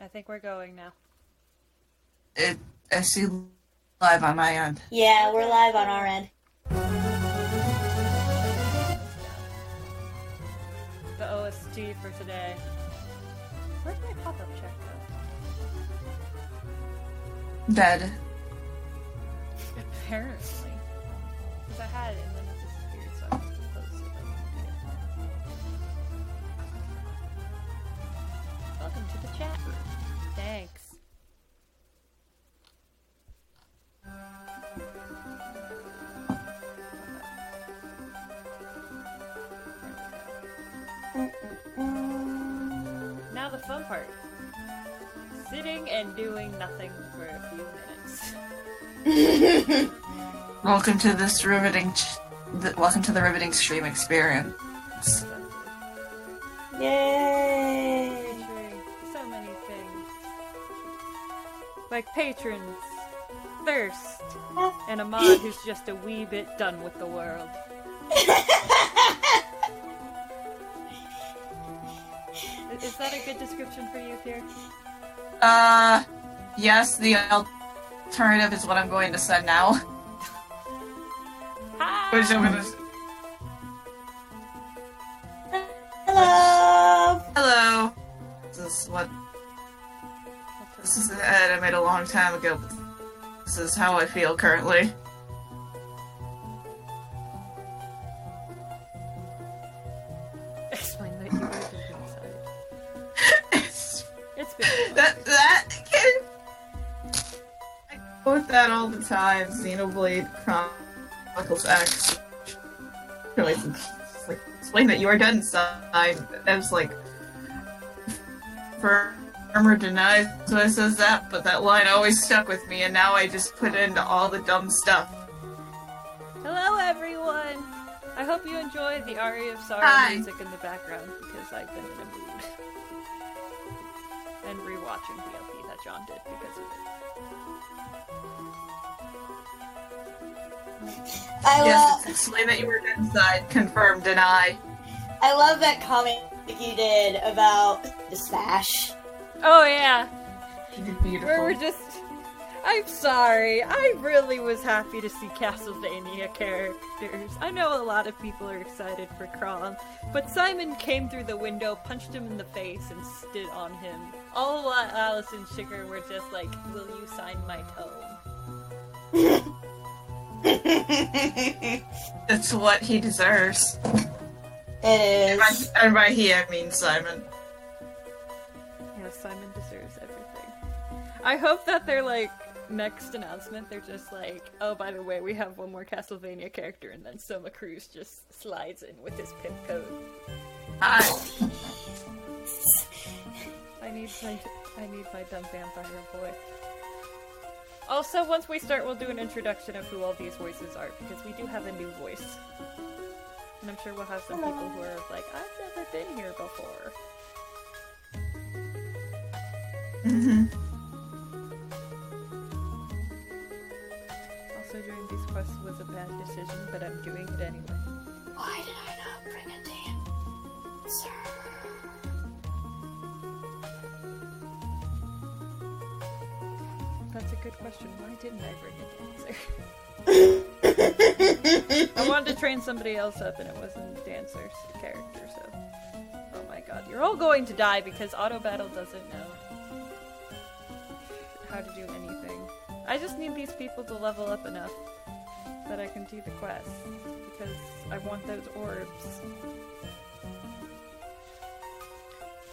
I think we're going now. I see live on my end. Yeah, we're live on our end. The OST for today. Where's my pop-up check though? Dead. Apparently. Because I had it and then it disappeared, so I must have closed it like an idiot. Welcome to the chat room. Thanks. Now the fun part. Sitting and doing nothing for a few minutes. Welcome to this welcome to the riveting stream experience. Yay! Featuring so many things. Like patrons, thirst, and a mod who's just a wee bit done with the world. Is that a good description for you, Pierre? Yes, the alternative is what I'm going to send now. Hi! Which I'm gonna... Hello! Hello! This is an edit I made a long time ago, but this is how I feel currently. Explain that you were deep inside. It's been I go with that all the time. Xenoblade Chronicles X. Really, like, explain that you are dead inside. I was like, Firmer denies so it says that, but that line always stuck with me, and now I just put it into all the dumb stuff. Hello, everyone! I hope you enjoy the Aria of Sorrow Hi. music in the background, because I've been in a mood. And rewatching the LP that John did because of it. Yes, explain that you were dead inside. Confirm, deny. I love that comic you did about the Smash. Oh, yeah! You did beautiful. Where we're just... I'm sorry, I really was happy to see Castlevania characters. I know a lot of people are excited for Kron, but Simon came through the window, punched him in the face, and stood on him. All while Alice and Sugar were just like, will you sign my tome? It's what he deserves. It is. And by he, I mean Simon. Yes, Simon deserves everything. I hope that they're like, next announcement, they're just like, oh, by the way, we have one more Castlevania character, and then Soma Cruz just slides in with his pimp code. Hi. I need my dumb vampire boy. Also, once we start, we'll do an introduction of who all these voices are, because we do have a new voice. And I'm sure we'll have some people who are like, I've never been here before. Mm-hmm. Also, doing these quests was a bad decision, but I'm doing it anyway. Why did I not bring a dancer? That's a good question. Why didn't I bring a dancer? I wanted to train somebody else up, and it wasn't a dancer's character, so... Oh my god. You're all going to die because Auto Battle doesn't know how to do anything. I just need these people to level up enough that I can do the quest, because I want those orbs.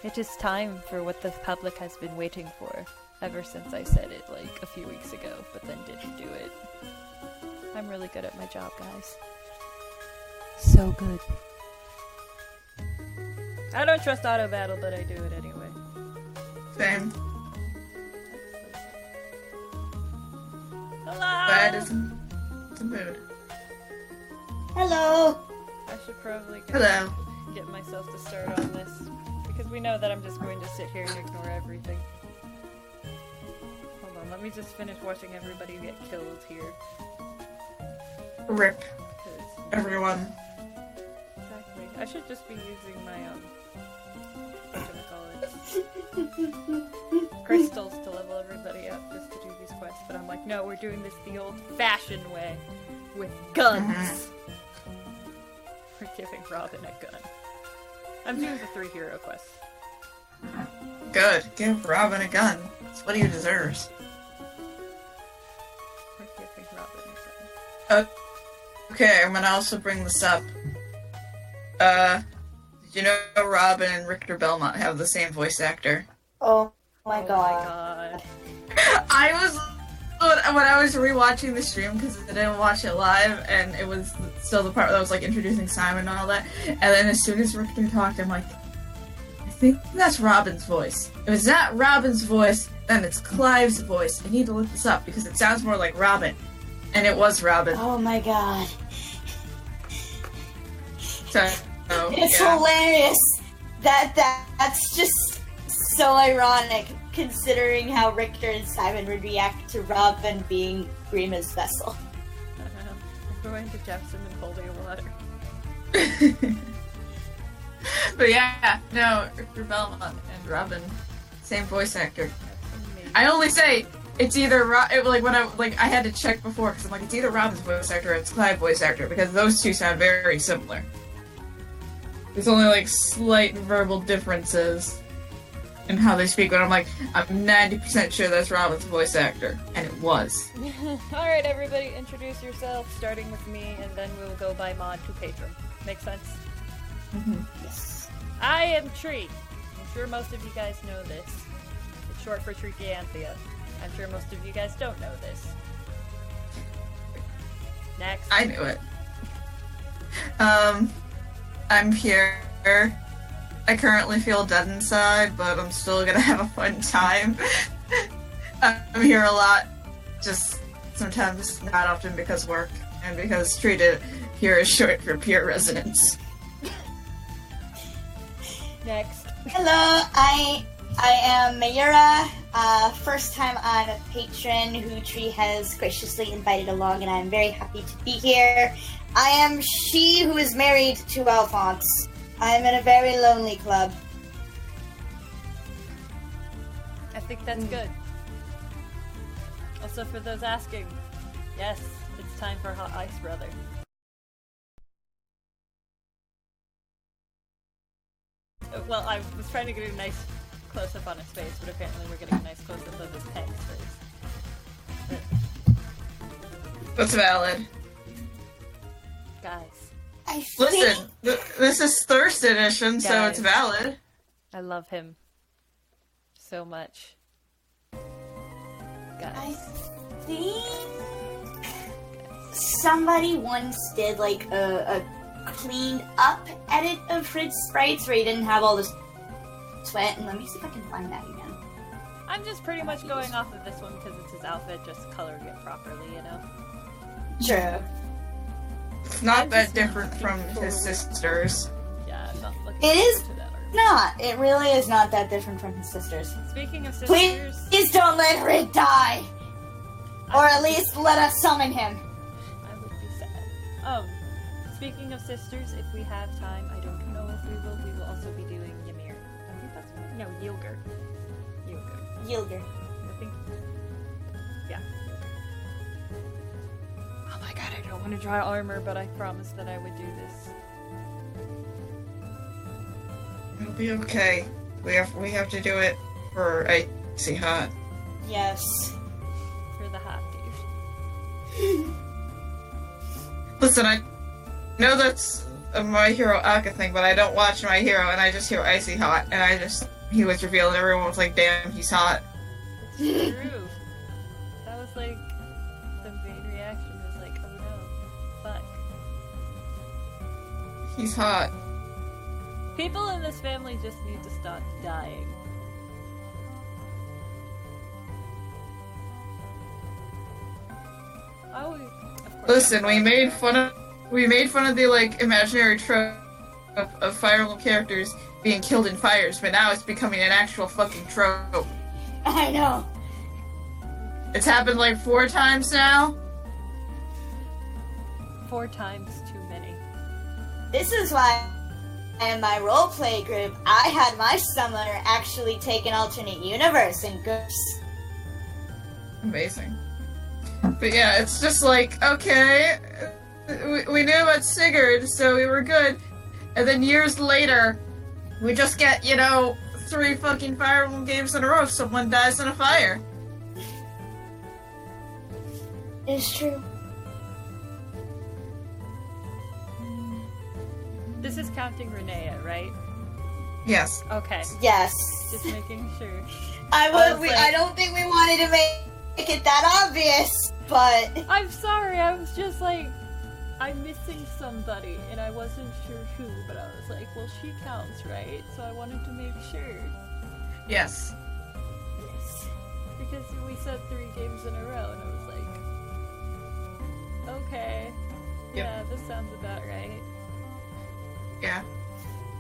It is time for what the public has been waiting for, ever since I said it like a few weeks ago, but then didn't do it. I'm really good at my job, guys. So good. I don't trust Auto Battle, but I do it anyway. Same. Hello! Bad is in the mood. Hello! I should probably Hello. get myself to start on this, because we know that I'm just going to sit here and ignore everything. Hold on, let me just finish watching everybody get killed here. Rip. 'Cause- Everyone. Exactly. I should just be using my, crystals to level everybody up just to do these quests, but I'm like, no, we're doing this the old-fashioned way, with guns. We're giving Robin a gun. I'm doing the 3 hero quests. Good. Give Robin a gun. That's what he deserves. We're giving Robin a gun. Okay, I'm gonna also bring this up. Did you know Robin and Richter Belmont have the same voice actor? Oh my Oh god. I was when I was rewatching the stream because I didn't watch it live, and it was still the part that was like introducing Simon and all that. And then as soon as Richter talked, I'm like, I think that's Robin's voice. If it's not Robin's voice, then it's Clive's voice. I need to look this up because it sounds more like Robin, and it was Robin. Oh my god. So It's yeah. hilarious. That's just so ironic, considering how Richter and Simon would react to Robin being Grima's vessel. I'm going to Jefferson and holding a water. But yeah, no, Richter Belmont and Robin, same voice actor. I only say it's either I had to check before because I'm like, it's either Robin's voice actor or it's Clive's voice actor because those two sound very similar. There's only like slight verbal differences in how they speak, but I'm like, I'm 90% sure that's Robin's voice actor, and it was. Alright, everybody, introduce yourself, starting with me, and then we'll go by mod to patron. Make sense? Mm-hmm. Yes. I am Tree. I'm sure most of you guys know this. It's short for Trichianthia. I'm sure most of you guys don't know this. Next. I knew it. I'm here. I currently feel dead inside, but I'm still gonna have a fun time. I'm here a lot, just sometimes not often because work, and because treated here is short for pure residence. Next. Hello, I am Mayura, first time on a patron who Tree has graciously invited along, and I am very happy to be here. I am she who is married to Alphonse. I am in a very lonely club. I think that's good. Also, for those asking, yes, it's time for Hot Ice Brother. Well, I was trying to get a nice close-up on his face, but apparently we're getting a nice close-up of his Peg's face. That's valid. Guys, I Listen, this is Thirst Edition, so Guys. it's valid. I love him so much. I Guys. think somebody once did like a cleaned up edit of Frid's sprites where he didn't have all this sweat, and let me see if I can find that again. I'm just pretty much going off of this one because it's his outfit, just coloring it properly, you know? True. It's not I'm that just different from looking his forward. sisters. Yeah, I'm not looking It is forward to that art. Not. It really is not that different from his sisters. Speaking of Please, sisters, don't let Frid die! Or at least let us summon him. I would be sad. Speaking of sisters, if we have time, I don't know if we will also be doing Ymir. I think that's no, Yilger. Yilger. I think. Yeah. Oh my god, I don't want to draw armor, but I promised that I would do this. It'll be okay. We have to do it for Icy Hot. Yes. For the hot dude. Listen, I know that's a My Hero Aka thing, but I don't watch My Hero, and I just hear Icy Hot, and he was revealed, and everyone was like, damn, he's hot. It's true. That was like the main reaction was like, oh no, fuck. He's hot. People in this family just need to stop dying. Oh, of course. Listen, we made fun of the like imaginary trope of Fire Emblem characters being killed in fires, but now it's becoming an actual fucking trope. I know. It's happened like 4 times now. 4 times too many. This is why in my roleplay group, I had my summoner actually take an alternate universe and ghosts. Amazing. But yeah, it's just like, okay, we knew about Sigurd, so we were good. And then years later, we just get, 3 fucking Fire Emblem games in a row. Someone dies in a fire. It's true. This is counting Renea, right? Yes. Okay. Yes. Just making sure. I don't think we wanted to make it that obvious, but I'm sorry, I was just like, I'm missing somebody, and I wasn't sure who, but I was like, well, she counts, right? So I wanted to make sure. Yes. yes. Because we said 3 games in a row, and I was like, okay. Yep. Yeah, this sounds about right. Yeah.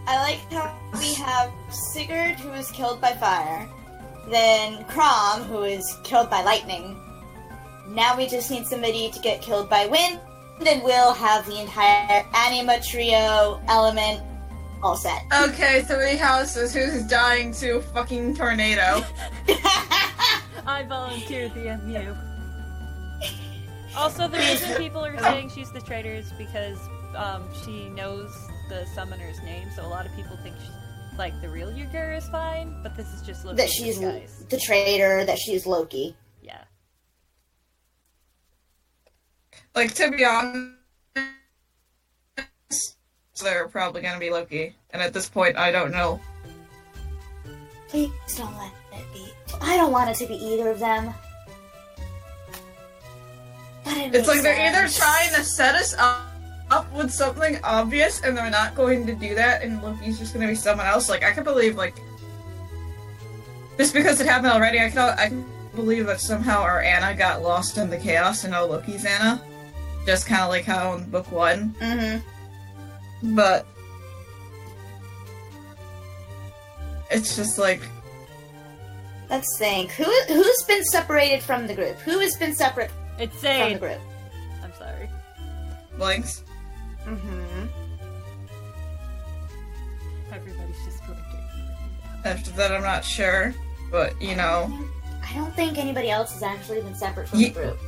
I like how we have Sigurd, who is killed by fire, then Crom, who is killed by lightning. Now we just need somebody to get killed by wind, and we'll have the entire anima trio element all set. Okay, 3 houses. Who's dying to a fucking tornado? I volunteered the MU. Also, the reason people are saying she's the traitor is because she knows the summoner's name, so a lot of people think the real Yugur is fine, but this is just Loki. That she's the traitor, that she's Loki. Yeah. To be honest, they're probably gonna be Loki. And at this point, I don't know. Please don't let it be. I don't want it to be either of them. It's like they're either trying to set us up with something obvious, and they're not going to do that, and Loki's just gonna be someone else. I can believe, just because it happened already, I can believe that somehow our Anna got lost in the chaos, and now Loki's Anna. Just kind of like how in book 1. Mm-hmm. But it's just let's think. Who's been separated from the group? Who has been separate It's from the Zane. group? I'm sorry. Blanks. Mm-hmm. Everybody's just going to. After that, I'm not sure, but I don't think anybody else has actually been separate from the group.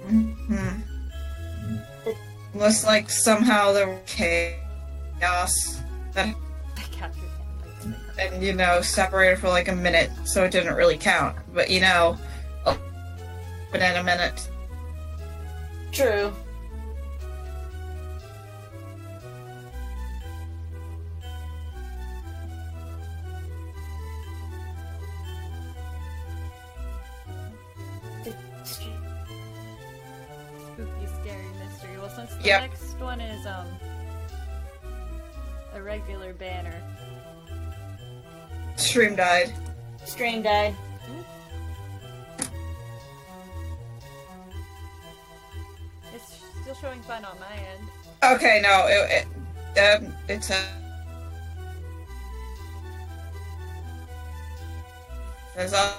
Mm-hmm. Unless somehow there was chaos that I captured him. and separated for a minute, so it didn't really count. But but in a minute. True. Spooky, scary mystery. Well, since the Yep. next one is a regular banner. Stream died. Stream died. It's still showing fine on my end. Okay, no, it's a. There's a.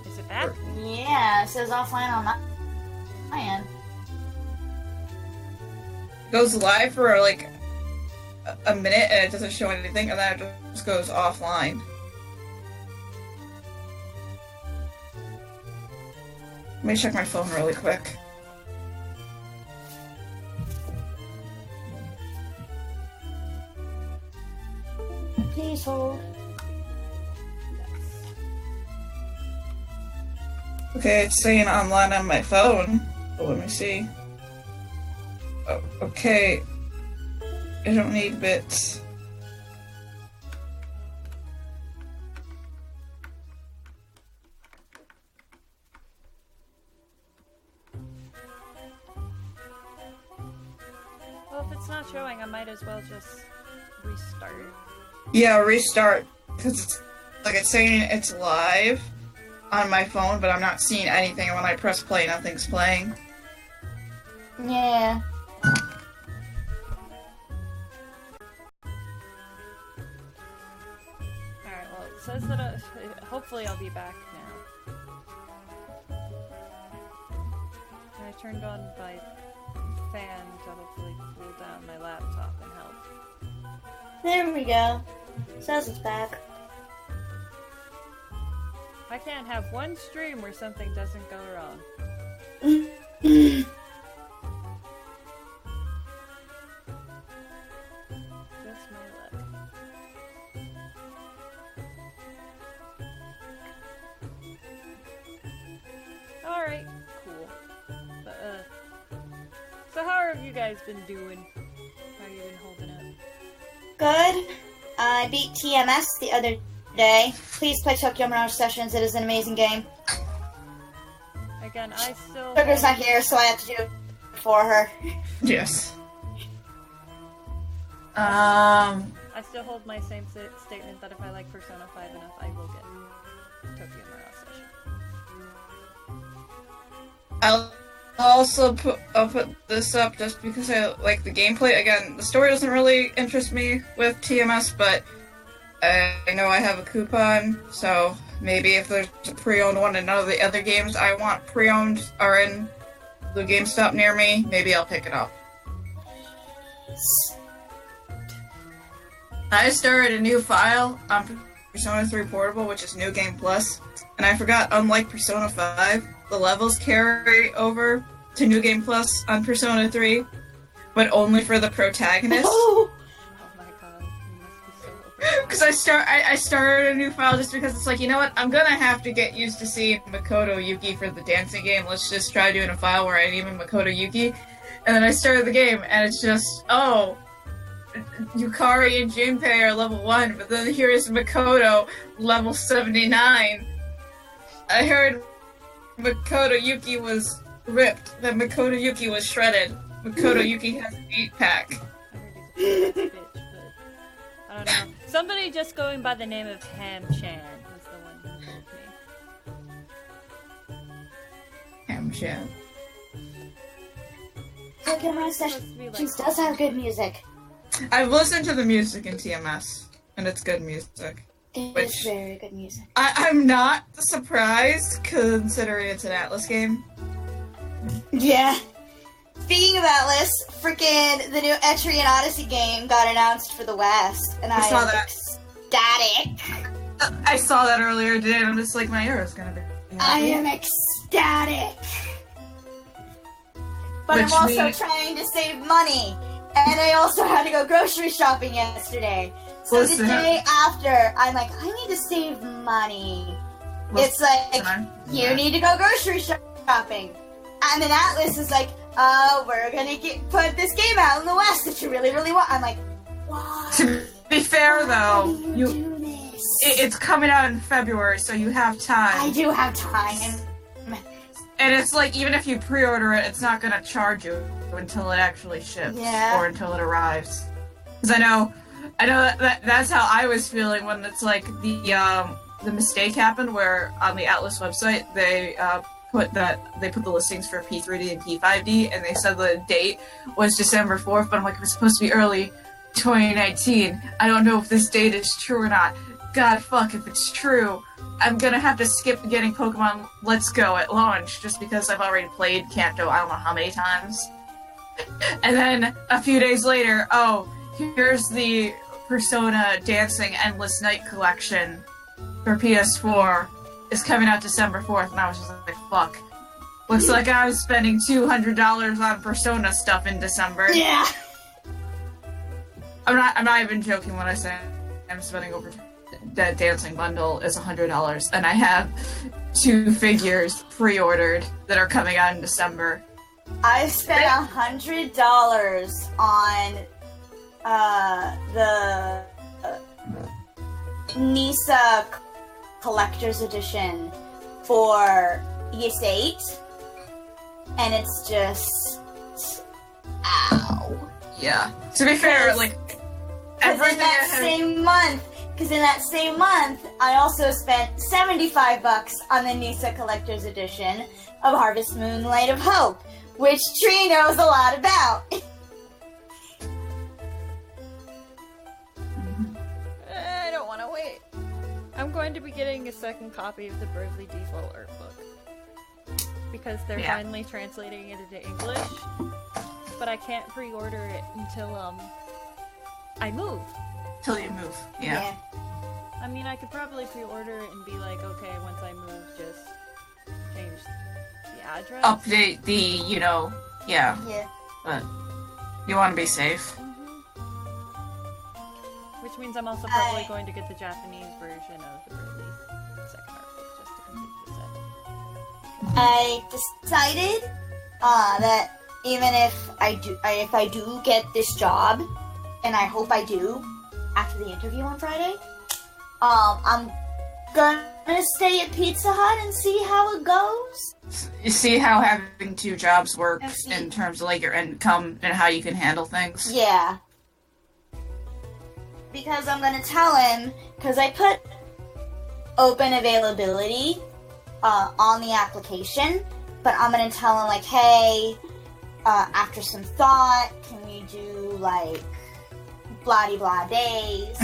Is it back? Yeah, it says offline on my end. Goes live for a minute and it doesn't show anything, and then it just goes offline. Let me check my phone really quick. Please hold. Okay, it's saying online on my phone. But let me see. Oh, okay. I don't need bits. Well, if it's not showing, I might as well just restart. Yeah, restart. Because it's saying it's live on my phone, but I'm not seeing anything. And when I press play, nothing's playing. Yeah. Alright, well, it says that hopefully I'll be back now. And I turned on my fan to hopefully cool down my laptop and help. There we go. Says it's back. I can't have one stream where something doesn't go wrong. Just my luck. Alright, cool. But, so how have you guys been doing? How you been holding up? Good. I beat TMS the other day. Please play Tokyo Mirage Sessions. It is an amazing game. Again, I still... Sugar's not here, so I have to do it for her. Yes. I still hold my same statement that if I like Persona 5 enough, I will get Tokyo Mirage Session. I'll put this up just because I like the gameplay. Again, the story doesn't really interest me with TMS, but I know I have a coupon, so maybe if there's a pre-owned one and none of the other games I want pre-owned are in the GameStop near me, maybe I'll pick it up. I started a new file on Persona 3 Portable, which is New Game Plus, and I forgot, unlike Persona 5, the levels carry over to New Game Plus on Persona 3, but only for the protagonist. Oh! Oh my god, you must be so Because I started a new file just because it's like, you know what, I'm gonna have to get used to seeing Makoto Yuki for the dancing game. Let's just try doing a file where I name him Makoto Yuki. And then I started the game, and it's just, oh, Yukari and Junpei are level 1, but then here is Makoto, level 79. I heard Makoto Yuki was ripped, that Makoto Yuki was shredded. Makoto Yuki has an 8-pack. bitch, but I don't know. Somebody just going by the name of Ham Chan was the one who told me. Ham-chan. Tokyo Mirage Sessions does have good music. I've listened to the music in TMS, and it's good music. It is very good music. I'm not surprised, considering it's an Atlas game. Yeah. Speaking of Atlas, freaking the new Etrian Odyssey game got announced for the West, and I saw am that. ecstatic. I saw that earlier today, and I'm just like, my arrow's gonna be happy. I am ecstatic. But Which I'm also means- trying to save money, and I also had to go grocery shopping yesterday. So Listen. the day after, I'm like, I need to save money. It's like, you need to go grocery shopping. And then Atlas is like, we're gonna put this game out in the West that you really, really want. I'm like, why? To be fair, though, Why do you do this? it's coming out in February, so you have time. I do have time. And it's like, even if you pre-order it, it's not gonna charge you until it actually ships, Yeah. or until it arrives. Because I know that's how I was feeling when it's like the mistake happened where on the Atlas website they put the listings for P3D and P5D, and they said the date was December 4th, but I'm like, it was supposed to be early 2019. I don't know if this date is true or not. God fuck, if it's true, I'm gonna have to skip getting Pokemon Let's Go at launch just because I've already played Kanto I don't know how many times. And then a few days later, oh, here's the Persona Dancing Endless Night collection for PS4. It's coming out December 4th, and I was just like, fuck. Looks like I was spending $200 on Persona stuff in December. Yeah. I'm not even joking when I say I'm spending over that dancing bundle is $100, and I have 2 figures pre-ordered that are coming out in December. I spent $100 on the Nisa Collector's Edition for Ys 8, and it's just ow. Yeah. To be fair, like everything Because in that same month, I also spent $75 on the Nisa Collector's Edition of Harvest Moon Light of Hope, which Tree knows a lot about. I don't want to wait. I'm going to be getting a second copy of the Bravely Default art book. Because they're finally translating it into English. But I can't pre-order it until, I move. Till you move. Yeah. I mean, I could probably pre-order it and be like, okay, once I move, just change the address. Update the, yeah. Yeah. But you want to be safe. Which means I'm also probably going to get the Japanese version of the early second art book just to complete the set. I decided that even if I do get this job, and I hope I do after the interview on Friday, I'm gonna stay at Pizza Hut and see how it goes. You see how having 2 jobs works in terms of like your income and how you can handle things? Yeah. Because I'm gonna tell him, because I put open availability on the application, but I'm gonna tell him like, hey, after some thought, can we do like blah-de-blah days,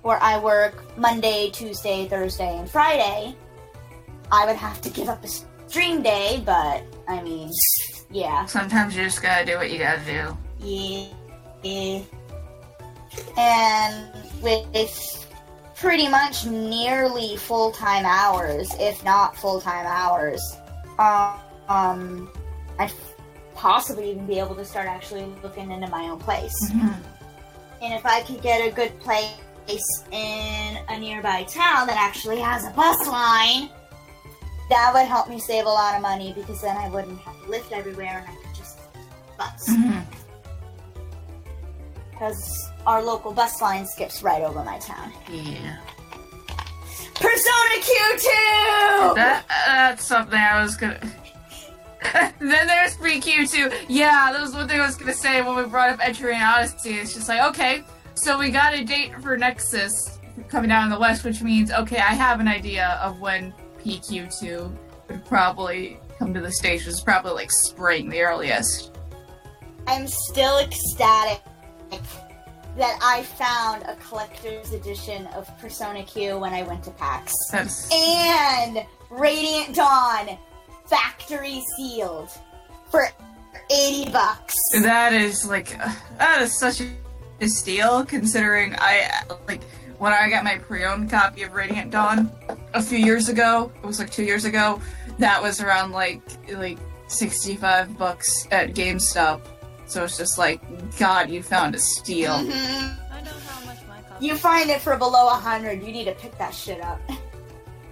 where I work Monday, Tuesday, Thursday, and Friday. I would have to give up a stream day, but I mean, yeah. Sometimes you just gotta do what you gotta do. Yeah. And with pretty much nearly full-time hours, if not full-time hours, I'd possibly even be able to start actually looking into my own place. And if I could get a good place in a nearby town that actually has a bus line, that would help me save a lot of money, because then I wouldn't have to lift everywhere and I could just bus. Because our local bus line skips right over my town. Yeah. Persona Q2! That's something I was gonna... Then there's PQ2. Yeah, that was one thing I was gonna say when we brought up Entry and Odyssey. It's just like, okay, so we got a date for Nexus coming down in the West, which means, okay, I have an idea of when PQ2 would probably come to the stage. It's probably like spring, the earliest. I'm still ecstatic that I found a collector's edition of Persona Q when I went to PAX. And Radiant Dawn factory sealed for $80. That is such a steal, considering when I got my pre-owned copy of Radiant Dawn a few years ago, it was like 2 years ago, that was around like $65 at GameStop. So it's just like, God, you found a steal. I know how much my copy. You find it for below 100, you need to pick that shit up.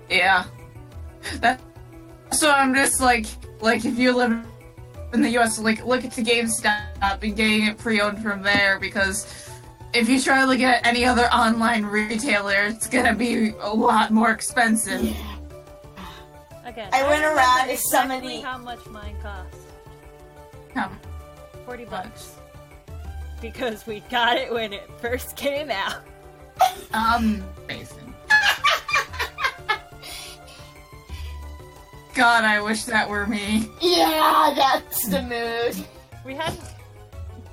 Yeah. So I'm just like if you live in the US, look at the GameStop and getting it pre-owned from there, because if you try to look at any other online retailer, it's gonna be a lot more expensive. Yeah. Again, I went around to exactly some of the... how much mine cost. $40. Because we got it when it first came out. Amazing. God, I wish that were me. Yeah, that's the mood.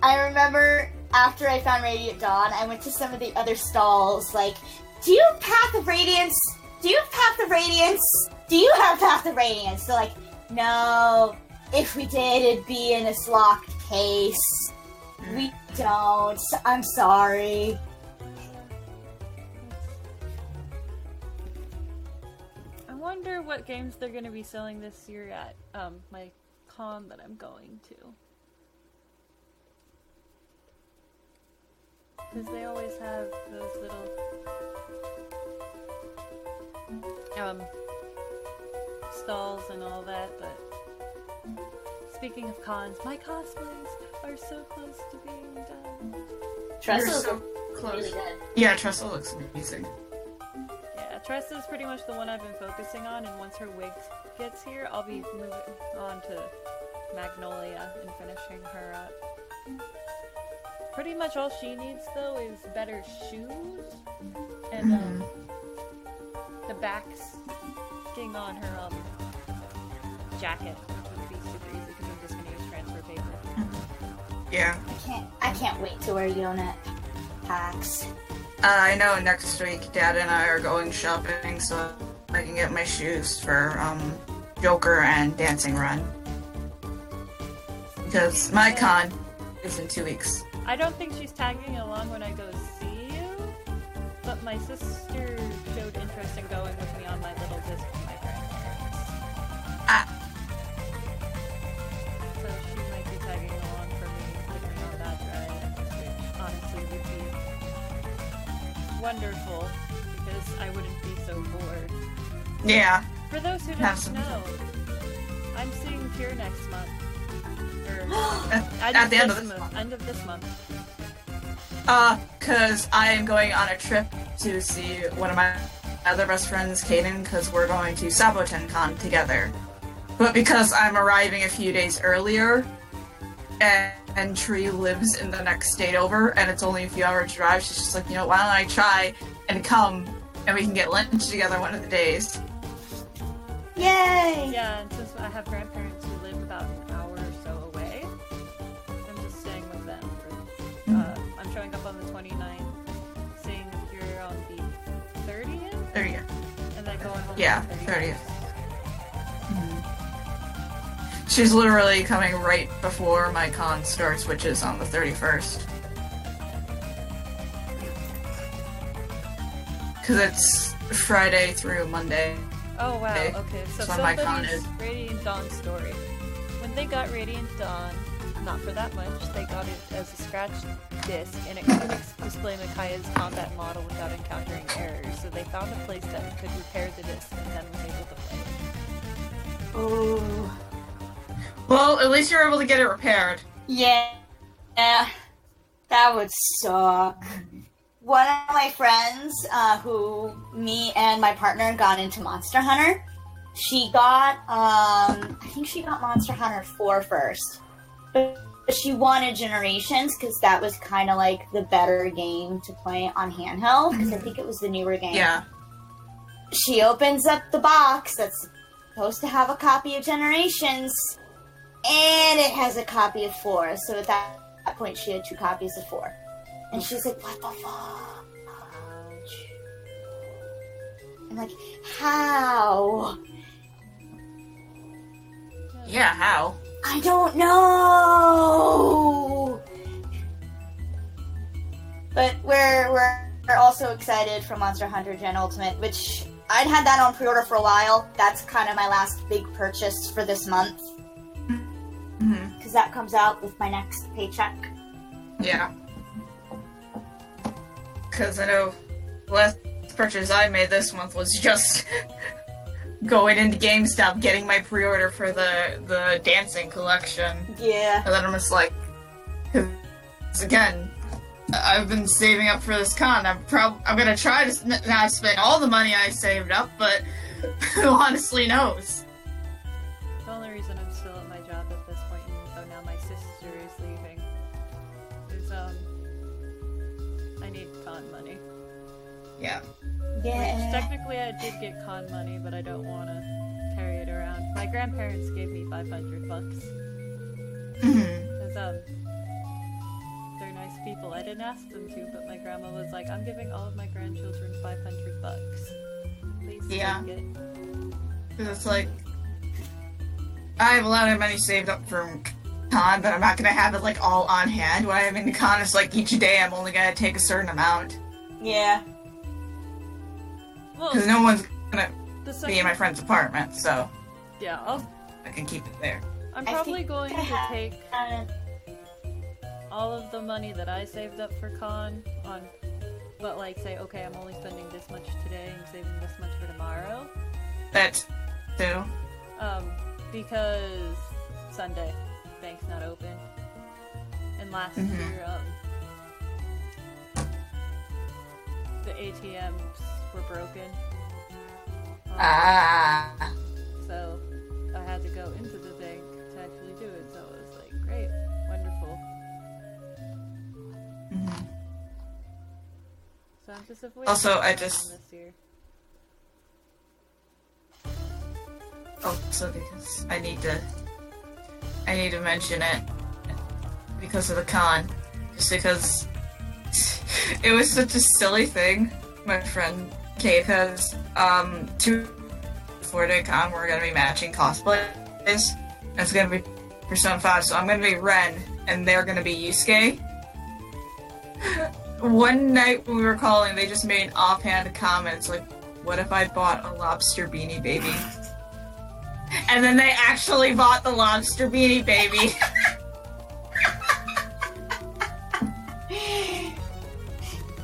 I remember after I found Radiant Dawn, I went to some of the other stalls, like, do you have Path of Radiance? Do you have Path of Radiance? Do you have Path of Radiance? They're like, no, if we did, it'd be in this locked case. We don't. I'm sorry. I wonder what games they're going to be selling this year at my con that I'm going to. Because they always have those little stalls and all that, but speaking of cons, my cosplays are so close to being done. Tressa's so close. really good. Yeah, Tressa looks amazing. Yeah, Tressa's pretty much the one I've been focusing on, and once her wig gets here, I'll be moving on to Magnolia and finishing her up. Pretty much all she needs, though, is better shoes, and the backing on her jacket, which would be super easy because I'm just going to use transfer paper. Yeah. I can't wait to wear Yona at PAX. I know next week Dad and I are going shopping, so I can get my shoes for Joker and Dancing Run. Because my con is in 2 weeks. I don't think she's tagging along when I go see you, but my sister showed interest in going with me on my little visit to my grandparents. So she might be tagging along for me with me on that drive, which honestly would be wonderful, because I wouldn't be so bored. Yeah. For those who don't know, I'm seeing Pure next month. At the end of this month. End of this month. Cause I am going on a trip to see one of my other best friends, Kaden, because we're going to SabotenCon together. But because I'm arriving a few days earlier, and Tree lives in the next state over, and it's only a few hours drive, she's just like, you know, why don't I try and come, and we can get lunch together one of the days. Yay! Yeah, and since I have grandparents who live about an hour or so away, I'm just staying with them. I'm showing up on the 29th, seeing Pure on the 30th? 30th. And then going home Yeah, on the 30th. She's literally coming right before my con starts, which is on the 31st. Because it's Friday through Monday. Oh wow, okay. So That's when my con somebody's is. Radiant Dawn story. When they got Radiant Dawn, not for that much, they got it as a scratch disc, and it couldn't display Mikaya's combat model without encountering errors, so they found a place that could repair the disc and then was able to play it. Oh. Well, at least you're able to get it repaired. Yeah. That would suck. One of my friends, who me and my partner got into Monster Hunter, she got, I think she got Monster Hunter 4 first. But she wanted Generations, because that was kind of like the better game to play on handheld, because I think it was the newer game. Yeah. She opens up the box that's supposed to have a copy of Generations, and it has a copy of 4. So at that point, she had 2 copies of 4. And she's like, what the fuck? I'm like, how? Yeah, how? I don't know! But we're also excited for Monster Hunter Gen Ultimate, which I'd had that on pre-order for a while. That's kind of my last big purchase for this month. Because that comes out with my next paycheck. Yeah. Because I know the last purchase I made this month was just going into GameStop, getting my pre-order for the dancing collection. Yeah. And then I'm just like, because again, I've been saving up for this con. I'm gonna try to not spend all the money I saved up, but who honestly knows? The only reason I'm still at my job at this point, even though now my sister is leaving, is I need con money. Yeah. Yeah. Which technically I did get con money, but I don't want to carry it around. My grandparents gave me $500. Because they're nice people. I didn't ask them to, but my grandma was like, I'm giving all of my grandchildren $500. Please Yeah. take it. Because it's like, I have a lot of money saved up from con, but I'm not gonna have it like all on hand. When I'm in the con, it's like each day I'm only gonna take a certain amount. Yeah. Well, Because no one's gonna the be second, in my friend's apartment, so yeah, I can keep it there. I'm I probably think going I to have- take all of the money that I saved up for con on, but like say, okay, I'm only spending this much today and saving this much for tomorrow. That too. Because Sunday, bank's not open, and last year, the ATMs were broken. So I had to go into the bank to actually do it. So it was like, great, wonderful. So I'm just avoiding Also, I Pokemon just- this year. Also, because I need to mention it because of the con, just because it was such a silly thing. My friend Kate has 2 4-day con. We're gonna be matching cosplays. It's gonna be Persona 5, so I'm gonna be Ren, and they're gonna be Yusuke. one night when we were calling, they just made offhand comments like, what if I bought a lobster beanie baby? And then they actually bought the lobster beanie baby.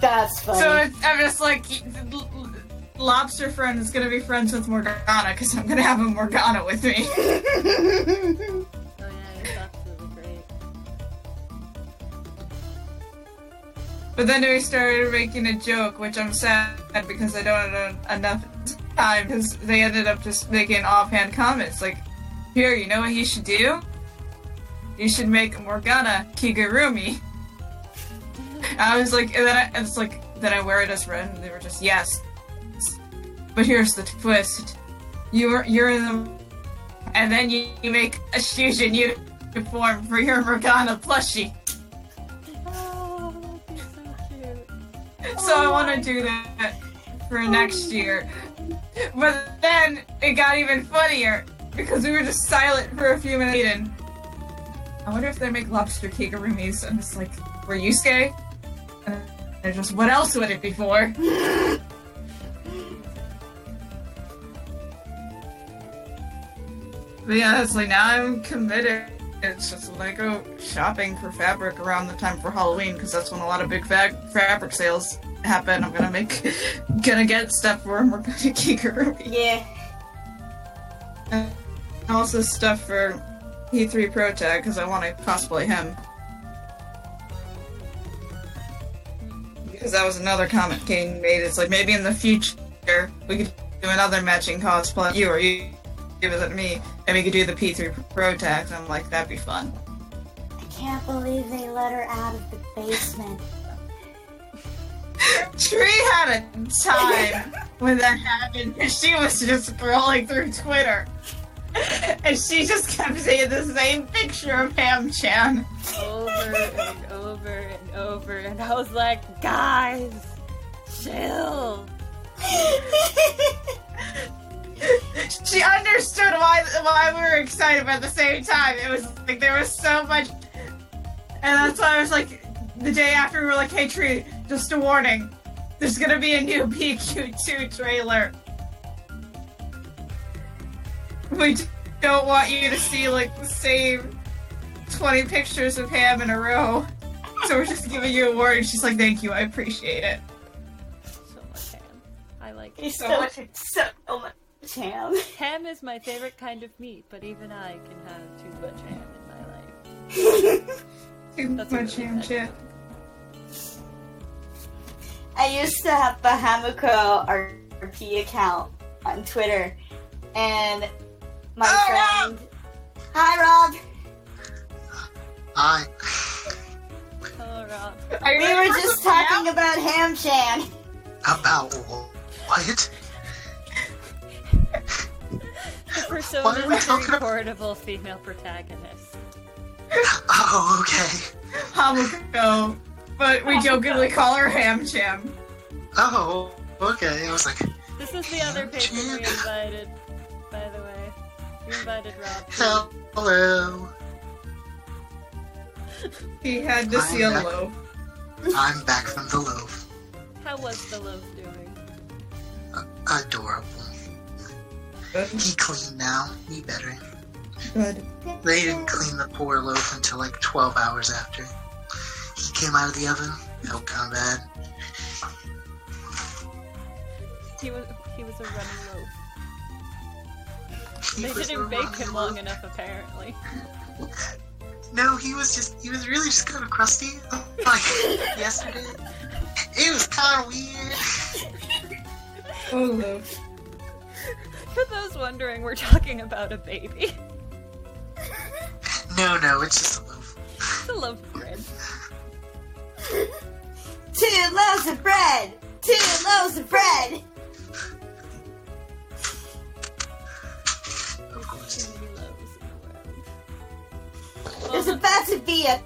That's funny. So I'm just like, lobster friend is gonna be friends with Morgana because I'm gonna have a Morgana with me. Oh yeah, it's absolutely great. But then we started making a joke, which I'm sad because I don't have enough time because they ended up just making offhand comments like, here, you know what you should do? You should make Morgana Kigurumi. I was like, and then I wear it as red, and they were just, yes. But here's the twist. You're in the... And then you make a Shujin uniform for your Morgana plushie. Oh, that'd be so cute. So I want to do that for next year. But then it got even funnier because we were just silent for a few minutes. And I wonder if they make lobster kigurumis. And it's like, for Yusuke? And they're just, what else would it be for? But yeah, it's like, now I'm committed. It's just when I go shopping for fabric around the time for Halloween, because that's when a lot of big fabric sales happen. I'm gonna get stuff for Morgana Kigurumi. Yeah. And also stuff for P3 Pro Tag, because I want to cosplay him. Because that was another comment Kane made. It's like, maybe in the future we could do another matching cosplay, you or you give it to me, and we could do the P3 Pro Tags. And I'm like, that'd be fun. I can't believe they let her out of the basement. Tree had a time when that happened, because she was just scrolling through Twitter. And she just kept seeing the same picture of Ham-chan. Over and over and over, and I was like, guys, chill. She understood why we were excited, but at the same time, it was like there was so much. And that's why I was like, the day after, we were like, hey Tree, just a warning, there's gonna be a new PQ2 trailer. We don't want you to see like the same 20 pictures of Ham in a row. So we're just giving you a warning. She's like, thank you, I appreciate it. So much ham. I like He's So so much- much ham. ham is my favorite kind of meat, but even I can have too much ham in my life. Too That's a much really Ham bad chat. joke. I used to have the Hamiko RP account on Twitter, and my friend... Hi, Rob! Hi. Hello, Rob. Are you We ready were for just some talking Ham? about Ham-chan. About what? The persona What are we is a talking about? recordable female protagonist. Oh, okay. Hamiko, but we jokingly call her Ham-chan. Oh, okay. I was like, This is the other patron we invited, by the way. We invited Rob. too. hello. He had to see a loaf. I'm back from the loaf. How was the loaf doing? Adorable. He clean now. He better. Good. They didn't clean the poor loaf until like 12 hours after. He came out of the oven. Felt kind of bad. He was a runny loaf. He They was didn't a bake runny him long loaf. enough, apparently. No, he was really just kind of crusty. Like, yesterday. It was kind of weird. Oh, loaf. For those wondering, we're talking about a baby. No, it's just a loaf. It's a loaf of bread. 2 loaves of bread! 2 loaves of bread! Of course. Too many loaves in the world. There's about to be a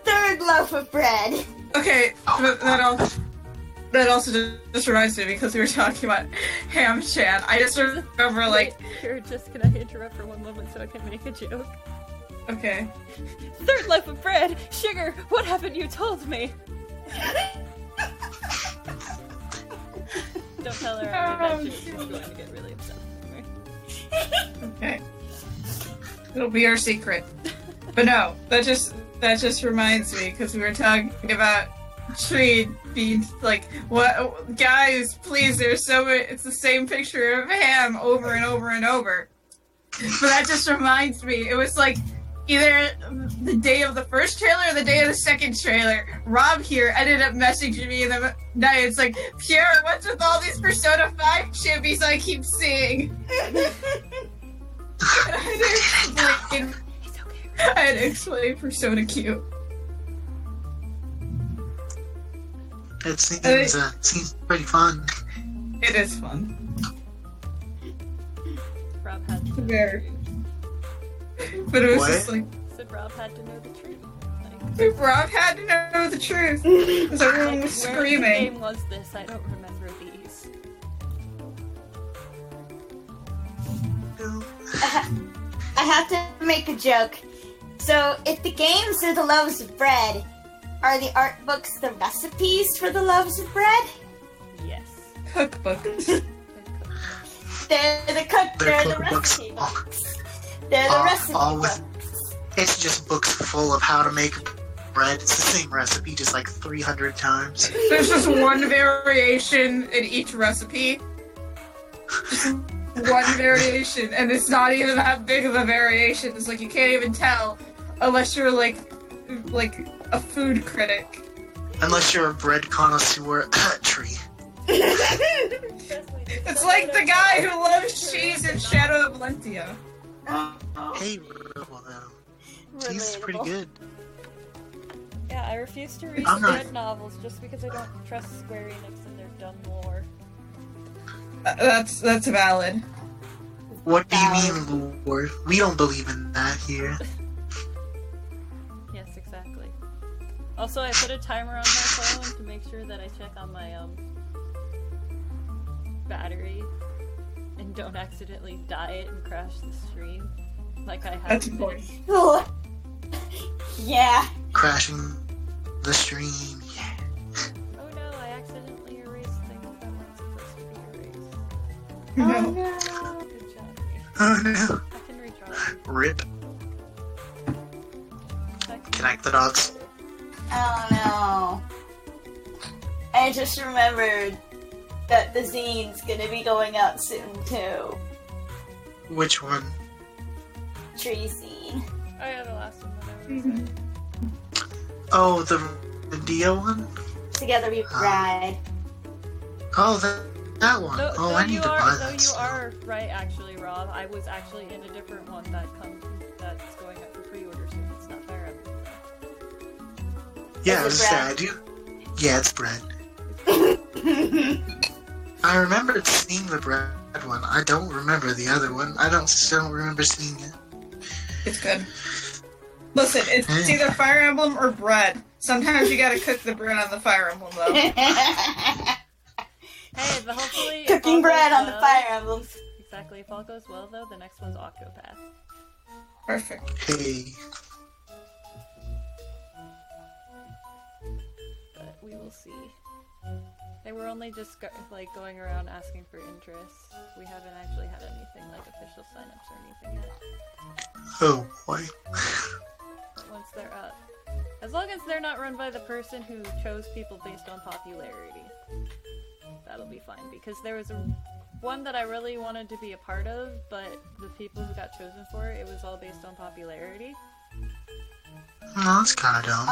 3rd loaf of bread. Okay, but that also just reminds me, because we were talking about Ham-chan. I just remember, like, Here, just can I interrupt for one moment so I can make a joke? okay. 3rd loaf of bread! Sugar, what haven't you told me? Don't tell her I mentioned it. She's going to get really upset with me. Okay. It'll be our secret. But no, that just reminds me, because we were talking about Tree being like, what, guys, please, there's so many, it's the same picture of Ham over and over and over. But that just reminds me, it was like either the day of the first trailer or the day of the second trailer. Rob here ended up messaging me in the night. It's like, Pierre, what's with all these Persona 5 chippies I keep seeing? I had to explain Persona Q. It seems pretty fun. It is fun. Rob had to know Very. the truth. But it was What? just like, Said Rob had to know the truth. Rob had to know the truth. Because everyone was Where screaming. What game was this? I don't remember these. I have to make a joke. So, if the games are the loaves of bread, are the art books the recipes for the loaves of bread? Yes. Cookbooks. They're the They're the cookbooks. recipe books. They're the recipe all books. with- It's just books full of how to make bread. It's the same recipe, just like 300 times. There's just one variation in each recipe. Just one variation, and it's not even that big of a variation. It's like you can't even tell unless you're like a food critic. Unless you're a bread connoisseur. Tree. It's like the guy who loves cheese in Shadow of Valentia. Hey, well, cheese is pretty Relatable. good. Yeah, I refuse to read I'm not- bread novels just because I don't trust Square Enix and their dumb lore. That's valid. What do you mean, Lord? We don't believe in that here. Yes, exactly. Also, I put a timer on my phone to make sure that I check on my battery and don't accidentally die it and crash the stream like I have. That's been. important. Ooh. Yeah. Crashing the stream. Yeah. Oh no, I accidentally erased things that weren't supposed to be erased. Oh No. no. Good job. Oh no. I can redraw it. Rip. Connect the dots. Oh no. I just remembered that the zine's gonna be going out soon too. Which one? Tree zine. Oh yeah, the last one that I was Oh, the Dio one? Together we ride. Oh, that one. Though, Oh, though I need you to are, buy though that. you still. are right, actually, Rob. I was actually in a different one that's going up for pre-order soon. It's not Fire Emblem. Yeah, I Is was it sad. Yeah, it's bread. I remember seeing the bread one. I don't remember the other one. Still don't remember seeing it. It's good. Listen, it's either Fire Emblem or bread. Sometimes you gotta cook the bread on the Fire Emblem, though. Hey, but hopefully... if Cooking all bread goes on the well- Fire Emblem. Exactly. If all goes well, though, the next one's Octopath. Perfect. Hey. But we will see. They were only just going around asking for interest. We haven't actually had anything like official signups or anything yet. Oh, boy. But once they're up, as long as they're not run by the person who chose people based on popularity, that'll be fine. Because there was one that I really wanted to be a part of, but the people who got chosen for it was all based on popularity. Oh, that's kind of dumb.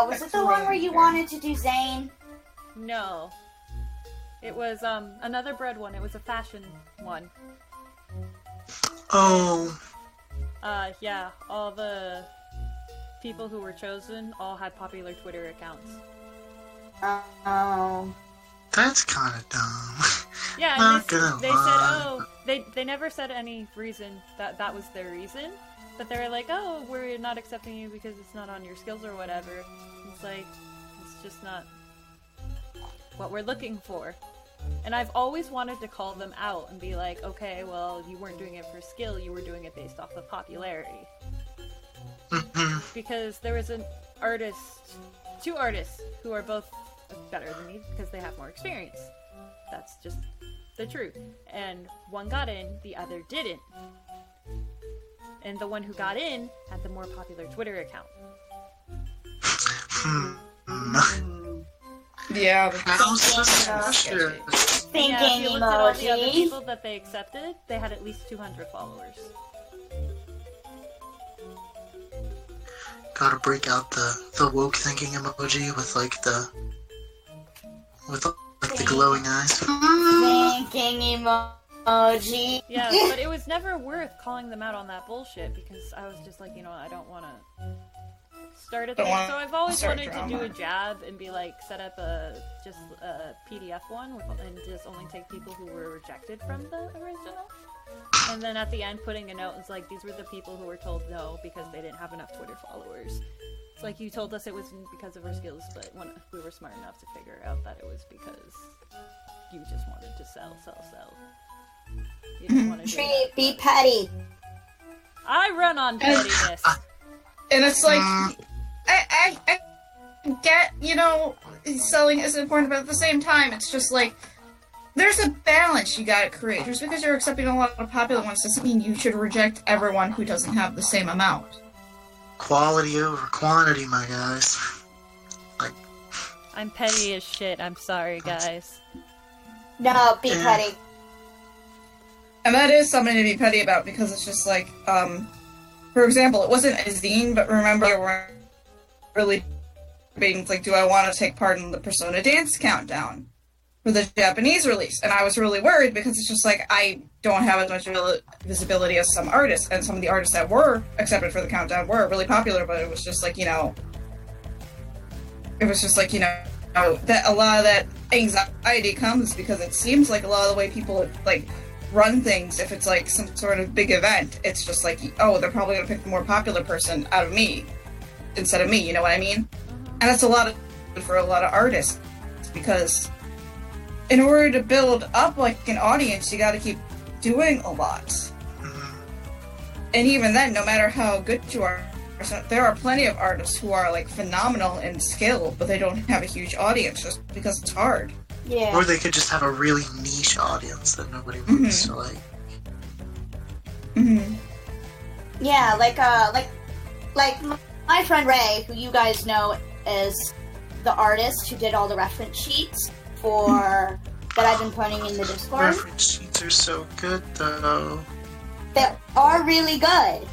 Was it the one where you wanted to do Zane? No. It was another bread one. It was a fashion one. Oh, Yeah, all the people who were chosen all had popular Twitter accounts. Oh. that's kind of dumb. Yeah, Not and gonna they said, lie. they never said any reason that was their reason, but they were like, oh, we're not accepting you because it's not on your skills or whatever. It's like, it's just not what we're looking for. And I've always wanted to call them out and be like, okay, well, you weren't doing it for skill, you were doing it based off of popularity. Because there was two artists who are both better than me because they have more experience. That's just the truth. And one got in, the other didn't. And the one who got in had the more popular Twitter account. Yeah. How's suspicious? Thinking Yeah, if you looked at all the other emoji. people that they accepted, they had at least 200 followers. Gotta break out the woke thinking emoji with like the glowing eyes. Thinking emoji. Yeah, but it was never worth calling them out on that bullshit because I was just like, I don't want to start a thing. So I've always wanted to do a jab and be like, set up just a PDF one and just only take people who were rejected from the original. And then at the end, putting a note, it's like, these were the people who were told no because they didn't have enough Twitter followers. It's like, you told us it wasn't because of our skills, but when we were smart enough to figure out that it was because you just wanted to sell. You didn't want to do Tree, that. be petty. I run on pettiness. And it's like, I get, selling is important, but at the same time, it's just like, there's a balance you gotta create. Just because you're accepting a lot of popular ones doesn't mean you should reject everyone who doesn't have the same amount. Quality over quantity, my guys. I'm petty as shit. I'm sorry, guys. No, be petty. And that is something to be petty about, because it's just like, for example, it wasn't a zine, but remember, you were really being like, do I want to take part in the Persona Dance Countdown for the Japanese release? And I was really worried because it's just like, I don't have as much visibility as some artists, and some of the artists that were accepted for the countdown were really popular, but it was just like, that a lot of that anxiety comes because it seems like a lot of the way people like run things, if it's like some sort of big event, it's just like, oh, they're probably gonna pick the more popular person out of me instead of me, you know what I mean? And that's a lot for a lot of artists, because in order to build up like an audience, you got to keep doing a lot. And even then, no matter how good you are, there are plenty of artists who are like phenomenal in skill, but they don't have a huge audience just because it's hard. Yeah. Or they could just have a really niche audience that nobody wants to like. Yeah, like my friend Ray, who you guys know as the artist who did all the reference sheets for that I've been putting in the Discord. Reference sheets are so good, though. They are really good,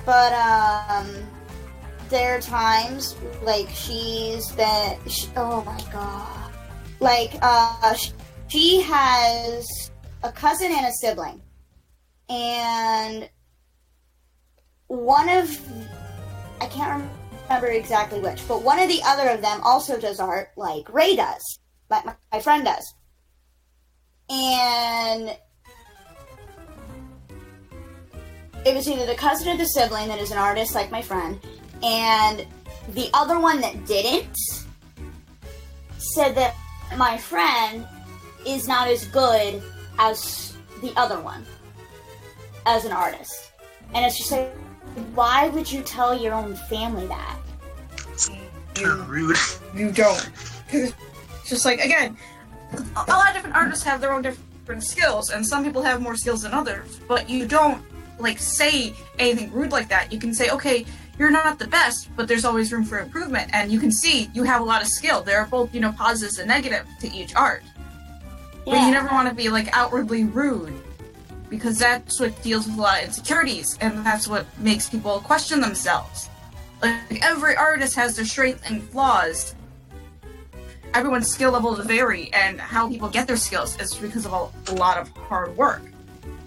but there are times like oh my god, like she has a cousin and a sibling, and I can't remember exactly which, but one of the other of them also does art like Ray does, like my friend does. And it was either the cousin or the sibling that is an artist like my friend, and the other one that didn't said that my friend is not as good as the other one as an artist. And it's just like, why would you tell your own family that? You're rude. You don't. Because it's just like, again, a lot of different artists have their own different skills, and some people have more skills than others, but you don't, like, say anything rude like that. You can say, okay, you're not the best, but there's always room for improvement, and you can see you have a lot of skill. There are both, positives and negatives to each art. Yeah. But you never want to be, like, outwardly rude, because that's what deals with a lot of insecurities, and that's what makes people question themselves. Like, every artist has their strengths and flaws. Everyone's skill levels vary, and how people get their skills is because of a lot of hard work.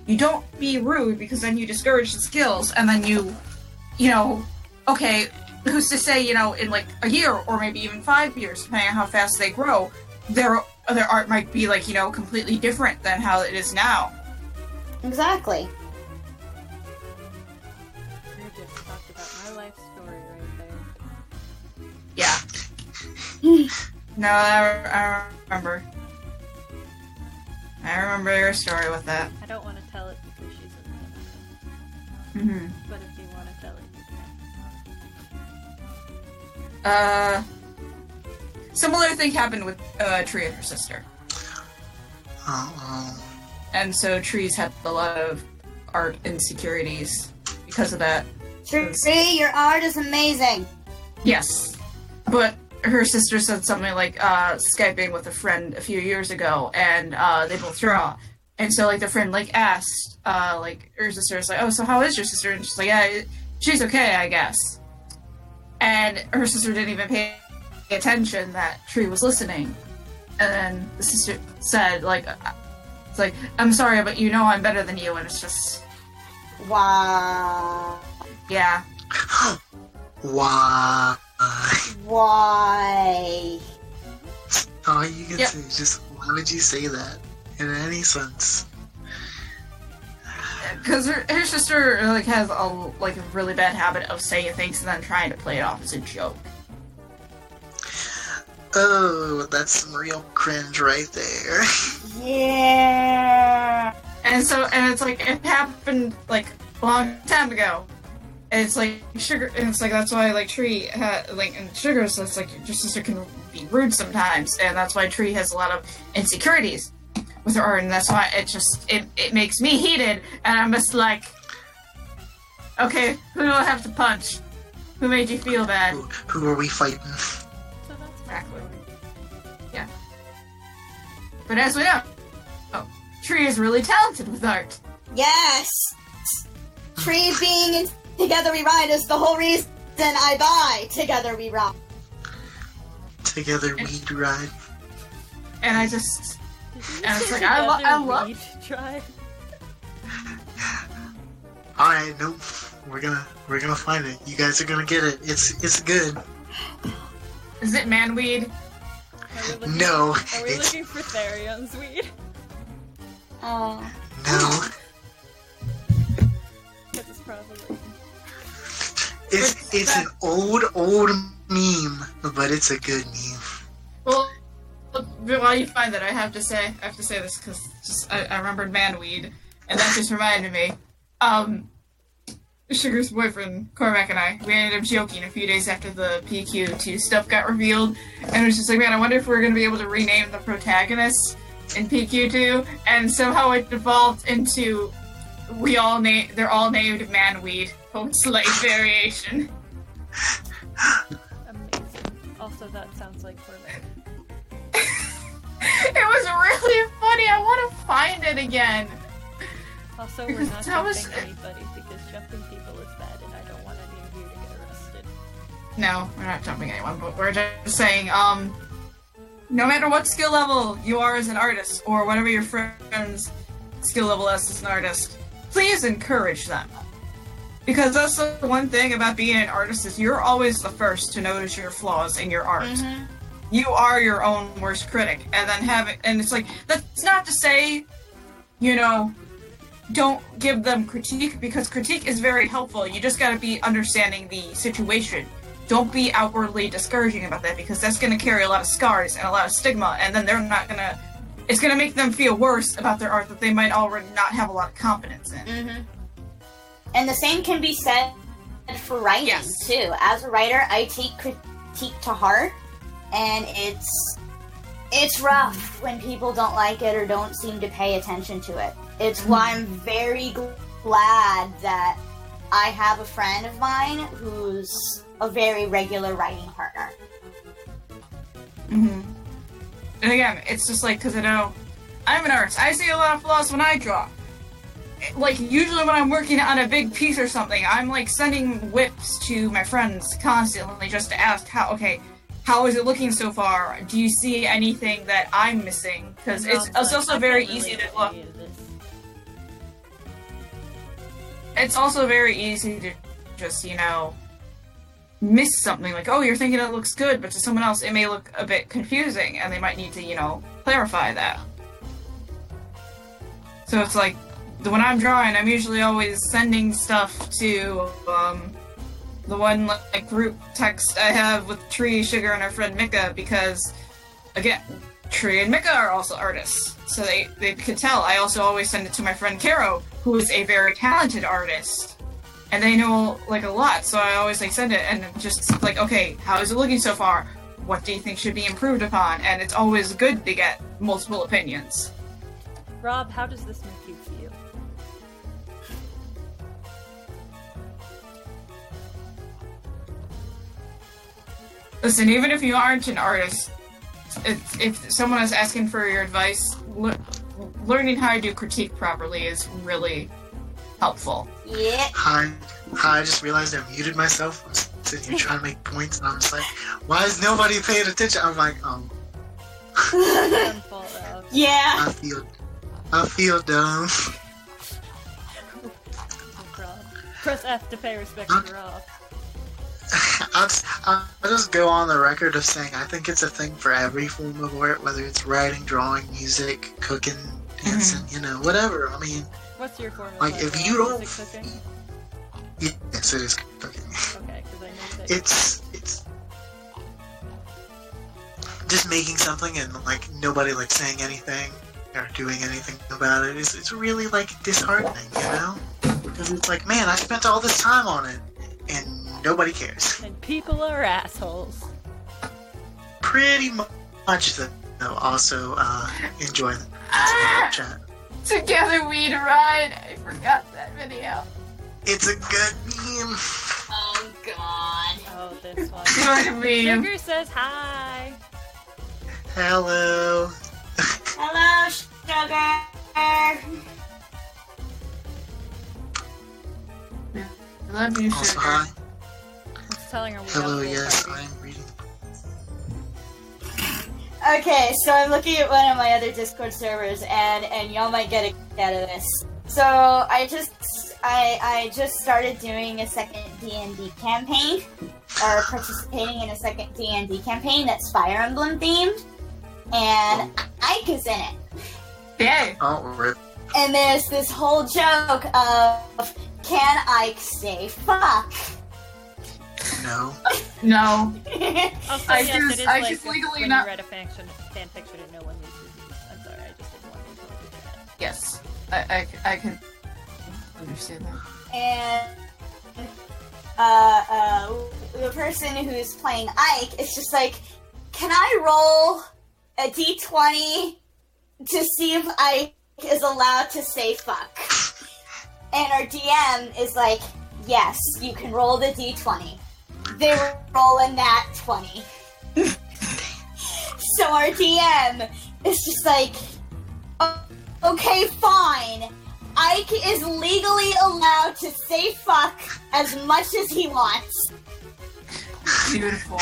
You don't be rude, because then you discourage the skills, and then okay, who's to say, in like a year, or maybe even 5 years, depending on how fast they grow, their art might be like, completely different than how it is now. Exactly. You just talked about my life story right there. Yeah. No, I remember. I remember your story with that. I don't want to tell it because she's in the But if you want to tell it, you can. Similar thing happened with Tree and her sister. Uh-oh. And so Tree's had a lot of art insecurities because of that. Tree, your art is amazing. Yes. But her sister said something like Skyping with a friend a few years ago, and they both draw. And so, like, the friend, like, asked, like, her sister was like, oh, so how is your sister? And she's like, yeah, she's okay, I guess. And her sister didn't even pay attention that Tree was listening. And then the sister said, like, it's like, I'm sorry, but you know I'm better than you, and it's just... Wow. Yeah. Why? Why? All you can Yep. say is just, why would you say that in any sense? Because her sister, like, has a really bad habit of saying things and then trying to play it off as a joke. Oh, that's some real cringe right there. Yeah. And it's like, it happened, like, a long time ago. And it's like, Sugar, and it's like, that's why, like, Tree had, like, and Sugar's, it's like, your sister can be rude sometimes, and that's why Tree has a lot of insecurities with her art, and that's why it makes me heated, and I'm just like, okay, who do I have to punch? Who made you feel bad? Who are we fighting? So that's Exactly. Yeah. But as we know, Tree is really talented with art. Yes. Tree being in Together We Ride is the whole reason I buy Together We Ride. Together we ride. And I just... And it's like, Together I love... we'd try. Alright, nope. We're gonna find it. You guys are gonna get it. It's good. Is it manweed? No, Are we it's looking for Therion's weed? Oh. no. Because it's probably... It's an old meme, but it's a good meme. Well, while you find that, I have to say this because I remembered manweed, and that just reminded me. Sugar's boyfriend, Cormac, and I, we ended up joking a few days after the PQ2 stuff got revealed, and it was just like, man, I wonder if we're going to be able to rename the protagonists in PQ2, and somehow it devolved into they're all named manweed, slight variation. Amazing. Also, that sounds like Cormac. It was really funny. I want to find it again. Also, we're not That was- jumping anybody because jumping people is bad and I don't want any of you to get arrested. No, we're not jumping anyone, but we're just saying, no matter what skill level you are as an artist, or whatever your friend's skill level is as an artist, please encourage them. Because that's the one thing about being an artist is you're always the first to notice your flaws in your art. Mm-hmm. You are your own worst critic, and then and it's like, that's not to say, don't give them critique, because critique is very helpful. You just gotta be understanding the situation. Don't be outwardly discouraging about that, because that's gonna carry a lot of scars and a lot of stigma, and then it's gonna make them feel worse about their art that they might already not have a lot of confidence in. Mm-hmm. And the same can be said for writing, Yes. too. As a writer, I take critique to heart, and it's rough when people don't like it or don't seem to pay attention to it. It's why I'm very glad that I have a friend of mine who's a very regular writing partner. Mm-hmm. And again, it's just like, because I know I'm an artist. I see a lot of flaws when I draw. Like, usually when I'm working on a big piece or something, I'm like sending whips to my friends constantly just to ask how is it looking so far? Do you see anything that I'm missing? Because it's also very easy to look. It's also very easy to just, miss something. Like, oh, you're thinking it looks good, but to someone else it may look a bit confusing, and they might need to, clarify that. So it's like, when I'm drawing, I'm usually always sending stuff to, the one, like, group text I have with Tree, Sugar, and our friend Mika, because, again, Tree and Mika are also artists, so they could tell. I also always send it to my friend Caro, who is a very talented artist, and they know, like, a lot, so I always, like, send it, and just, like, okay, how is it looking so far? What do you think should be improved upon? And it's always good to get multiple opinions. Rob, how does this make you feel? Listen, even if you aren't an artist, if someone is asking for your advice, learning how to do critique properly is really helpful. Yeah. Hi, I just realized I muted myself. I was sitting here trying to make points, and I'm just like, why is nobody paying attention? I'm like, Your fault, Rob. Yeah. I feel dumb. Rob. Press F to pay respect to Rob. I'll just go on the record of saying I think it's a thing for every form of art, whether it's writing, drawing, music, cooking, dancing, whatever. I mean, What's your form of like, art, if Rob? you don't- Is it cooking? yes, it is cooking. Okay, because I know that It's just making something and like nobody like saying anything or doing anything about it. It's really like disheartening, because it's like, man, I spent all this time on it and nobody cares. And people are assholes. Pretty much, though. Also, enjoy the chat. Together we'd ride. I forgot that video. It's a good meme. Oh god. Oh, this one. What a meme. Sugar says hi. Hello. Hello, sugar. I love you, Also, sugar. hi. I'm just telling her we Hello, have a little yes, party. I'm reading. Okay, so I'm looking at one of my other Discord servers, and y'all might get a kick out of this. So I just started doing a second D&D campaign, or participating in a second D&D campaign that's Fire Emblem themed, and Ike is in it. Yay. Oh, rip. And there's this whole joke of, can Ike say fuck? No. No. Also, I yes, just- it is I like just legally when not- you read a fan fiction and no one leaves reviews. I'm sorry, I just didn't want you to understand that. Yes. I can understand that. And the person who's playing Ike is just like, can I roll a d20 to see if Ike is allowed to say fuck? And our DM is like, yes, you can roll the d20. They roll a nat 20. So our DM is just like, okay, fine. Ike is legally allowed to say fuck as much as he wants. Beautiful.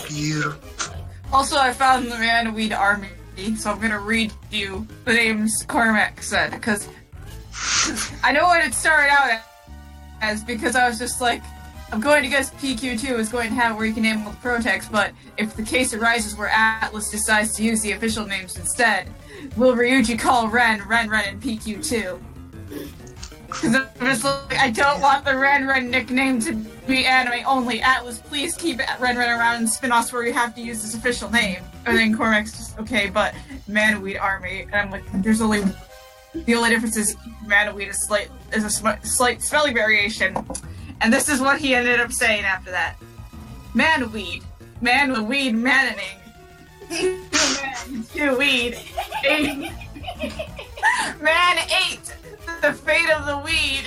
Beautiful. Also, I found the Man-Weed Army, so I'm gonna read you the names Cormac said, because I know what it started out as, because I was just like, I'm going to guess PQ2 is going to have where you can name all the pro-text, but if the case arises where Atlas decides to use the official names instead, will Ryuji call Ren, and PQ2? Because I'm just like, I don't want the Ren nickname to be anime only. Atlas, please keep Ren around in spin-offs where you have to use his official name. And then Cormac's just, okay, but Man-Weed Army. And I'm like, the only difference is Man-Weed is a slight spelling variation. And this is what he ended up saying after that. Man-Weed. Man-Weed Manning. Two weed. Man 8. The fate of the weed.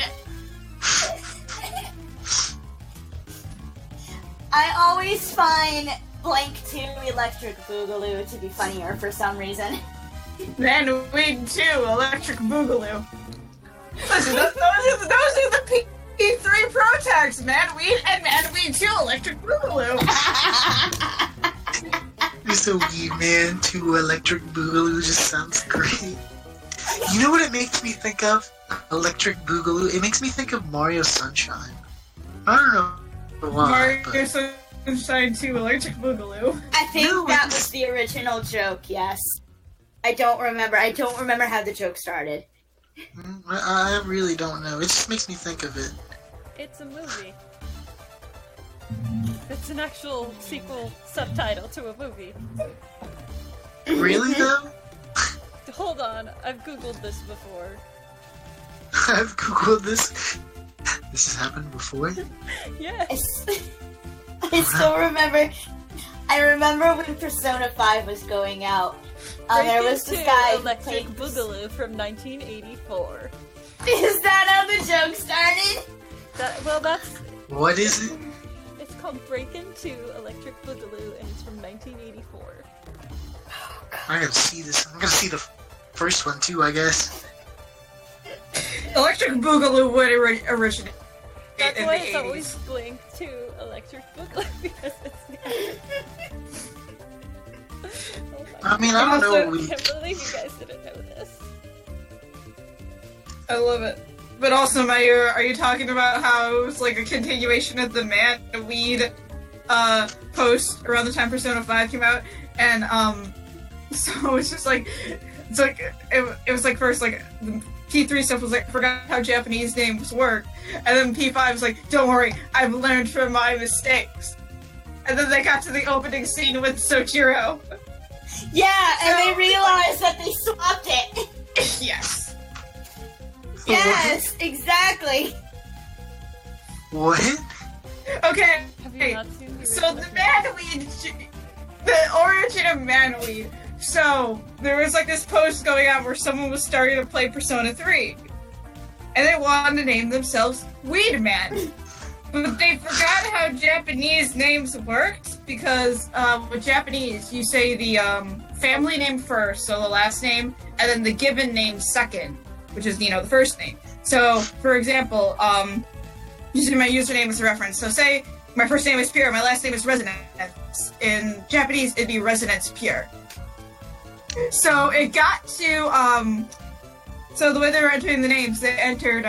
I always find blank 2 Electric Boogaloo to be funnier for some reason. Man Weed 2 Electric Boogaloo. Listen, those are the P3 pro tags, Man Weed and Man Weed 2 Electric Boogaloo. Just a weed man to Electric Boogaloo just sounds great. You know what it makes me think of? Electric Boogaloo. It makes me think of Mario Sunshine. I don't know why. Mario But Sunshine 2 Electric Boogaloo. I think No, that it's- was the original joke, yes. I don't remember how the joke started. I really don't know. It just makes me think of it. It's a movie. It's an actual sequel subtitle to a movie. Really though? Hold on, I've googled this before. I've googled this. This has happened before. Yes. I still remember. I remember when Persona 5 was going out, There was this guy who Electric played... Boogaloo from 1984. Is that how the joke started? That's... What is it? It's called Breakin' 2 Electric Boogaloo, and it's from 1984. I gotta see this. I'm gonna see the first one too, I guess. Electric Boogaloo would originate That's in why the it's 80s. always Blink 2 Electric Boogaloo, because it's the I mean, I don't know. I can't believe you guys didn't know this. I love it. But also, Mayur, are you talking about how it was like a continuation of the Man-Weed post around the time Persona 5 came out? And, so it's just like, it was like first, like, the P3 stuff was like, forgot how Japanese names work. And then P5 was like, don't worry, I've learned from my mistakes. And then they got to the opening scene with Soichiro. Yeah, and they realized that they swapped it. Yes. Yes, exactly. What? Okay. Have you not seen the So original? the Man-Weed, the origin of Man-Weed. So there was like this post going out where someone was starting to play Persona 3. And they wanted to name themselves Weed Man. But they forgot how Japanese names worked because with Japanese, you say the family name first, so the last name, and then the given name second, which is, the first name. So, for example, using my username as a reference. So say my first name is Pure, my last name is Resonance. In Japanese, it'd be Resonance Pure. So it got to, so the way they were entering the names, they entered,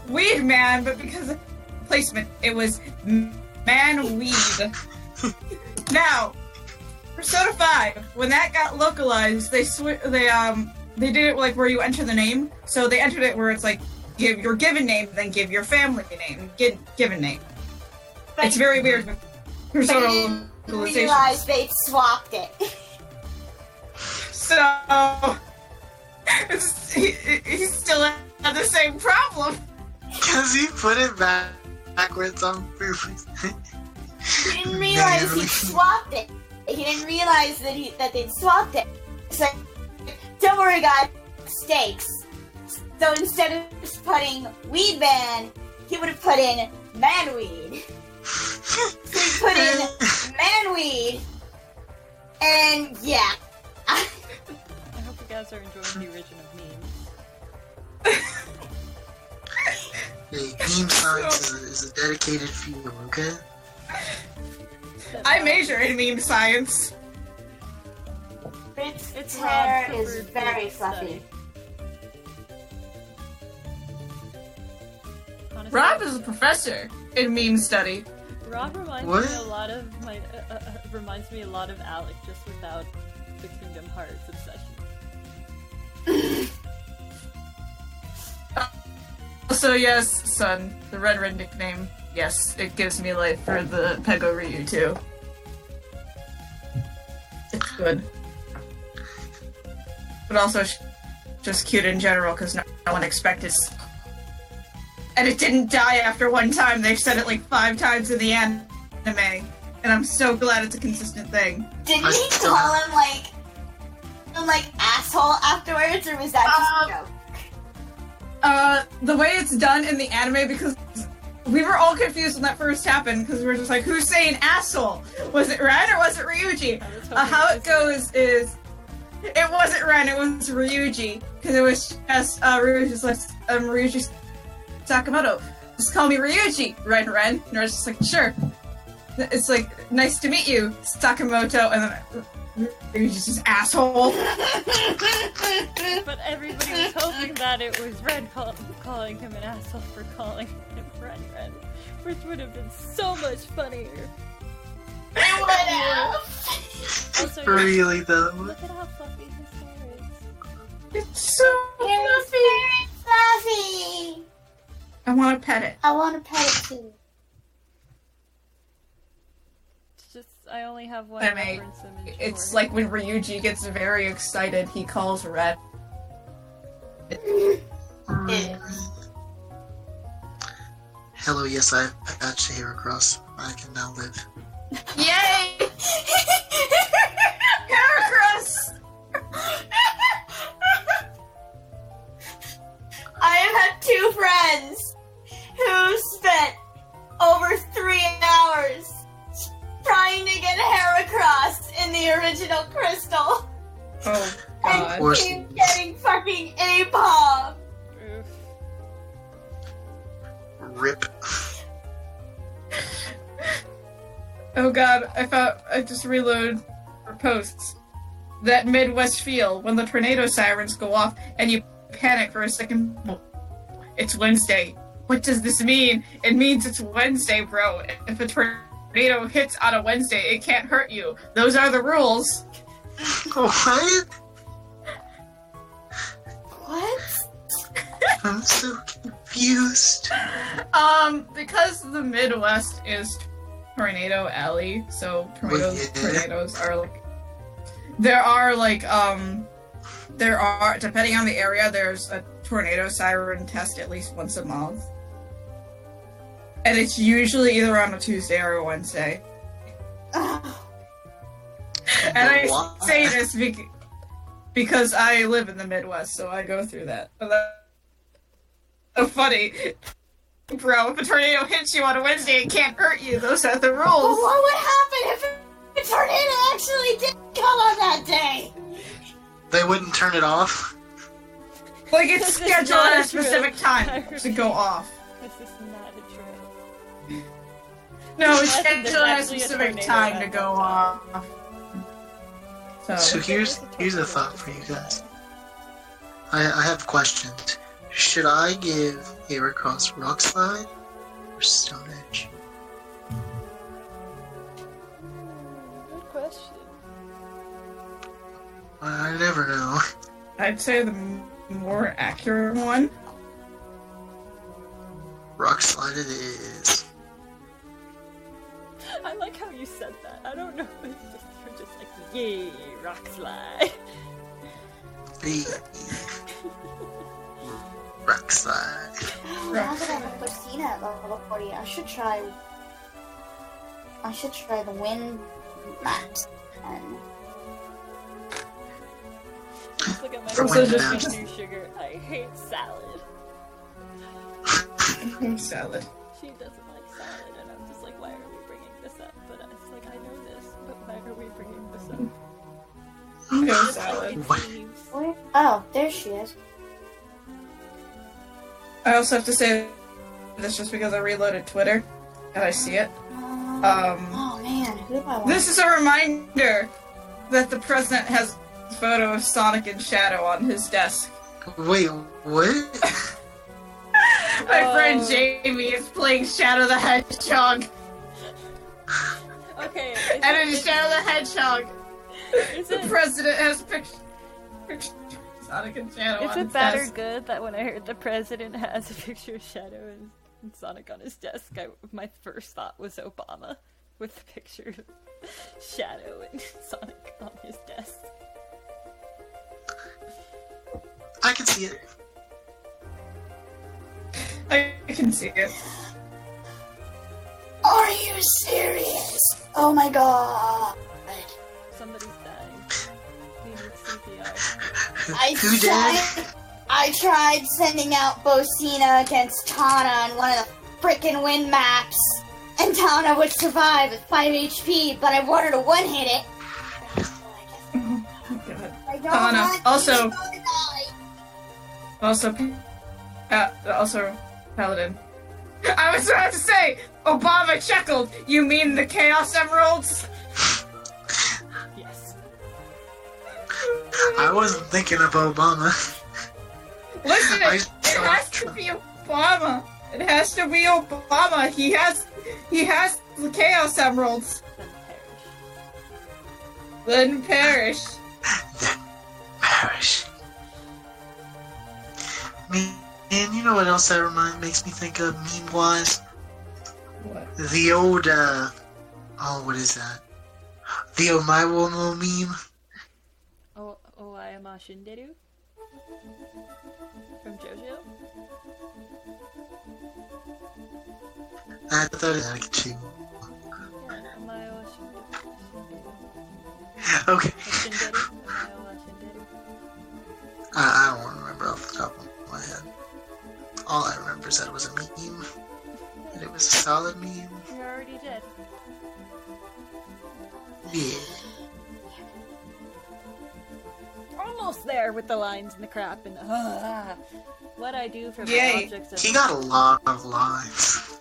Weed Man, but because of placement, it was Man Weed. Now, Persona 5, when that got localized, they did it like where you enter the name. So they entered it where it's like give your given name, then give your family name, given name. But It's very weird with Persona they didn't localization. realize they swapped it. So he still had the same problem. Because he put it backwards on purpose. He didn't realize he swapped it. He didn't realize that they'd swapped it. So, don't worry, guys. Mistakes. So instead of just putting Weed Man, he would have put in Manweed. So he put in Manweed, and yeah. I hope you guys are enjoying the original memes. Hey, meme science is a dedicated field, okay? I major in meme science. Its Rob's hair is preferred very field fluffy. study. Honestly, Rob is a professor in meme study. Rob reminds What? me a lot of Alec, just without the Kingdom Hearts obsession. So yes, son, the Red nickname. Yes, it gives me life for the Pego Ryu too. It's good. But also just cute in general because no one expected. And it didn't die after one time. They've said it like 5 times in the anime. And I'm so glad it's a consistent thing. Didn't he call him like asshole afterwards, or was that just a joke? The way it's done in the anime, because we were all confused when that first happened, because we were just like, who's saying asshole? Was it Ren or was it Ryuji? How it goes is, it wasn't Ren, it was Ryuji, because it was just, Ryuji Sakamoto. Just call me Ryuji, Ren. And I was just like, sure. It's like, nice to meet you, Sakamoto, and then Ryuji's just asshole. But everybody was hoping that it was Red calling him an asshole for calling him Ren, which would have been so much funnier. It would have. Also, Really, though? look at how fluffy his hair is. It's so It's very fluffy. I want to pet it. I want to pet it too. It's just, I only have one Anime. reference image. It's for like when Ryuji gets very excited, he calls Red. Hello, yes, I patched the hair across. I can now live. Yay! Hair two friends who spent over 3 hours trying to get Heracross in the original Crystal. Oh, And God. keep getting fucking A-bomb. Rip. Oh, God. I just reloaded for posts. That Midwest feel when the tornado sirens go off and you panic for a second. It's Wednesday. What does this mean? It means it's Wednesday, bro. If a tornado hits on a Wednesday, it can't hurt you. Those are the rules. What? What? I'm so confused. Because the Midwest is Tornado Alley, so tornadoes are like... There are, depending on the area, there's a tornado siren test at least once a month. And it's usually either on a Tuesday or a Wednesday. And I say this because I live in the Midwest, so I go through that. But that's so funny. Bro, if a tornado hits you on a Wednesday, it can't hurt you. Those are the rules. Well, what would happen if a tornado actually did come on that day? They wouldn't turn it off? Like, it's This is scheduled not at a true. specific time to go off. This is not a trick. No, it's Unless there's scheduled at a actually a specific tornado time at to that go time. off. So So here's a thought for you guys. I have questions. Should I give Heracross Rock Slide or Stone Edge? Good question. I never know. I'd say the more accurate one. Rock Slide it is. I like how you said that. I don't know if you're just like, yay, rock slide. Hey. Rock Slide. Oh, now that I have Lucina at level 40, I should try the wind max. And Look at my For wind friend maps. new sugar. I hate salad. Salad. She doesn't like salad, and I'm just like, why are we bringing this up? But I was like, I know this, but why are we bringing this up? No Just like salad. it What? seems. where? Oh, there she is. I also have to say this just because I reloaded Twitter and I see it. Oh man, who do I want? This is a reminder that the president has a photo of Sonic and Shadow on his desk. Wait, what? My Oh. friend Jamie is playing Shadow the Hedgehog. Okay. And in Shadow the Hedgehog, Is the it, president has picture of Sonic and Shadow is on it his bad or desk. good that when I heard the president has a picture of Shadow and Sonic on his desk, my first thought was Obama with the picture of Shadow and Sonic on his desk. I can see it. I can see it. Are you serious? Oh my god. Somebody's dying. We need CPR. Who did? I tried sending out Bocina against Tana on one of the frickin' wind maps, and Tana would survive at 5 HP, but I wanted to one-hit it. Oh my god. I don't Tana, want also- Tana to die. Also, Paladin. I was about to say, Obama chuckled. You mean the Chaos Emeralds? Yes. I wasn't thinking of Obama. Listen, I it saw has to be Obama. It has to be Obama. He has the Chaos Emeralds. Then perish. Then perish. Perish. Man, you know what else that makes me think of meme-wise? What? The old, what is that? The Omaiwomo meme? Oh, I am Shinderu? From JoJo? I thought it had too. Yeah, Omae Shinderu. Okay. Shinderu? Omae Shinderu. I don't remember off the top of my head. All I never said it was a meme. And it was a solid meme. You already did. Yeah. Almost there with the lines and the crap and what I do for my Yay. objects of He got a lot of lines.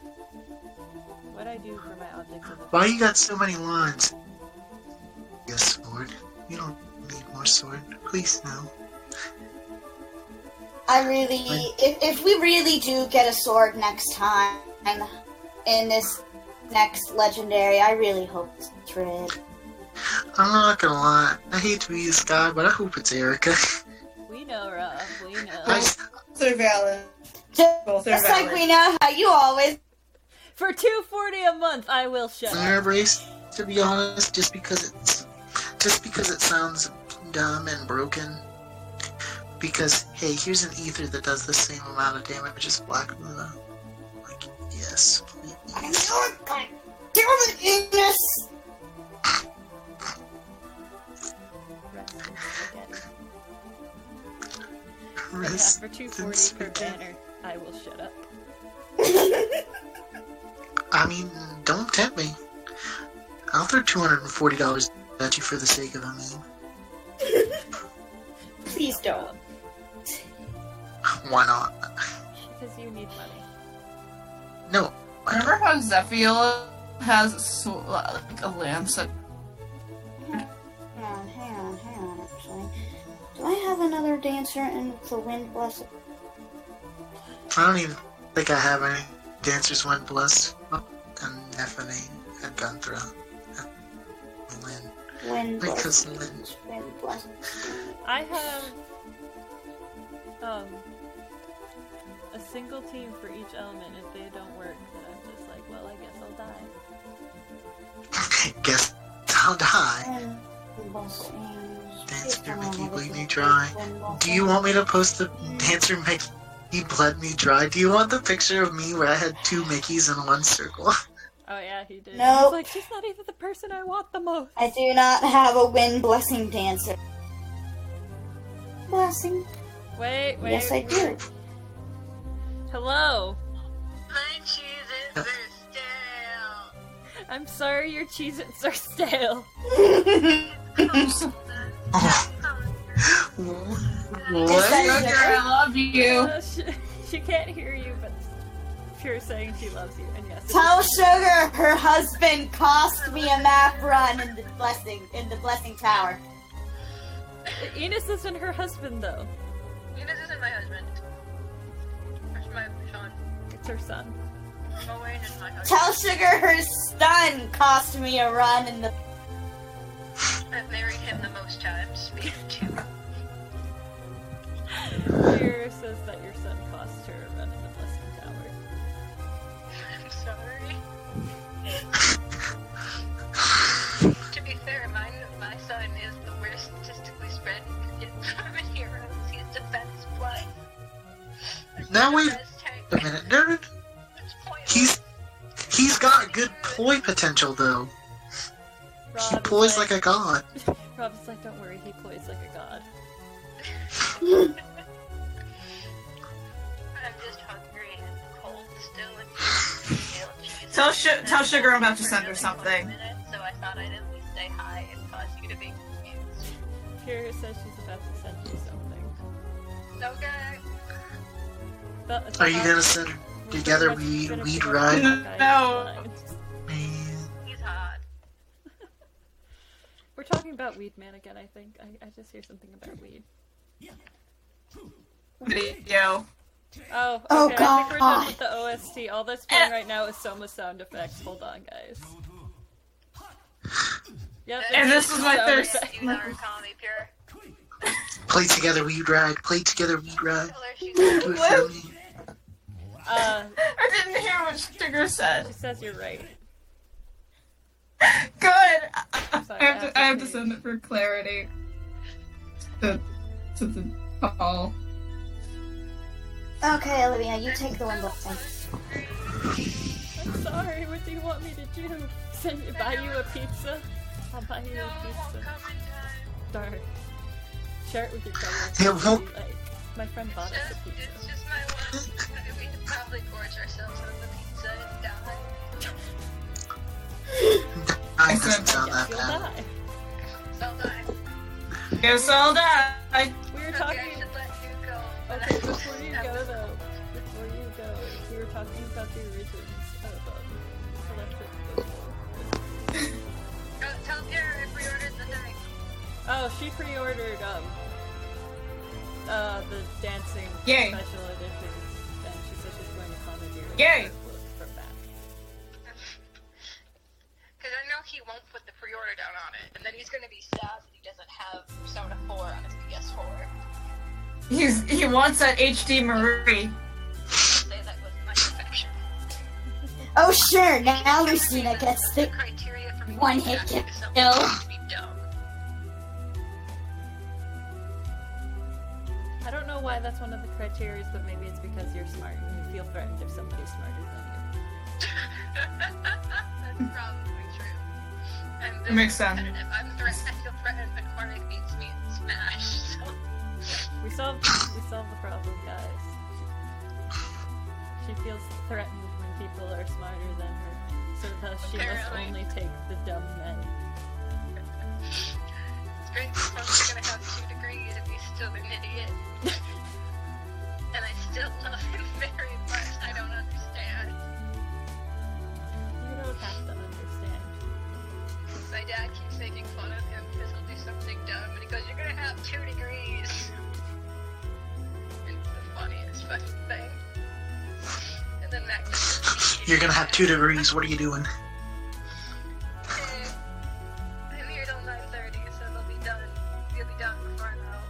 what I do for my objects of Why you got so many lines? Yes, sword. You don't need more sword. Please, no. I really, if we really do get a sword next time in this next legendary, I really hope it's Trid. I'm not gonna lie. I hate to be this guy, but I hope it's Erica. We know, Rob, we know. Both are valid. Both are Just like valid. we know how you always. For $240 a month, I will shut up. Fire Brace, to be honest, just because it sounds dumb and broken. Because hey, here's an ether that does the same amount of damage as Black Luna. Like, yes, I please. know it. God damn it, Ignis! Rest in spaghetti. Rest For in $240 per spaghetti. banner, I will shut up. I mean, don't tempt me. I'll throw $240 at you for the sake of a meme. Please don't. Why not? Because you need money. No. Remember how Zephiel has like a lance that Hang on, actually. Do I have another dancer in the Wind Blessed? I don't even think I have any dancers when blessed. And Nephany and Gunthra and Lynn. Wind Because Blessed. Lynn. Wind Blessed. I have a single team for each element. If they don't work, then I'm just like, well, I guess I'll die. Guess I'll die. Wind Blessed. Dance for Mickey, bleed me dry. Do you want me to post the dancer Mickey bled me dry? Do you want the picture of me where I had two Mickeys in one circle? Oh yeah, he did. Nope. He was like, she's not even the person I want the most. I do not have a Wind Blessing dancer. Blessing? Wait. Yes, I do. Hello. My cheeses are stale. I'm sorry your Cheez-Its are stale. Oh. What? Sugar, I love you. She can't hear you, but Pure saying she loves you, and yes. it Tell is. Sugar her husband cost me a map run in the Blessing Tower. Enos isn't her husband, though. Enos isn't my husband. Where's my Sean? It's her son. Owen is my husband. Tell Sugar her son cost me a run in the. I've married him the most times. We have two. Pure says that your son cost her a run in the Blessing Tower. I'm sorry. To be fair, my son is the worst statistically spread from heroes. He's defense plus. Now wait Best tank. a minute, nerd. It's pointless. He's got good ploy potential though. He Rob ploys is like a god. Rob's like, don't worry, he ploys like a god. I'm just hungry and cold still and stale cheese. Tell Sugar I'm about to send her For something. another 1 minute, so I thought I'd at least say hi and cause you to be confused. Pure says she's about to send you something. Okay. Are you gonna send together weed ride? No. Man. He's hot. We're talking about Weed Man again, I think. I just hear something about weed. Video. Oh, Oh, okay, I think we're done God. with the OST. All that's playing right now is Soma sound effects. Hold on, guys. Yep, And it's this is my sound third effects. She's never calling me pure. Play together weed ride. Play together weed ride. Tell her she's Do it for me. I didn't hear what Sugar She said. says you're right. Good. Sorry, I have to send it for clarity. To the call. Okay, Olivia, you take the Wind Blessing. I'm sorry, what do you want me to do? Buy you a pizza? I'll buy you a pizza. Darn. Share it with your coworkers. It won't- Be like, my friend bought us a pizza. It's just my one We could probably gorge ourselves on the pizza and die. I doesn't sound that You'll bad. die. So die. Guess I'll die. We were Okay, I talking. should let you go. but Okay, I before you have go to- though, we were talking about the origins of electric boogaloo. Tell Tara I pre-ordered the thing. Oh, she pre-ordered the dancing Yay. special editions, and she said she's going to commandeer Yay. from that. Because I know he won't put the pre-order down on it, and then he's going to be sad that he doesn't have Persona 4 on his PS4. He wants that HD Marie. Say that was my affection. Oh sure, now Lucina gets the criteria for me to one be hit active kill. is something to be dumb. I don't know why that's one of the criteria, but maybe it's because you're smart and you feel threatened if somebody's smarter than you. That's probably true. I'm It makes sense. competitive. I feel threatened when Cornic beats me in Smash, so... We solved the problem, guys. She feels threatened when people are smarter than her, so thus she must Apparently. only take the dumb men. It's great that Cornic's gonna have 2 degrees if he's still an idiot. And I still love him very much. I don't understand. You don't have to understand. My dad keeps making fun of him because he'll do something dumb, and he goes, "You're gonna have 2 degrees." It's the funniest fucking thing. And then that goes, You're gonna have 2 degrees. What are you doing? I'm here till 9:30, so they'll be done. You'll be done before I know.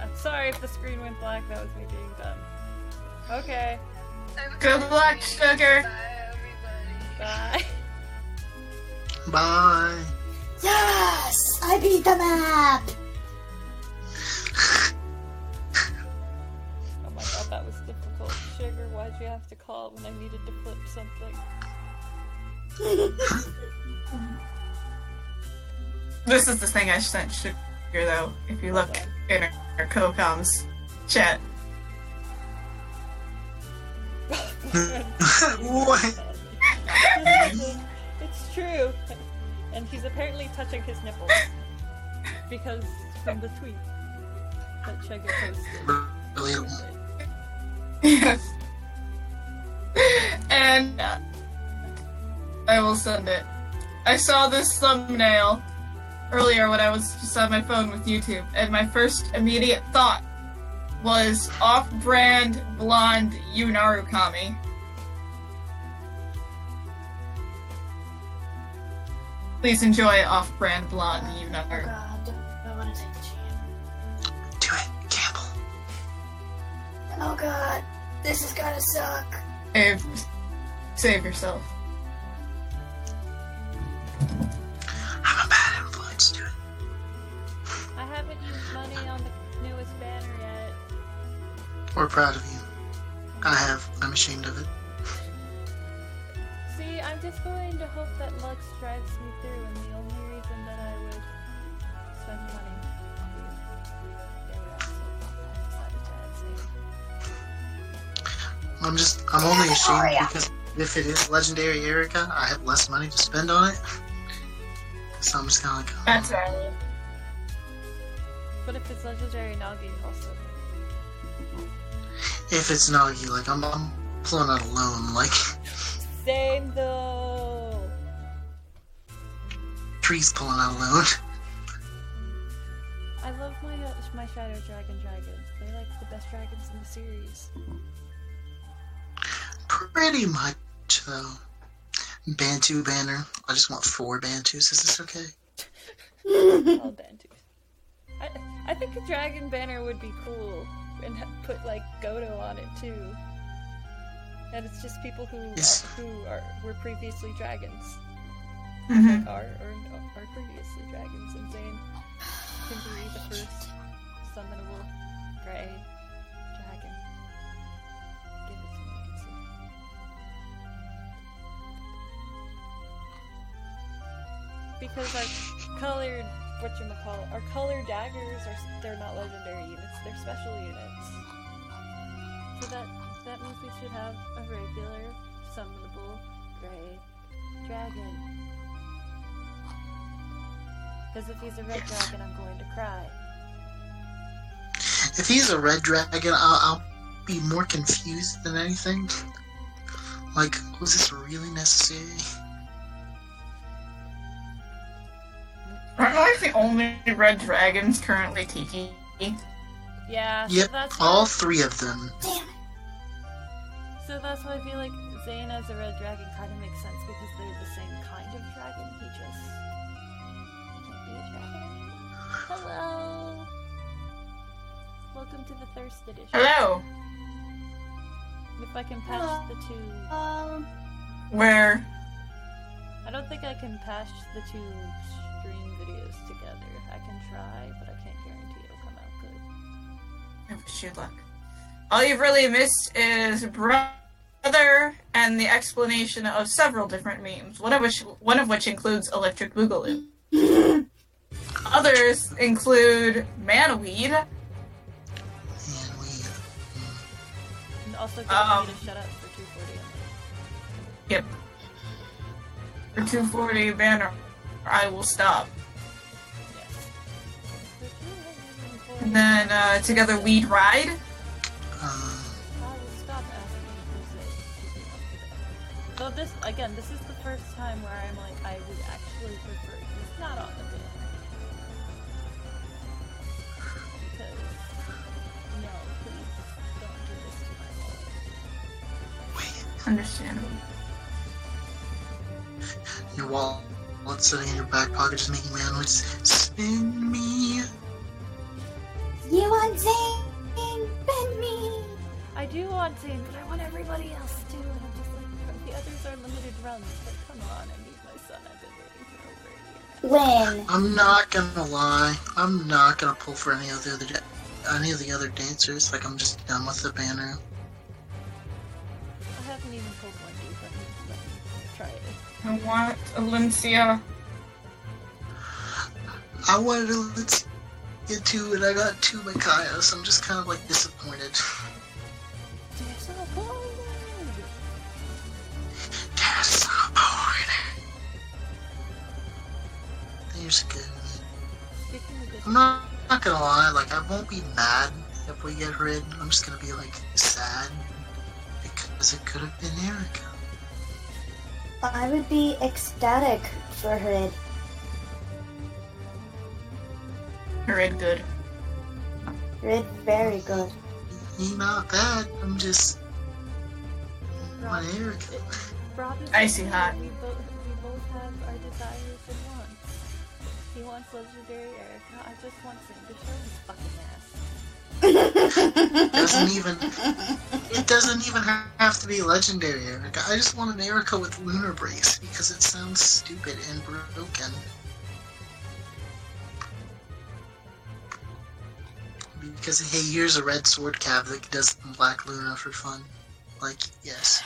I'm sorry if the screen went black, that was me being dumb. Okay, Good luck, sugar. Bye, everybody. bye. Bye. Yes! I beat the map! Oh my god, that was difficult. Sugar, why'd you have to call when I needed to flip something? This is the thing I sent Sugar, though, if you look in our co-coms chat. What? It's true. And he's apparently touching his nipples. Because from the tweet that Chugga posted. Relatable. Yes. And I will send it. I saw this thumbnail earlier when I was just on my phone with YouTube, and my first immediate thought was off-brand blonde Yunaru Kami. Please enjoy off-brand blonde Oh Yunaru. god, I want to take the chance. Do it, Campbell. Oh god, this is gonna suck. Hey, save yourself. I'm a bad influence. Do it. I haven't used money on the newest banner yet. We're proud of you. I have. I'm ashamed of it. See, I'm just going to hope that Lux drives me through, and the only reason that I would spend money they were also I decided to add save. I'm only ashamed Victoria. because if it is Legendary Erica, I have less money to spend on it. So I'm just kind of like, That's alright. But if it's legendary Nagi, also. if it's Nagi, like I'm pulling out a loan, like Same though. Tree's pulling out a loan. I love my Shadow Dragon dragons. They're like the best dragons in the series. Pretty much, though. Bantu banner. I just want 4 Bantus. Is this okay? All Bantus. I think a dragon banner would be cool, and put like Goto on it too. And it's just people who Yes. were previously dragons, Mm-hmm. are previously dragons, and Zane can be the first summonable gray dragon. Give it to me, I can see. Because our colored our colored daggers they're not legendary units, they're special units. So that means we should have a regular, summonable, gray dragon. Because if he's a red dragon, I'm going to cry. If he's a red dragon, I'll be more confused than anything. Like, was this really necessary? Aren't like the only red dragons currently Tiki? Yeah. Yep, So that's all why, 3 of them. so that's why I feel like Zane as a red dragon kind of makes sense because they're the same kind of dragon. He just can't be a dragon. Hello. Welcome to the Thirst Edition. Hello! If I can patch the two. Where? I don't think I can patch the two stream videos together. I can try, but I can't guarantee it'll come out good. I wish you luck. All you've really missed is brother and the explanation of several different memes, one of which includes Electric Boogaloo. Others include Manweed. Man, And also getting me to shut up for 240. Yep. For 240 banner, I will stop. Yes. And then together we'd ride. I will stop asking for Zane. Though this is the first time where I'm like, I would actually prefer he's not on the banner. Because, no, please don't do this to my wallet. Understandable. Your wallet sitting in your back pocket just making man noise. Spin me. You want Zane? Bend me. I do want Zane, but I want everybody else too. And I'm just like, the others are limited runs. But come on, I need my son. I've been waiting for over a year. When? I'm not gonna lie. I'm not gonna pull for any of the other dancers. Like, I'm just done with the banner. I haven't even pulled one, dude. Let me try it. I want Alicia. I wanted to get 2 and I got 2 Micaiah, so I'm just kind of like disappointed. Disappointed. Disappointed. There's good. Speaking of I'm not gonna lie, like, I won't be mad if we get rid. I'm just gonna be like sad because it could have been Erica. I would be ecstatic for her. Red good. Red, very good. He not bad. I'm just Rob, want Erica. Rob is Icy like, hot. We both have our desires and wants. He wants legendary Erica. I just want Zane to show his fucking ass. It doesn't even have to be legendary Erica. I just want an Erica with lunar brace because it sounds stupid and broken. Because hey, here's a red sword cav that does black Luna for fun. Like, yes.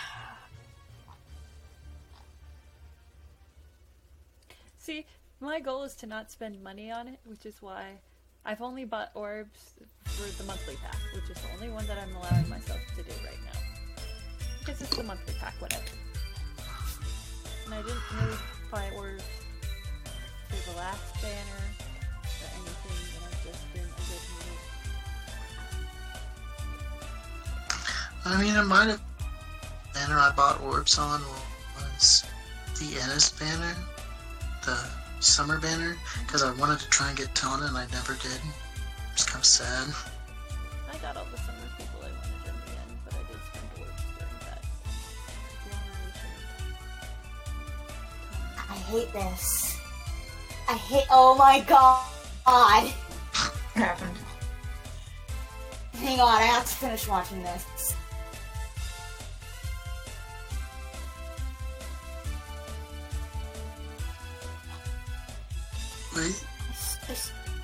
See, my goal is to not spend money on it, which is why I've only bought orbs for the monthly pack, which is the only one that I'm allowing myself to do right now. Because it's the monthly pack, whatever. And I didn't really buy orbs for the last banner or anything, and I've just been a good mood. I mean, it might have. Banner I bought orbs on was the Ennis banner, the summer banner, because I wanted to try and get Tona and I never did. It's kind of sad. I got all the summer people I wanted in the end, but I did spend orbs during that long I hate this. Oh my god. What happened? Hang on, I have to finish watching this. Wait, I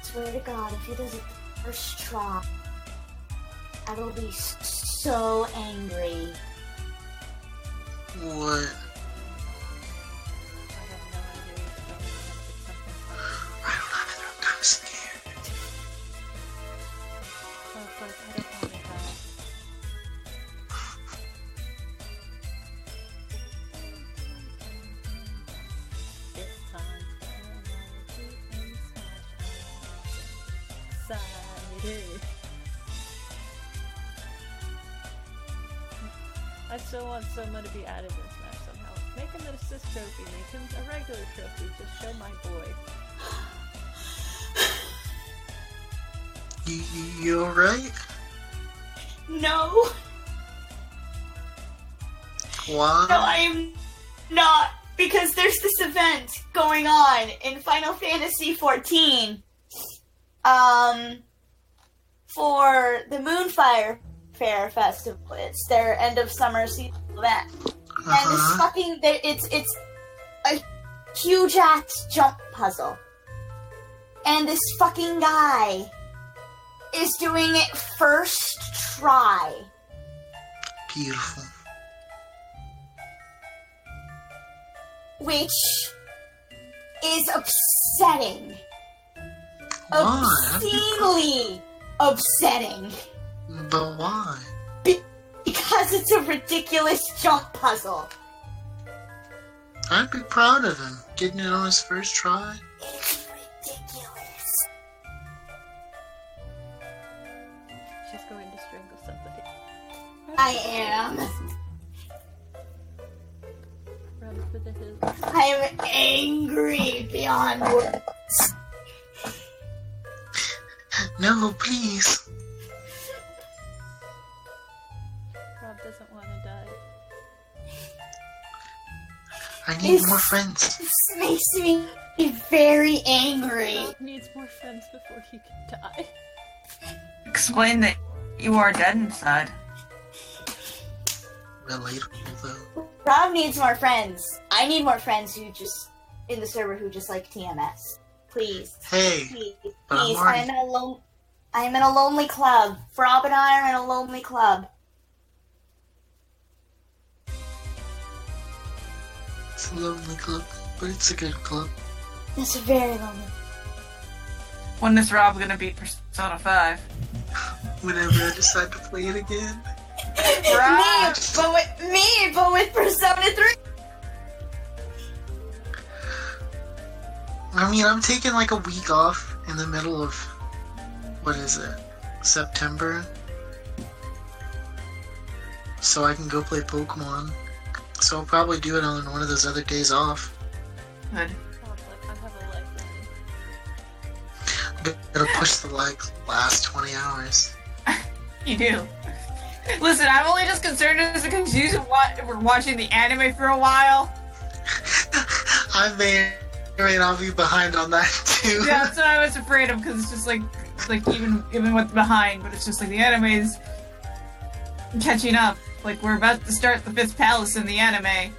swear to god, if he does it the first try, I will be so angry. what? I have no idea what's going on. It's something fun. I don't know, I'm kind of scared. So it's like, I don't want to have Insider. I still want someone to be added in Smash somehow. Make him an assist trophy, make him a regular trophy, just show my boy. You alright? No. Why? No, I am not. Because there's this event going on in Final Fantasy XIV. For the Moonfire Fair Festival. It's their end of summer season event. And this fucking, it's a huge ass jump puzzle. And this fucking guy is doing it first try. Beautiful. Which is upsetting. Why? Obscenely upsetting. But why? Because it's a ridiculous jump puzzle. I'd be proud of him, getting it on his first try. It's ridiculous. She's going to strangle somebody. I am. Run for the hills. I am angry beyond words. No, please. Rob doesn't want to die. I need more friends. This makes me very angry. Rob needs more friends before he can die. Explain that you are dead inside. Relatable, though. Rob needs more friends. I need more friends who just, in the server, who just like TMS. Please. Hey, Please. but I'm Please. already- I'm in a lonely club. Rob and I are in a lonely club. It's a lonely club, but it's a good club. It's very lonely. When is Rob gonna beat Persona 5? Whenever I decide to play it again. Rob! But with Persona 3. I mean, I'm taking like a week off in the middle of, what is it, September? So I can go play Pokemon. So I'll probably do it on one of those other days off. Good. Rob's like, I have a life running. Gotta push the last 20 hours. You do. Listen, I'm only just concerned as because you were watching the anime for a while. I may or may not be behind on that too. Yeah, that's what I was afraid of, because it's just like even with behind, but it's just like the anime's catching up. Like, we're about to start the 5th palace in the anime.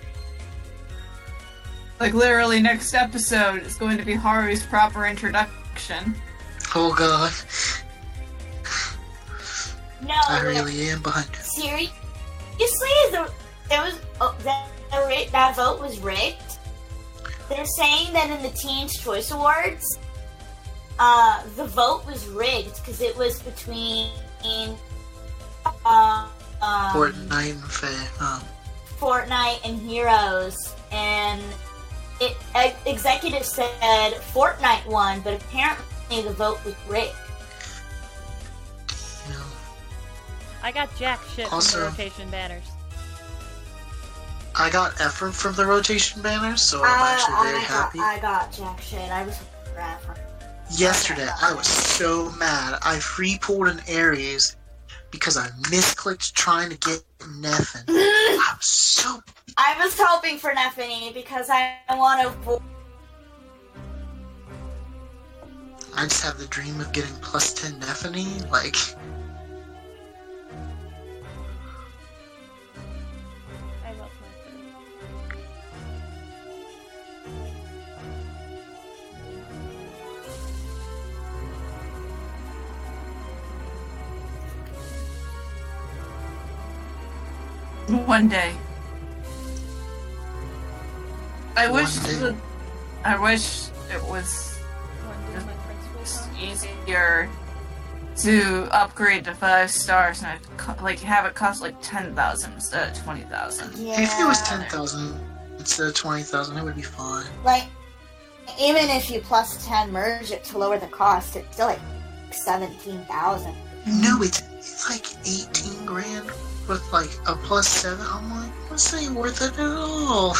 Like, literally next episode is going to be Haru's proper introduction. Oh god. No. I really am behind. Seriously? That vote was rigged? They're saying that in the Teen's Choice Awards, the vote was rigged because it was between Fortnite and Faye. Fortnite and Heroes, and executives said Fortnite won, but apparently the vote was rigged. You know. I got jack shit Also- from the rotation banners. I got effort from the rotation banners, so I'm actually very happy. I got jack shit. I was forever. Yesterday, I was so mad. I free pulled an Aries because I misclicked trying to get Neffin. I was so. I was hoping for Neffany because I want to. I just have the dream of getting plus 10 Neffany. Like, I love my friend. One day. I wish day. it was One day my friends will come. easier to upgrade to 5 stars and I'd have it cost like 10,000 instead of 20,000. Yeah. if it was 10,000 instead of 20,000, it would be fine. Like, even if you plus 10 merge it to lower the cost, it's still like 17,000. No, it's like 18 grand with like a +7. I'm like, this ain't worth it at all.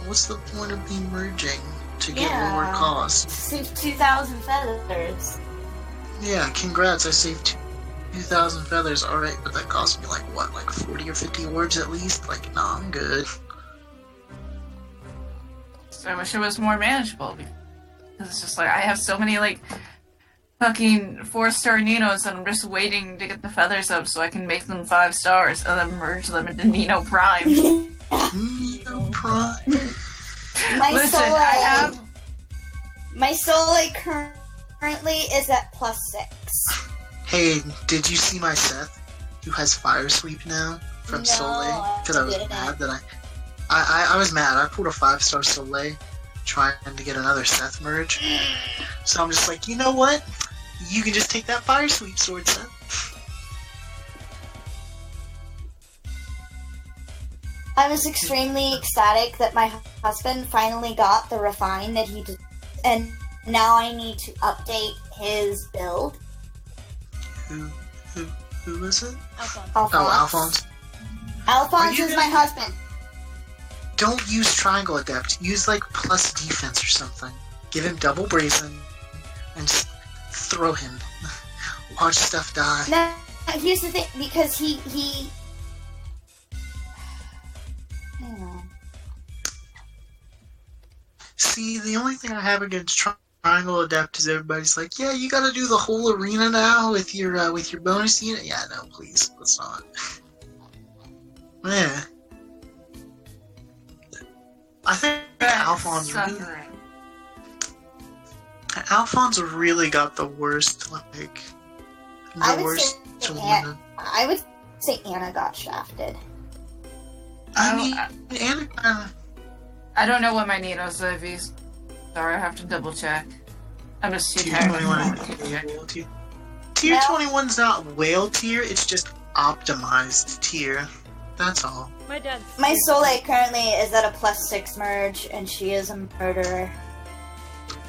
What's the point of me merging to get lower cost? Save 2,000 feathers. Yeah, congrats, I saved 2,000 feathers, alright, but that cost me like what, like 40 or 50 orbs at least? Like, nah, I'm good. So I wish it was more manageable, because it's just like, I have so many, like, fucking 4-star Ninos that I'm just waiting to get the feathers up so I can make them 5 stars and then merge them into Nino Prime. Nino Prime. My Soleil currently is at +6. Hey, did you see my Seth, who has Fire Sweep now from No, Soleil? Because I was didn't. mad that I was mad. I pulled a 5-star Soleil trying to get another Seth merge. So I'm just like, you know what? You can just take that Fire Sweep sword, Seth. I was extremely ecstatic that my husband finally got the refine that he did, and now I need to update his build. Who is it? Alphonse. Alphonse. Oh, Alphonse. Alphonse Are you is my gonna- husband. Don't use Triangle Adept. Use like plus defense or something. Give him double brazen and just throw him. Watch stuff die. No, here's the thing, because he hang on. See, the only thing I have against Triangle Adept is everybody's like, yeah, you gotta do the whole arena now with your bonus unit. Yeah, no, please, let's not. Yeah. I think Alphonse really got the worst, like, I the would worst say one. I would say Anna got shafted. I mean, Anna kinda... I don't know what my Nino's IVs are. I have to double check. I'm just too Tier tired. 21 whale tier. Tier 21's not whale tier, it's just optimized tier. That's all. My Soleil currently is at a +6 merge, and she is a murderer.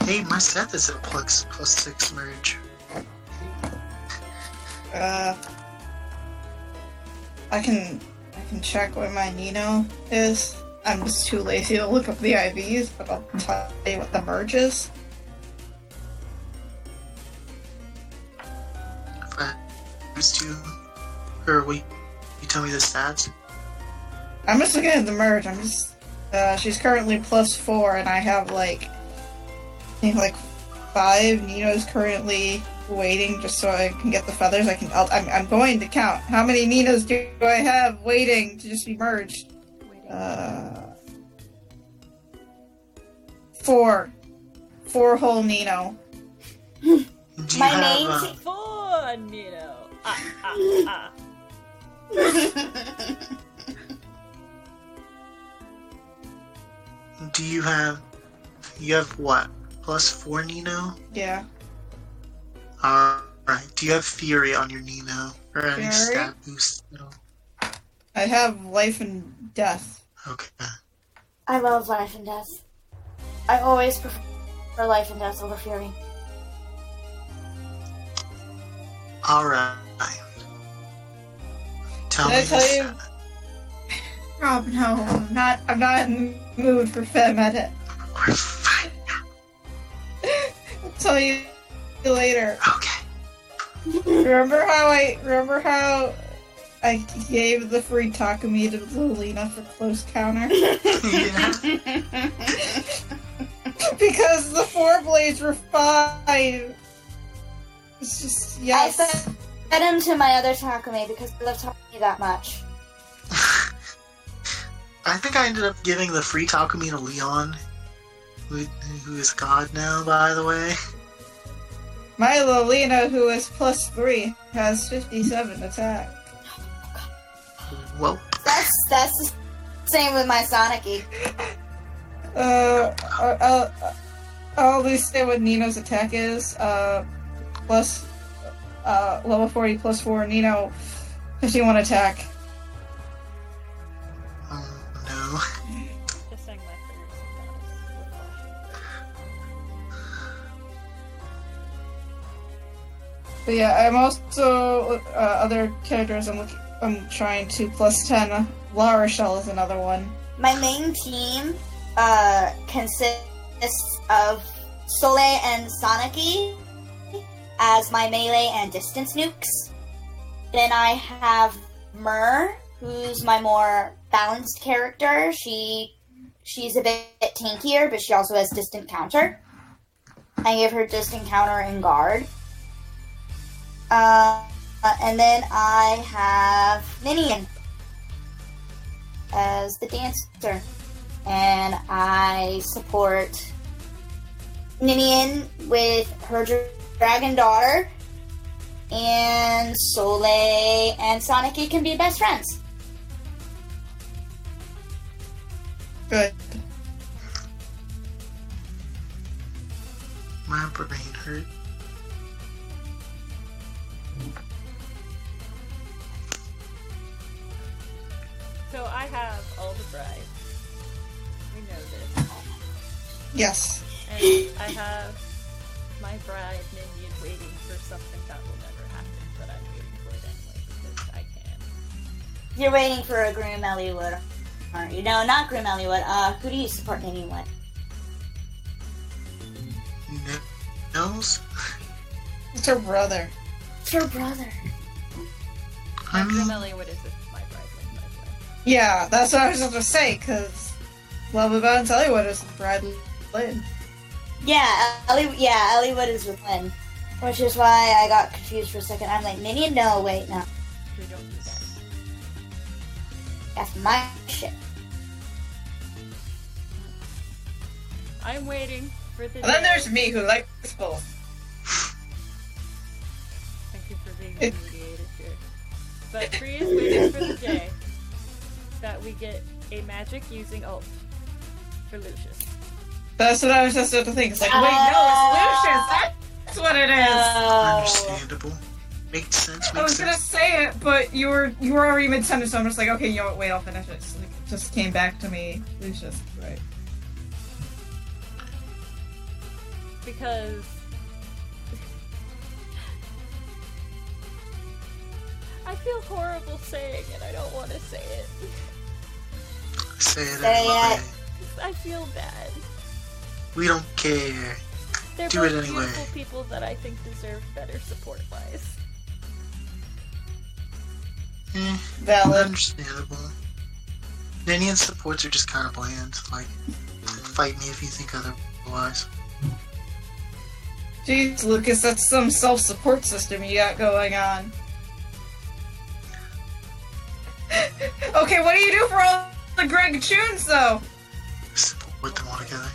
Hey, my Seth is at +6 merge. I can check what my Nino is. I'm just too lazy to look up the IVs, but I'll tell you what the merge is. If I was to... Or wait, you tell me the stats? I'm just looking at the merge. I'm just. She's currently +4, and I have I think 5 Ninos currently waiting just so I can get the feathers. I'm going to count. How many Ninos do I have waiting to just be merged? 4. 4 whole Nino. Do you My have, main Fun, you know. do you have... You have what? +4 Nino? Yeah. Alright. Do you have Fury on your Nino? Or any Fury? stat boost at all? I have life and death. Okay. I love Life and Death. I always prefer Life and Death over Fury. Alright. Tell Did me I tell the you- stat. Rob, no, I'm not in the mood for Fem Edit. We're fine now. I'll tell you later. Okay. Remember how I gave the free Takumi to Lolina for close counter? Yeah. Because the 4 blades were fine. It's just, yes. I fed him to my other Takumi because I love Takumi that much. I think I ended up giving the free Takumi to Leon, who is God now, by the way. My Lolina, who is +3, has 57 attack. Well, That's the same with my Sonic-y. I'll at least say what Nino's attack is. Plus, level 40 +4, Nino, 51 attack. oh no. Just saying my first. But yeah, I'm also other characters. I'm trying to plus 10. La Rochelle is another one. My main team consists of Soleil and Soniki as my melee and distance nukes. Then I have Myr, who's my more balanced character. She's a bit tankier, but she also has distant counter. I give her distant counter and guard. And then I have Ninian as the dancer. And I support Ninian with her dragon daughter. And Soleil and Soniki can be best friends. Good. My brain hurt. So I have all the brides. We know this. Yes. And I have my bride Ninian waiting for something that will never happen, but I'm waiting for it anyway because I can. You're waiting for a Grim Elliowood, aren't you? No, not Grim Elliowood. Who do you support Ninian with? Nose? It's her brother. It's her brother. I mean, Grimmelia, what is it? My bride, by the way. Yeah, that's what I was going to say, because Love About Elliowood is Brad Lynn. Yeah, Elliowood is with Lynn. Which is why I got confused for a second. I'm like, Ninian? No, wait, no. We don't do that. That's my shit. I'm waiting for the And then day. there's me, who likes both. Thank you for being the mediator here. But Tree is waiting for the day that we get a magic using ult for Lucius. That's what I was just about to think. It's like, wait, no, it's Lucius! That's what it is! understandable. Makes sense. I was Makes gonna sense. say it, but you were already mid-sentence, so I'm just like, okay, you know what, wait, I'll finish it. So, like, it just came back to me, Lucius, right? Because I feel horrible saying it. I don't want to say it. Say it Say anyway. it. I feel bad. We don't care. They're Do both it anyway. beautiful people that I think deserve better support-wise. Valid. Understandable. Ninian supports are just kind of bland. Like, fight me if you think otherwise. Jeez, Lucas, that's some self-support system you got going on. Okay, what do you do for all the Greg Tunes, though? Support them all together.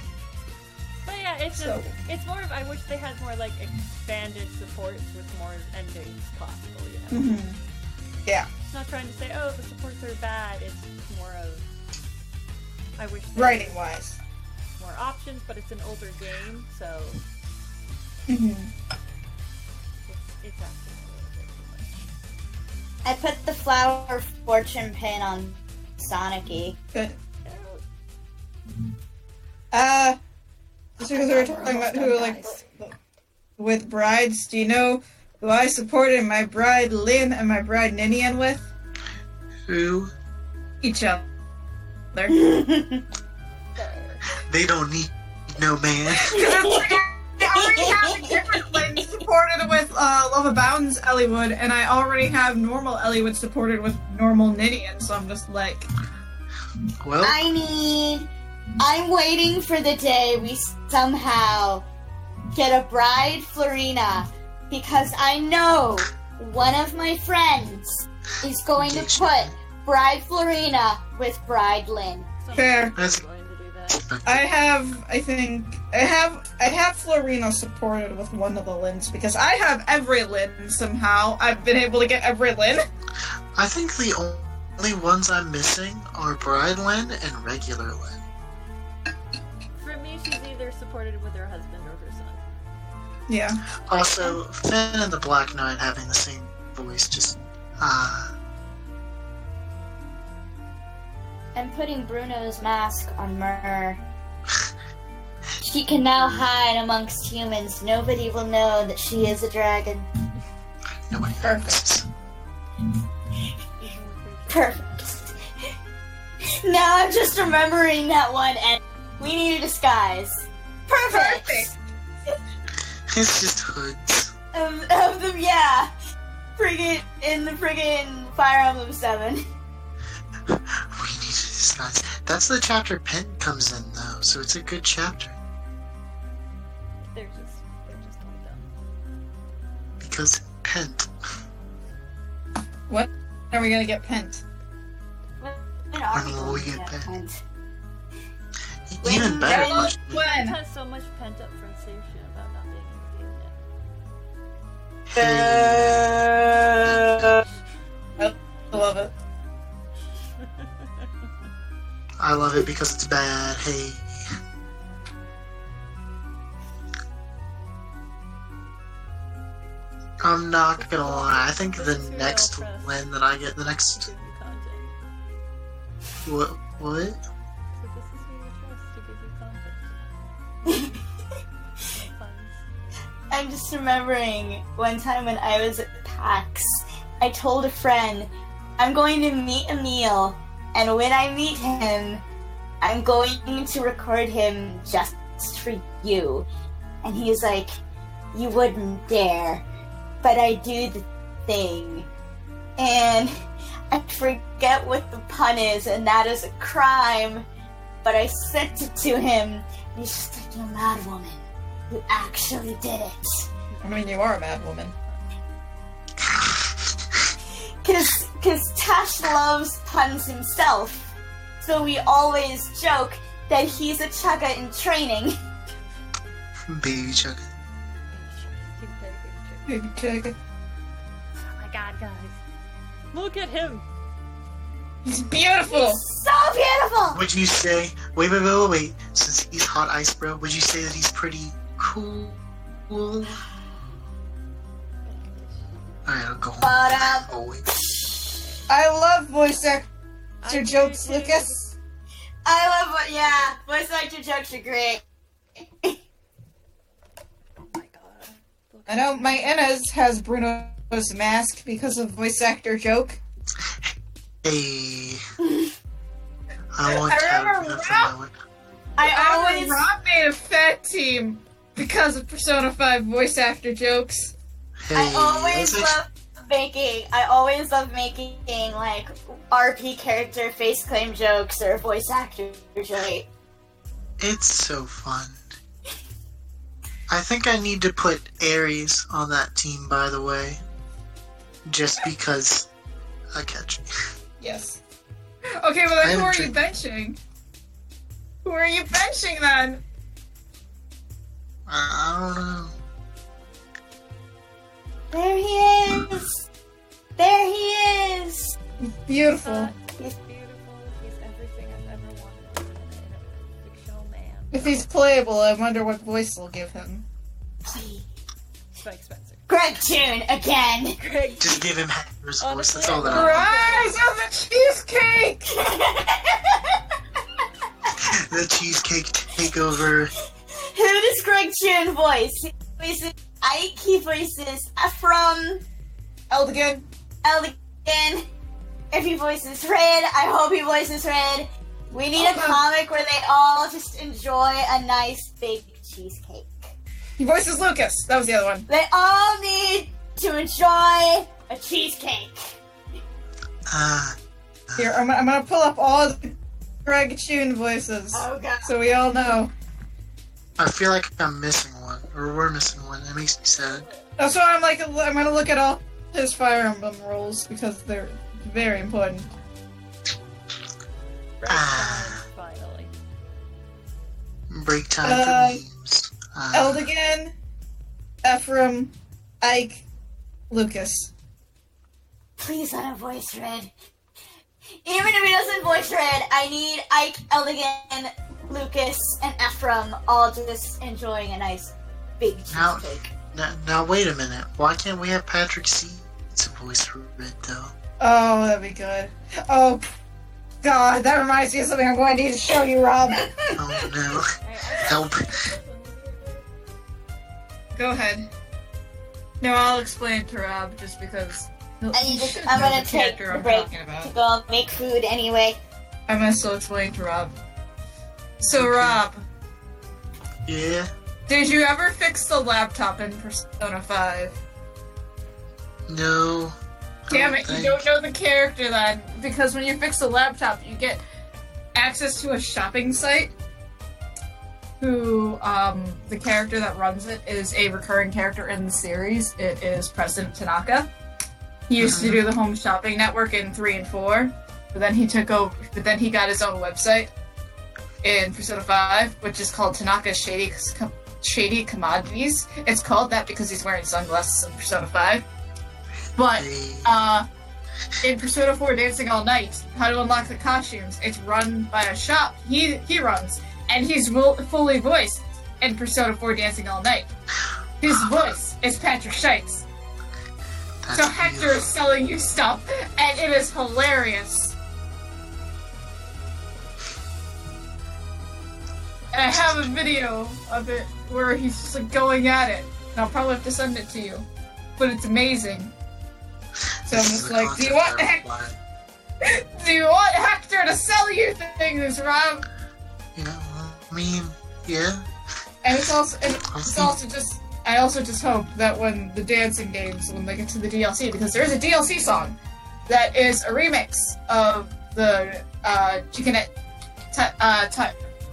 But yeah, it's So- just, it's more of, I wish they had more, like, expanded supports with more endings possible, you know? Mm-hmm. Yeah. It's not trying to say, oh, the supports are bad, it's more of, I wish there Writing-wise. was more options, but it's an older game, so Mm-hmm. it's asking a little bit too much. I put the flower fortune pin on Soniki. Good. Oh, Just because we were talking about who, like, with brides, do you know who I supported my bride Lynn and my bride Ninian with? Who? Each other. They don't need no man. I already have a different Lynn supported with Love Abounds Elliowood, and I already have normal Elliowood supported with normal Ninian, so I'm just like... Well, I'm waiting for the day we somehow get a bride Florina, because I know one of my friends is going to put bride Florina with bride Lynn. Fair. That's- going to do that. I have Florina supported with one of the Lynns, because I have every Lynn somehow. I've been able to get every Lynn. I think the only ones I'm missing are Bride Lynn and regular Lynn. For me, she's either supported with her husband or her son. Yeah. Also, Finn and the Black Knight having the same voice, just I'm putting Bruno's mask on Myr. She can now hide amongst humans. Nobody will know that she is a dragon. Nobody Perfect. notices. Perfect. Now I'm just remembering that one, and we need a disguise. Perfect. It's just hoods. Of them, yeah. Friggin' in the friggin' Fire Emblem 7. We need to disguise. That's the chapter Pen comes in, though, so it's a good chapter. They're just all done. Because Pent. What are we gonna get pent? When are we When will going we to get get Pen? Pent? Even better question. It When? has so much pent up frustration about not being able to get Hey, I love it. I love it because it's bad. Hey. I'm not gonna lie. I think the next win that I get, the to next give you content. what? So this is who you trust to give you content. My puns. I'm just remembering one time when I was at PAX, I told a friend, I'm going to meet Emil, and when I meet him, I'm going to record him just for you. And he's like, you wouldn't dare, but I do the thing. And I forget what the pun is, and that is a crime, but I sent it to him, and he's just like, you're a mad woman. You actually did it. I mean, you are a mad woman. Cause Tash loves puns himself, so we always joke that he's a chugga in training. Baby Chuck. Baby Chugga. Oh my god, guys. Look at him! He's beautiful! So beautiful! Would you say? Wait. Since he's hot ice, bro, would you say that he's pretty cool? Alright, I'll go home. But, Oh wait. I love voice actor I jokes, do too. Lucas. I love what, yeah, voice actor jokes are great. Oh my god. Look I know my Inez has Bruno's mask because of voice actor joke. Hey. I want I to remember have Rob- that one. I always, Rob made a fat team because of Persona 5 voice actor jokes. Hey, I always that's love making, like, RP character face claim jokes or voice actor jokes. It's so fun. I think I need to put Aries on that team, by the way. Just because I catch me. Yes. Okay, well I then who are haven't you benching? Who are you benching then? I don't know. There he is! There he is! Beautiful. He's beautiful. He's everything I've ever wanted in a fictional man. If he's playable, I wonder what voice they'll give him. Please. Spike Spencer. Greg Toon, again! Greg. Just give him Hector's voice. Honestly, That's all that Rise of the cheesecake! The cheesecake takeover. Who does Greg Toon voice? He voices Ike, he voices Ephraim, Eldigan. Eldigan. If he voices Red, I hope he voices Red. We need a comic where they all just enjoy a nice big cheesecake. He voices Lucas. That was the other one. They all need to enjoy a cheesecake. Here, I'm gonna pull up all the Greg Tune voices. Oh god. So we all know. I feel like I'm missing one, or we're missing one. That makes me sad. That's why I'm gonna look at all his Fire Emblem roles because they're very important. Break time, finally. Break time for memes. Eldigan, Ephraim, Ike, Lucas. Please let him voice Red. Even if he doesn't voice Red, I need Ike, Eldigan, Lucas, and Ephraim all just enjoying a nice big Now- cheesecake. Now wait a minute. Why can't we have Patrick C to voice for Red though? Oh, that'd be good. Oh, God, that reminds me of something I'm going to need to show you, Rob. Oh no. Help. Go ahead. No, I'll explain to Rob just because. I'm should gonna know the take character the I'm break talking about. to go make food anyway. I'm gonna still explain to Rob. So, Okay. Rob, Yeah. did you ever fix the laptop in Persona 5? No. Damn I it, you think. don't know the character then. Because when you fix the laptop, you get access to a shopping site. Who, the character that runs it is a recurring character in the series. It is President Tanaka. He used to do the home shopping network in 3 and 4, but then he took over, but then he got his own website in Persona 5, which is called Tanaka's Shady Commodities. It's called that because he's wearing sunglasses in Persona 5. But, in Persona 4 Dancing All Night, how to unlock the costumes, it's run by a shop he runs, and he's fully voiced in Persona 4 Dancing All Night. His voice is Patrick Scheitz. That's So Hector is beautiful. selling you stuff, and it is hilarious. And I have a video of it where he's just like going at it. And I'll probably have to send it to you. But it's amazing. So I'm This is just the like, do you concept want I required. do you want Hector to sell you things, Rob? Yeah, well, I mean, yeah. And it's also just I also just hope that when the dancing games, when they get to the DLC, because there is a DLC song that is a remix of the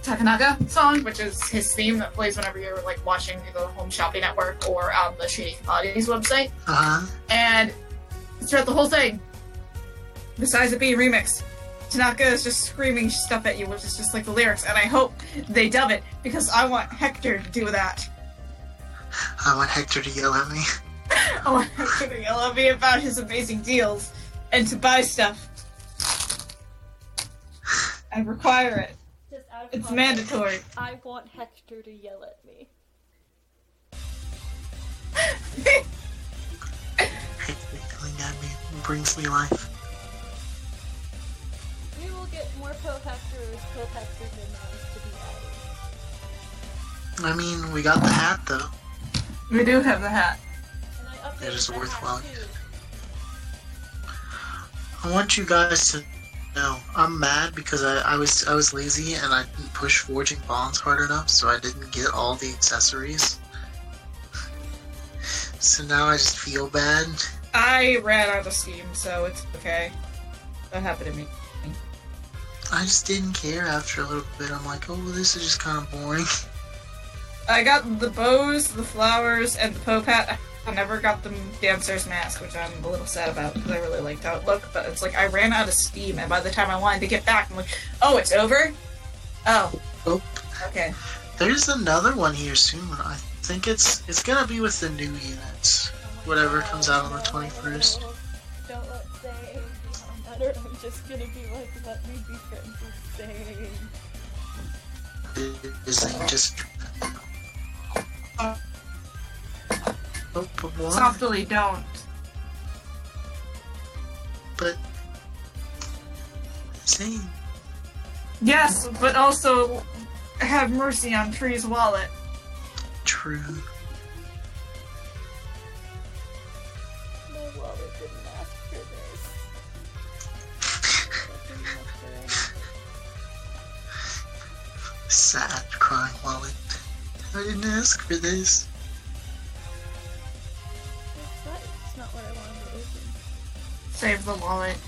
Takanaga song, which is his theme that plays whenever you're like watching the Home Shopping Network or on the Shady Commodities website. Uh-huh. And throughout the whole thing, besides it being remixed, Tanaka is just screaming stuff at you, which is just like the lyrics, and I hope they dub it, because I want Hector to do that. I want Hector to yell at me. I want Hector to yell at me about his amazing deals, and to buy stuff. I require it. Just out of It's context, mandatory. I want Hector to yell at me. Hector yelling at me brings me life. We will get more Poehectors Midnights to be added. I mean, we got the hat, though. We do have the hat. And I updated It is that worthwhile. hat, too. I want you guys to know I'm mad because I was lazy and I didn't push Forging Bonds hard enough, so I didn't get all the accessories. So now I just feel bad. I ran out of steam, so it's okay. That happened to me. I just didn't care after a little bit. I'm like, oh, this is just kind of boring. I got the bows, the flowers, and the Pope hat. I never got the dancer's mask, which I'm a little sad about because I really liked how it looked. But it's like I ran out of steam, and by the time I wanted to get back, I'm like, oh, it's over? Oh. Oh. Okay. There's another one here soon. I think it's gonna be with the new units. Whatever comes out on the 21st. Don't let Say be on that, or I'm just gonna be like, let me be friends with Say. Is it just... Oh, but why? Softly don't. But... Same. Yes, but also have mercy on Tree's wallet. True. My wallet didn't ask for this. Sad, crying wallet. I didn't ask for this. That's not what I wanted to open. Save the wallet.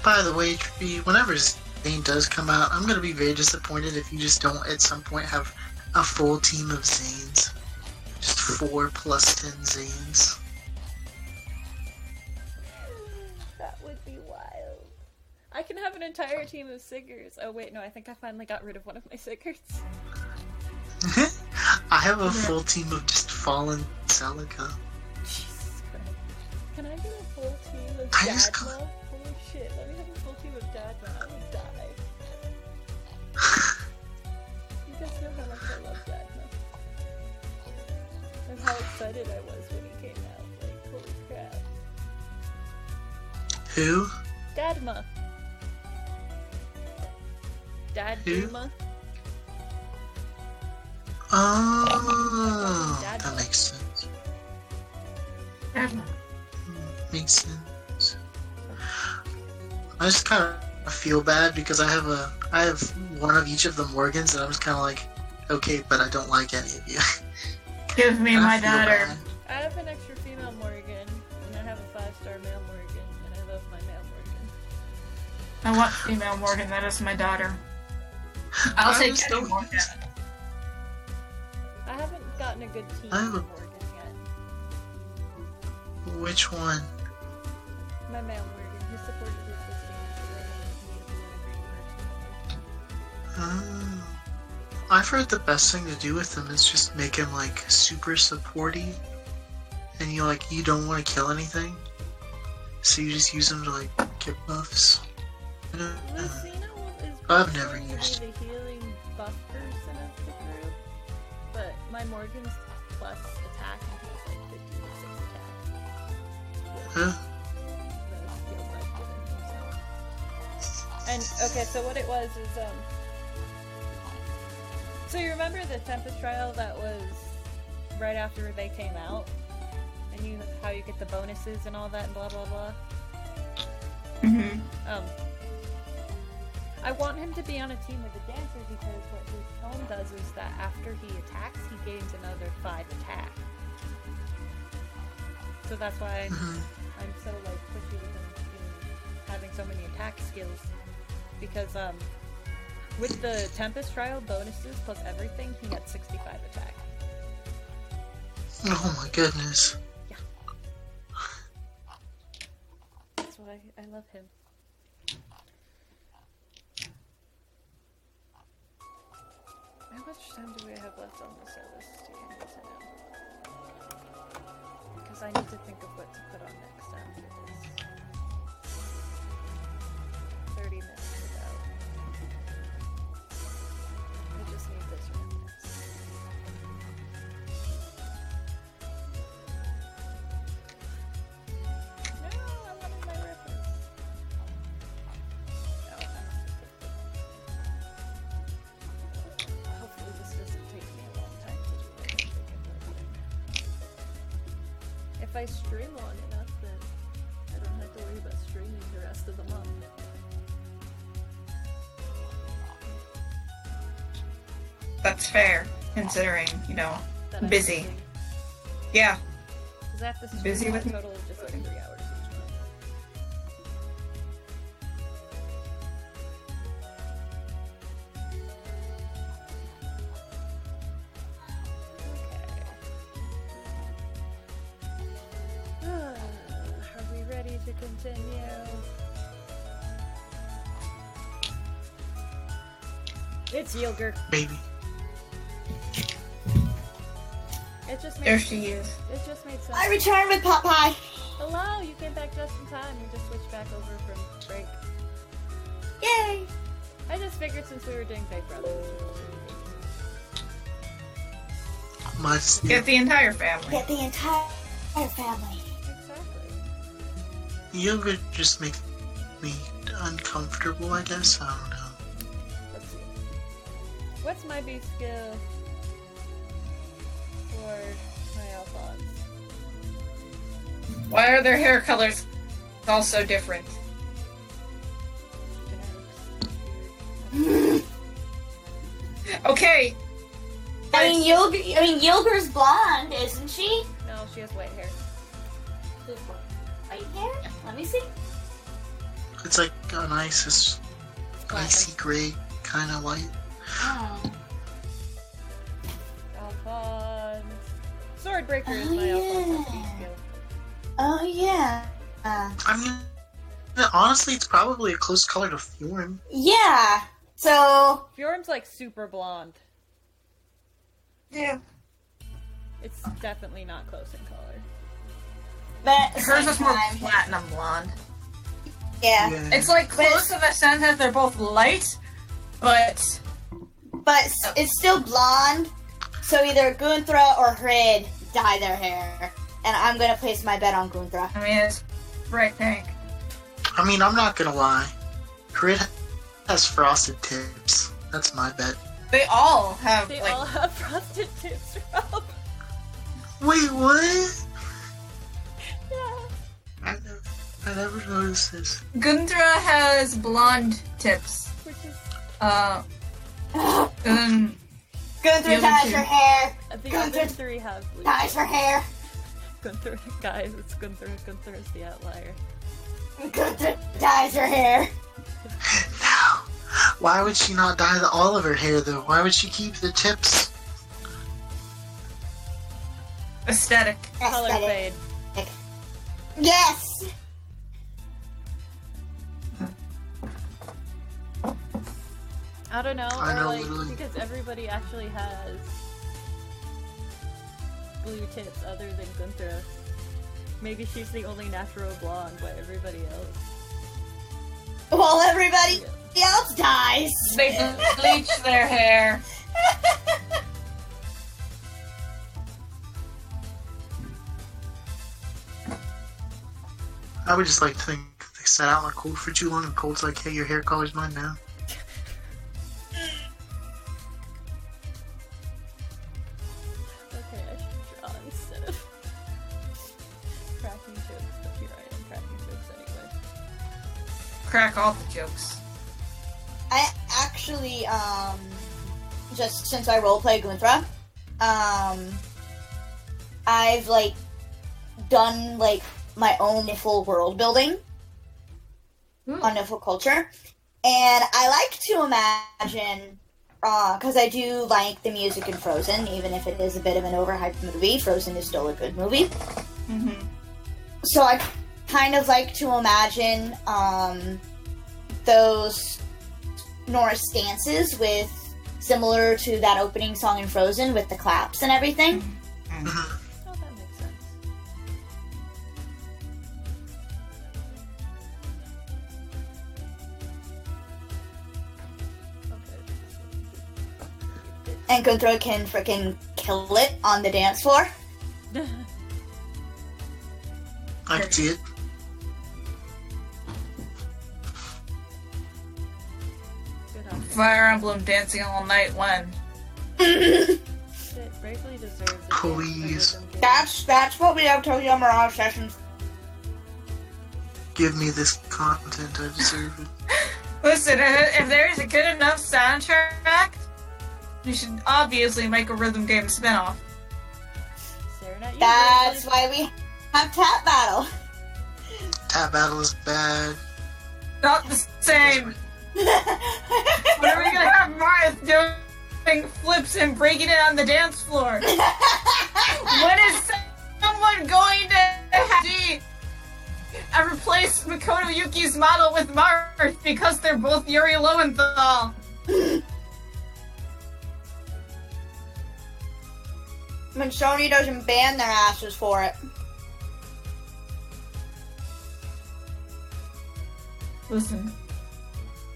By the way, Tree, whenever Zane does come out, I'm gonna be very disappointed if you just don't at some point have a full team of Zanes. Just 4 plus 10 Zanes. That would be wild. I can have an entire team of Siggers. Oh wait, no, I think I finally got rid of one of my Siggers. I have a full team of just fallen Celica. Jesus Christ. Can I get a full team of I just Dadma? Holy shit, let me have a full team of Dadma. I would die. You guys know how much I love Dadma. And how excited I was when he came out. Like, holy crap. Who? Dadma. Dadma. Oh, that makes makes sense. I just kind of feel bad because I have one of each of the Morgans, and I'm just kind of like, okay, but I don't like any of you. Give me I my feel daughter. bad. I have an extra female Morgan, and I have a 5-star male Morgan, and I love my male Morgan. I want female Morgan. That is my daughter. I'll I take just any don't Morgan. use- I haven't gotten a good team I have a- Morgan yet. Which one? My male Morgan, he supported his listing for the green person. I've heard the best thing to do with him is just make him like super supporty, and you don't want to kill anything, so you just use him to like get buffs. I don't know. Lucina is I've never going to used- be the healing buff person of the group, but my Morgan's plus attack and he has like 56 attack. Huh? The skills I've given him, so. And okay, so what it was is so you remember the Tempest trial that was right after they came out, and how you get the bonuses and all that and blah blah blah. Mm-hmm. I want him to be on a team with a dancer because what his tome does is that after he attacks, he gains another 5 attack. So that's why I'm so like pushy with him having so many attack skills, because with the Tempest trial bonuses plus everything, he had 65 attack. Oh my goodness. That's why I love him. How much time do we have left on this list? I need to know. Because I need to think of what to put on next after this. 30 minutes about. I just need this reference. No, I wanted my reference. No, I must have picked it. Hopefully this doesn't take me a long time to do it. I think it will. If I stream long enough, then I don't have to worry about streaming the rest of the month. That's fair, considering, That I'm busy. Yeah. Because I have to stream Busy a with total of just like 3 hours each month. Okay. Are we ready to continue? It's Yilger. Baby. It just There made she is. it just made sense. I return with pot pie. Hello, you came back just in time. You just switched back over from break. Yay! I just figured since we were doing Big Brother. My Get the entire family. Get the entire family. Exactly. yoga just makes me uncomfortable, I guess. I don't know. Let's see. What's my beef skill for my Alphonse? Why are their hair colors all so different? Genetics. Okay. Yilger's blonde, isn't she? No, she has white hair. White hair? Let me see. It's like an icy Platinum. gray kind of white. Oh. Alphonse. Swordbreaker is my Oh, Alphonse yeah. beef skill. Oh yeah. I mean, honestly, it's probably a close color to Fjorm. Yeah. So Fjorm's like super blonde. Yeah. It's definitely not close in color. but at the Hers same is more time, platinum blonde. yeah. It's like close in the sense that they're both light, but But it's still blonde. So either Gunthra or Hrid dye their hair. And I'm gonna place my bet on Gunthra. I mean it's bright pink. I mean, I'm not gonna lie. Crit has frosted tips. That's my bet. They all have They like all have frosted tips, Rob. Wait, what? Yeah. I know. I never noticed this. Guntra has blonde tips. Which is And Gunther The other dyes two. her hair. the Gunther other three have blue. dyes her hair. Gunther, guys, it's Gunther. Gunther is the outlier. Gunther dyes her hair. No. Why would she not dye all of her hair though? Why would she keep the tips? aesthetic. Color Aesthetic. fade. Yes. I don't know, I or know, like literally. because everybody actually has blue tips other than Gunther. Maybe she's the only natural blonde, but everybody else. Well, everybody else dies. They bleach their hair. I would just like to think they sat out in the cold for too long and Cold's like, hey, your hair color's mine now. Okay, I should draw instead of cracking jokes, but here I am cracking jokes anyway. Crack all the jokes. I actually, just since I roleplay Gunthra, I've, like, done, like, my own Niffle world building on Niffle culture. And I like to imagine, because I do like the music in Frozen, even if it is a bit of an overhyped movie, Frozen is still a good movie. Mm-hmm. So I kind of like to imagine those Norse dances with similar to that opening song in Frozen with the claps and everything. Mhm. Oh, that makes sense. Okay. And Gunthra can freaking kill it on the dance floor. I can see it. Good on you. Fire Emblem dancing all night when? It bravely deserves a dance for Please. rhythm game. That's what we have Tokyo Mirage sessions. Give me this content, I deserve it. Listen, if there's a good enough soundtrack, you should obviously make a rhythm game spinoff. Staring at you, That's Bravely. why we have Tap Battle. Tap battle is bad. Not the same. When are we gonna have Marth doing flips and breaking it on the dance floor? When is someone going to have I replaced Makoto Yuki's model with Marth because they're both Yuri Lowenthal. When Sony doesn't ban their asses for it. Listen,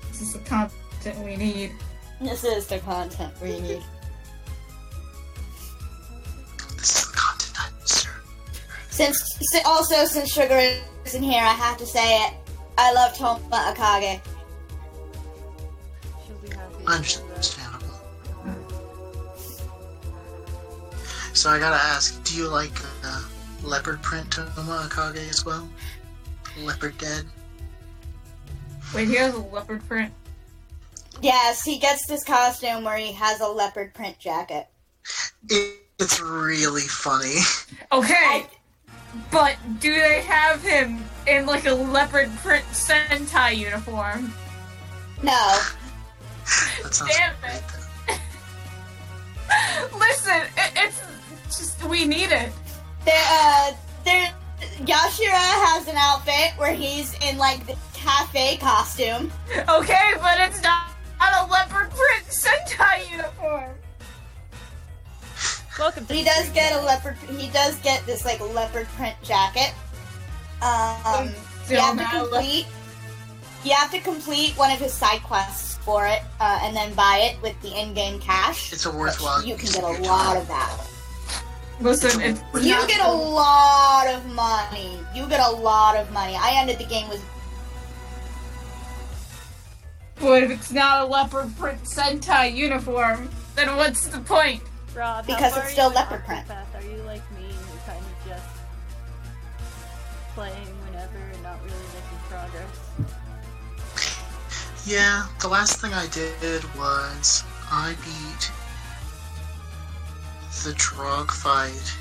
this is the content we need. This is the content we need. This is the content I deserve. Since Sugar isn't here, I have to say it. I love Toma Akage. She'll be happy. Understandable. So I gotta ask, do you like leopard print Toma Akage as well? Leopard dead? Wait, he has a leopard print. Yes, he gets this costume where he has a leopard print jacket. It's really funny. Okay, but do they have him in like a leopard print Sentai uniform? No. That sounds Damn great. it. Listen, it's just, we need it. Yashira has an outfit where he's in like the cafe costume. Okay, but it's not a leopard print Sentai uniform. Welcome to He the does stream. get a leopard. He does get this like leopard print jacket. You Still have to not complete. You have to complete one of his side quests for it, and then buy it with the in-game cash. It's a worthwhile You can use get of a your lot time. of that. Listen, it's You not- get a lot of money. You get a lot of money. I ended the game with. But if it's not a leopard print Sentai uniform, then what's the point? Rob, how Because far it's are still you in leopard print. Octopath? Are you like me, who kind of just playing whenever and not really making progress. Yeah, the last thing I did was I beat the drug fight.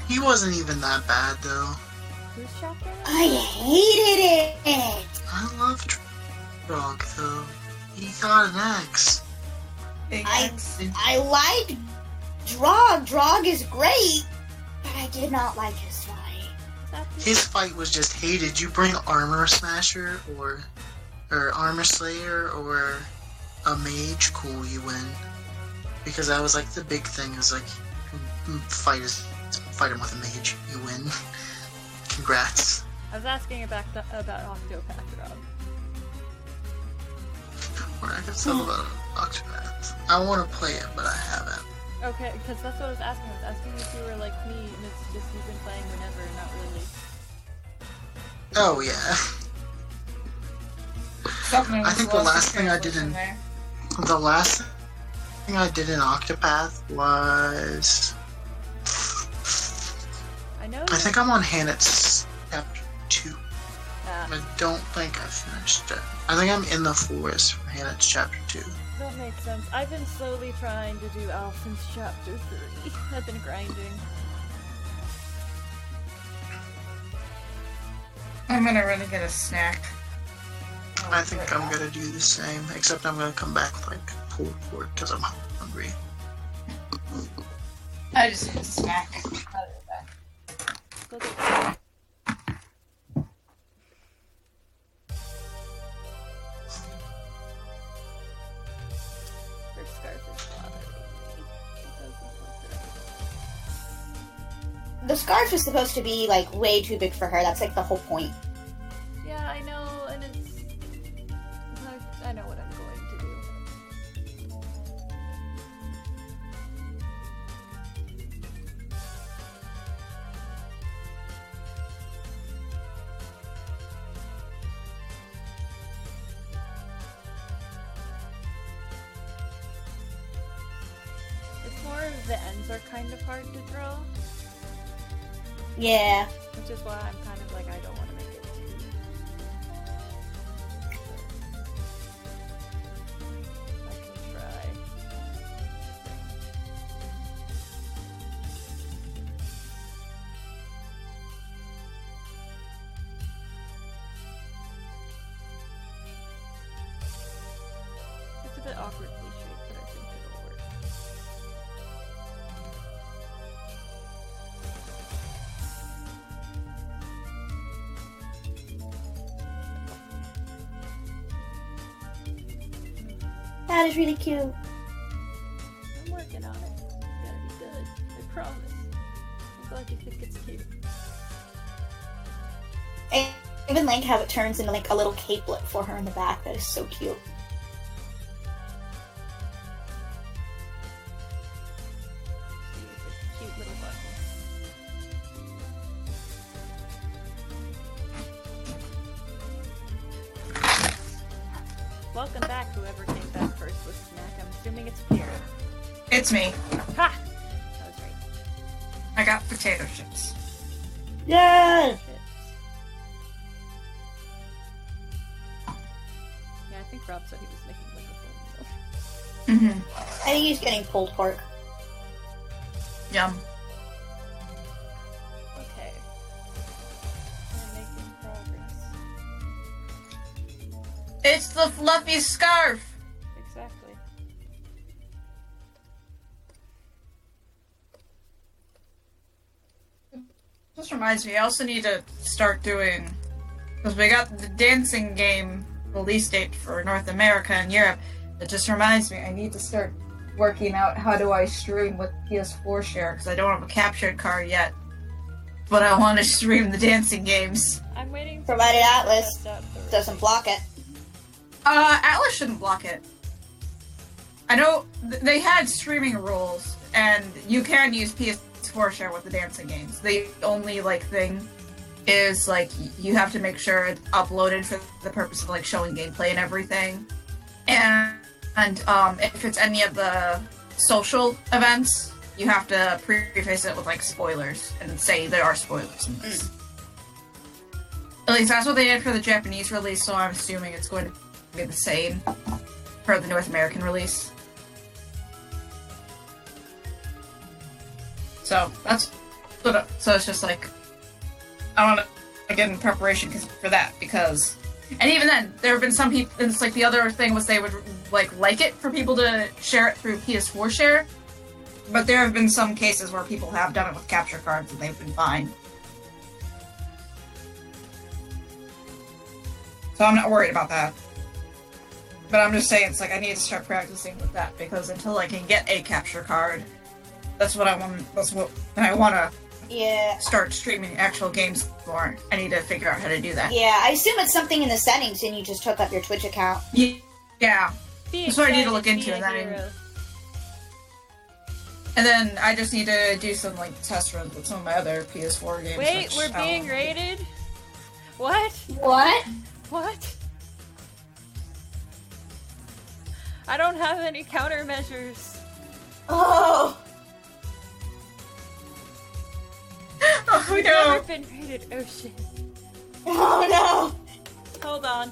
He wasn't even that bad though. Who's chapter? I hated it. I love drug though. He got an X. I like Drog. Drog is great, but I did not like his fight. His fight was just hated. You bring Armor Smasher or Armor Slayer or a Mage, cool, you win. Because that was like the big thing. Is like fight him with a Mage, you win. Congrats. I was asking about Octopath, Rob. Or I can tell about Octopath. I want to play it, but I haven't. Okay, because that's what I was asking. I was asking if you were like me, and it's just you've been playing whenever, not really. Oh yeah. I think the last thing I did in Octopath was I think I'm on Hannett's chapter 2. I don't think I finished it. I think I'm in the forest for Hannett's chapter 2. That makes sense. I've been slowly trying to do Alphen's chapter 3. I've been grinding. I'm gonna really get a snack. I think I'm gonna do the same, except I'm gonna come back with like pulled pork because I'm hungry. I just need a snack. Go get that. Her scarf is bothering me. It doesn't look right. The scarf is supposed to be like way too big for her. That's like the whole point. Yeah, I know, and it's... I know what I'm going to do. It's more of the ends are kind of hard to draw, Yeah. which is why I'm kind of like, I don't want to make it too... I can try. It's a bit awkwardly shaped, but I think it'll work. That is really cute. I'm working on it. It's gotta be good. I promise. I'm glad you think it's cute. I even like how it turns into like a little capelet for her in the back. That is so cute. It's a cute little button. Welcome back, whoever came back first with snack. I'm assuming it's Pierre. It's me. Ha! That was right. I got potato chips. Yeah. Chips. Yeah, I think Rob said he was making like a full meal. Mm-hmm. I think he's getting pulled pork. Yum. Okay. We're making progress. It's the fluffy scarf! Exactly. This reminds me, I also need to start doing... Because we got the dancing game release date for North America and Europe. It just reminds me, I need to start working out how do I stream with PS4 share, because I don't have a captured card yet. But I want to stream the dancing games. I'm waiting for Provided Atlas test out the doesn't block it. Atlas shouldn't block it. I know they had streaming rules, and you can use PS4 share with the dancing games. The only, like, thing is, like, you have to make sure it's uploaded for the purpose of, like, showing gameplay and everything. And if it's any of the social events, you have to preface it with like spoilers and say there are spoilers in this. At least that's what they did for the Japanese release, so I'm assuming it's going to be the same for the North American release. So that's what. So it's just like I want to get in preparation for that because, and even then, there have been some people. And it's like the other thing was they would like it for people to share it through PS4 share, but there have been some cases where people have done it with capture cards and they've been fine. So I'm not worried about that. But I'm just saying, it's like I need to start practicing with that because until I can get a capture card, that's what I want. That's what I want to start streaming actual games for. I need to figure out how to do that. Yeah, I assume it's something in the settings and you just hook up your Twitch account. Yeah. That's what I need to look into. And then I just need to do some like test runs with some of my other PS4 games. Wait, we're being raided? What? What? What? I don't have any countermeasures. Oh! Oh We've no! never been raided. Oh shit. Oh no! Hold on.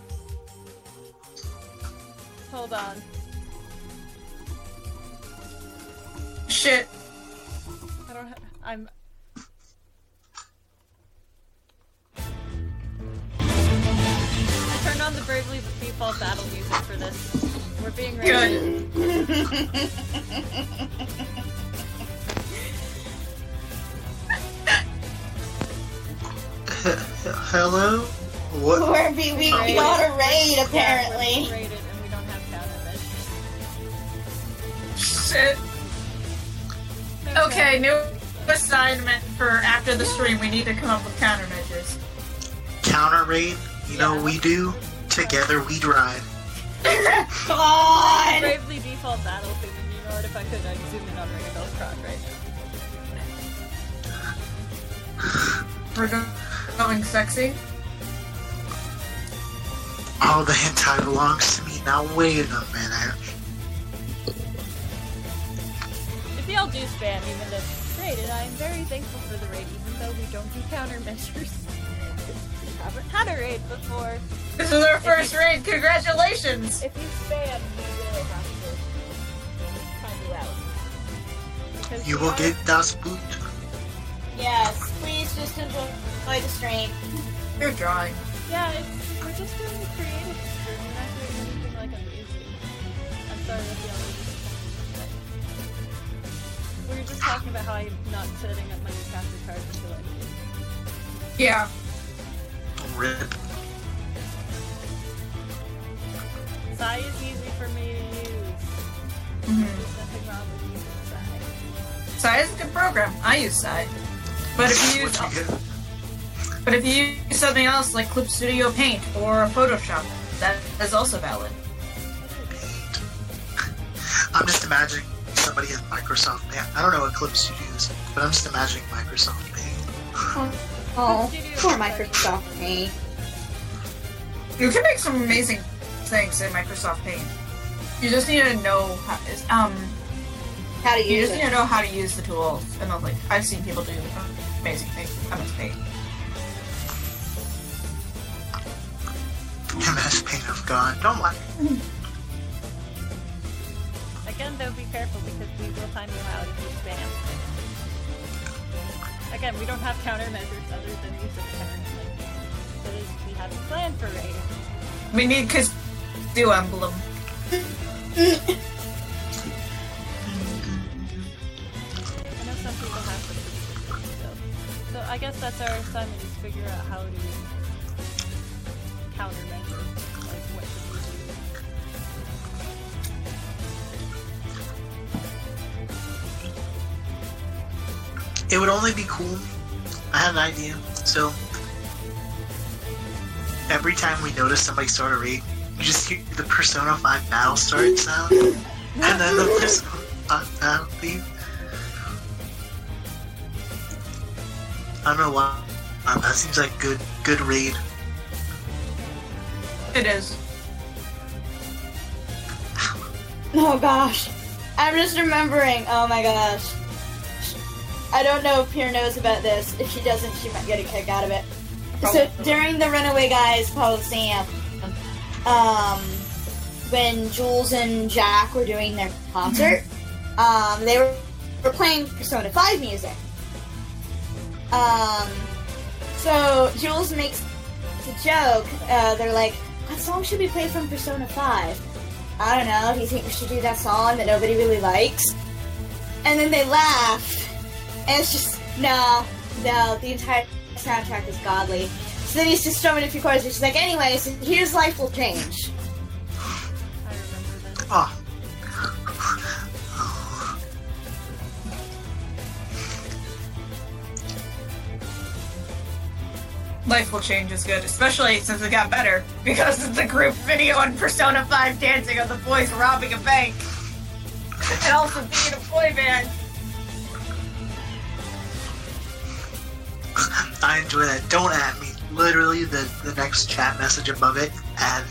Hold on. Shit. I don't have. I'm. I turned on the Bravely Default battle music for this. We're being raided. Good. Hello? What? We got a raid, apparently. We're raided and we don't have countermeasures. Shit. Okay, new assignment for after the stream. We need to come up with countermeasures. Counter raid? You know what we do? Together we drive. God! Bravely Default battle thing, and you know what? If I could, I'd zoom in on Ringabel's crotch right now. We're going sexy. Oh, the hentai belongs to me. Now wait a minute. If y'all do spam, even though it's raided, I am very thankful for the raid, even though we don't do countermeasures. We haven't had a raid before. This is our first raid. Congratulations! If you spam, we will have to find you out. Because You we will are- get das Boot. Yes, please just enjoy the stream. You're drawing. Yeah, we're just doing a creative stream. We're not doing anything like amazing. I'm sorry if y'all are disappointed, but we were just talking about how I'm not setting up my new capture cards until I do. Yeah. Rip. Psy is easy for me to use. Mm-hmm. There's nothing wrong with using Psy. Psy is a good program. I use Psy. But if you use What you get? But if you use something else like Clip Studio Paint or Photoshop, that is also valid. I'm just imagining somebody in Microsoft Paint. I don't know what Clip Studio is, but I'm just imagining Microsoft Paint. Oh, poor Microsoft Paint. You can make some amazing things in Microsoft Paint. You just need to know How to you use just need it. to know how to use the tools. And like I've seen people do amazing things with MS Paint. MS Paint of God. Don't like it. Again, though, be careful because we will time you out if you spam. Again, we don't have countermeasures other than use of currently. That is, we have a plan for raid. We need do Emblem. I know some people have to do so I guess that's our assignment is figure out how to countermeasure, like what should we do. It would only be cool. I had an idea. So every time we notice somebody start a raid, you just hear the Persona 5 battle start sound, and then the Persona 5 battle theme. I don't know why. That seems like good raid. It is. Oh gosh. I'm just remembering. Oh my gosh. I don't know if Pierre knows about this. If she doesn't, she might get a kick out of it. So during the Runaway Guys Coliseum, when Jules and Jack were doing their concert, they were playing Persona 5 music. So Jules makes a joke. They're like, "What song should we play from Persona 5? I don't know. Do you think we should do that song that nobody really likes?" And then they laugh, and it's just no. The entire soundtrack is godly. So then he's just strumming a few chords, and she's like, "Anyways, here's Life Will Change." I remember this. Oh. Life Will Change is good, especially since it got better because of the group video on Persona 5 dancing of the boys robbing a bank. And also being a boy band. I enjoy that. Don't at me. Literally, the next chat message above it, and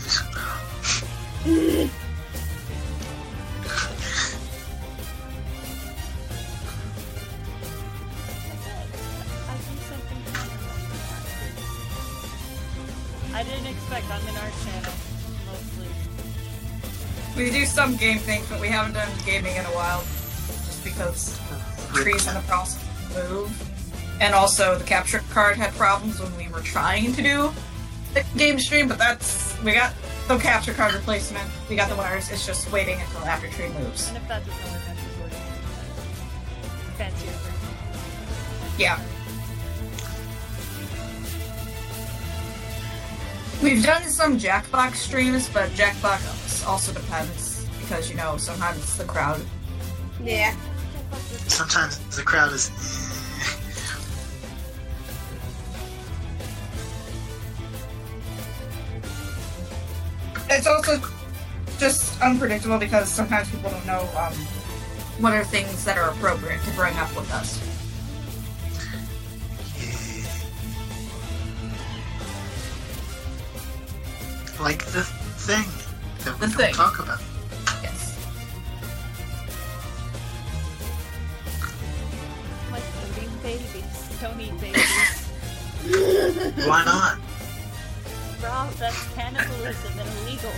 I didn't expect I'm in our channel, mostly. We do some game things, but we haven't done gaming in a while. Just because trees in the process move. And also the capture card had problems when we were trying to do the game stream, but we got the capture card replacement. We got the winners. It's just waiting until after tree moves. And if that doesn't work, I'm just working on fancier version. Yeah. We've done some Jackbox streams, but Jackbox also depends because, sometimes it's the crowd. Yeah. sometimes the crowd is. It's also just unpredictable because sometimes people don't know What are things that are appropriate to bring up with us? Like the thing that we The don't thing. talk about. Yes. Like eating babies. Don't eat babies. Why not? Rob, that's cannibalism and illegal.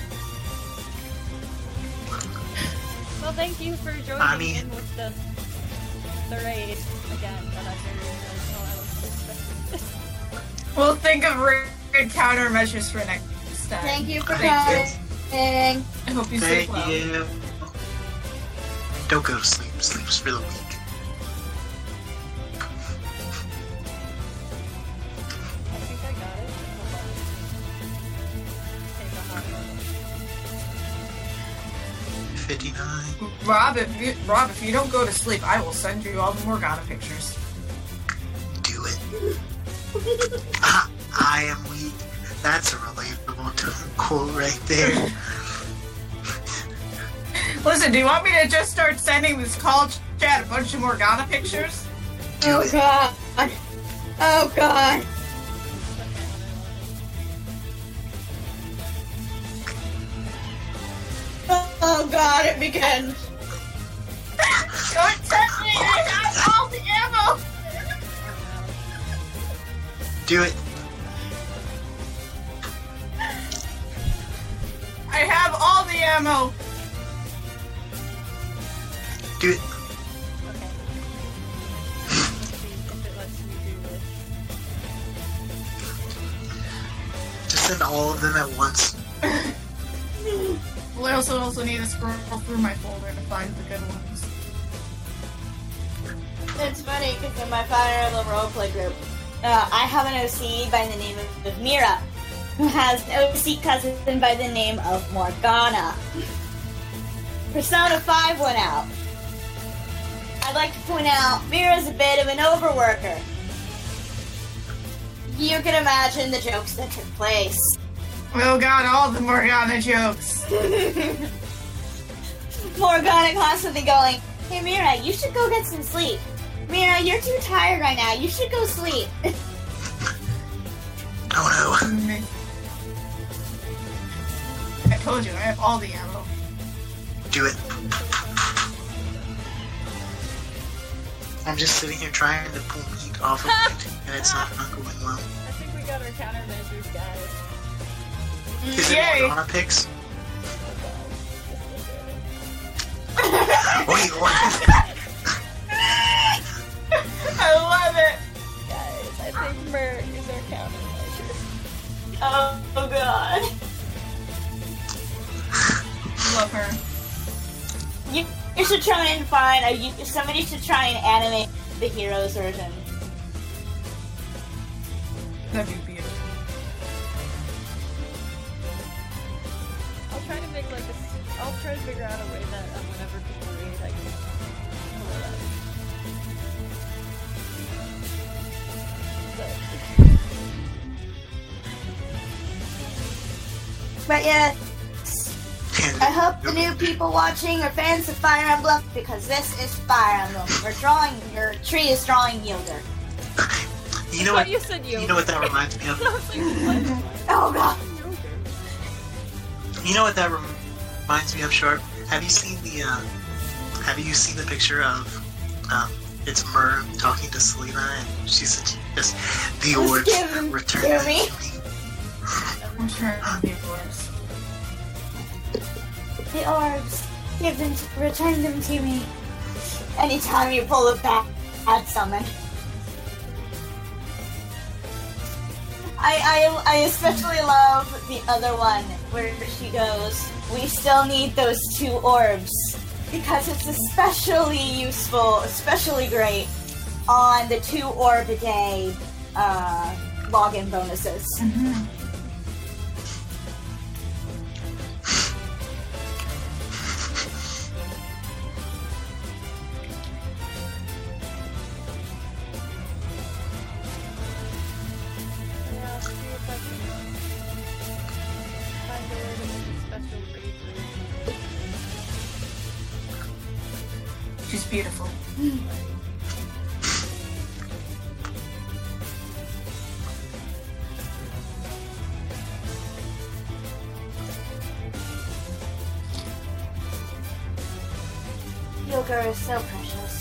Well, thank you for joining in with the raid again, but I very much know I wasn't expecting this. We'll think of countermeasures for next time. Thank you for Thank coming. I hope you sleep Thank well. you. Don't go to sleep. Sleep's for the weak. I think I got it. Hold on. Take a hot one. 59. Rob, if you don't go to sleep, I will send you all the Morgana pictures. Do it. I am weak. That's a relatable quote right there. Listen, do you want me to just start sending this call chat a bunch of Morgana pictures? Do Oh it. god. Oh god. Oh god, it begins. Don't touch me! I have all the ammo! Do it. I have all the ammo! Do it. Okay. Let's see if it lets me do this. Just send all of them at once. Well, I also need to scroll through my folder to find the good ones. It's funny because in my Fire Emblem roleplay group, I have an OC by the name of Mira, who has an OC cousin by the name of Morgana. Persona 5 went out. I'd like to point out, Mira's a bit of an overworker. You can imagine the jokes that took place. Oh god, all the Morgana jokes. Morgana constantly going, "Hey Mira, you should go get some sleep. Mira, you're too tired right now. You should go sleep." Oh I told you, I have all the ammo. no. Do it. I'm just sitting here trying to pull meat off of it, and it's not going well. I think we got our countermeasures, guys. Is it Yay! Madonna picks? Wait, what? I love it! Guys, I think Merc is our countermeasure. Oh god. Love her. You should try and find somebody should try and animate the heroes version. That'd be beautiful. I'll try to make like I'll try to figure out a way that whenever people read, I can pull it up. But yeah, I hope the new people watching are fans of Fire Emblem, because this is Fire Emblem. Your tree is drawing Yilder. You know what? You said You know what that reminds me of? I was like, what? Oh god. You know what that reminds me of, Sharp? Have you seen the picture of it's Myr talking to Selena, and she said just the Just orbs give them return to them me. to me. Return on the orbs. The orbs. Return them to me. Anytime you pull a bad summon. I especially love the other one where she goes, we still need those 2 orbs, because it's especially useful, especially great on the 2 orb a day login bonuses. Mm-hmm. Yeah, I'll see if I can find a way to make a special raid version. She's beautiful. Yogurt is so precious.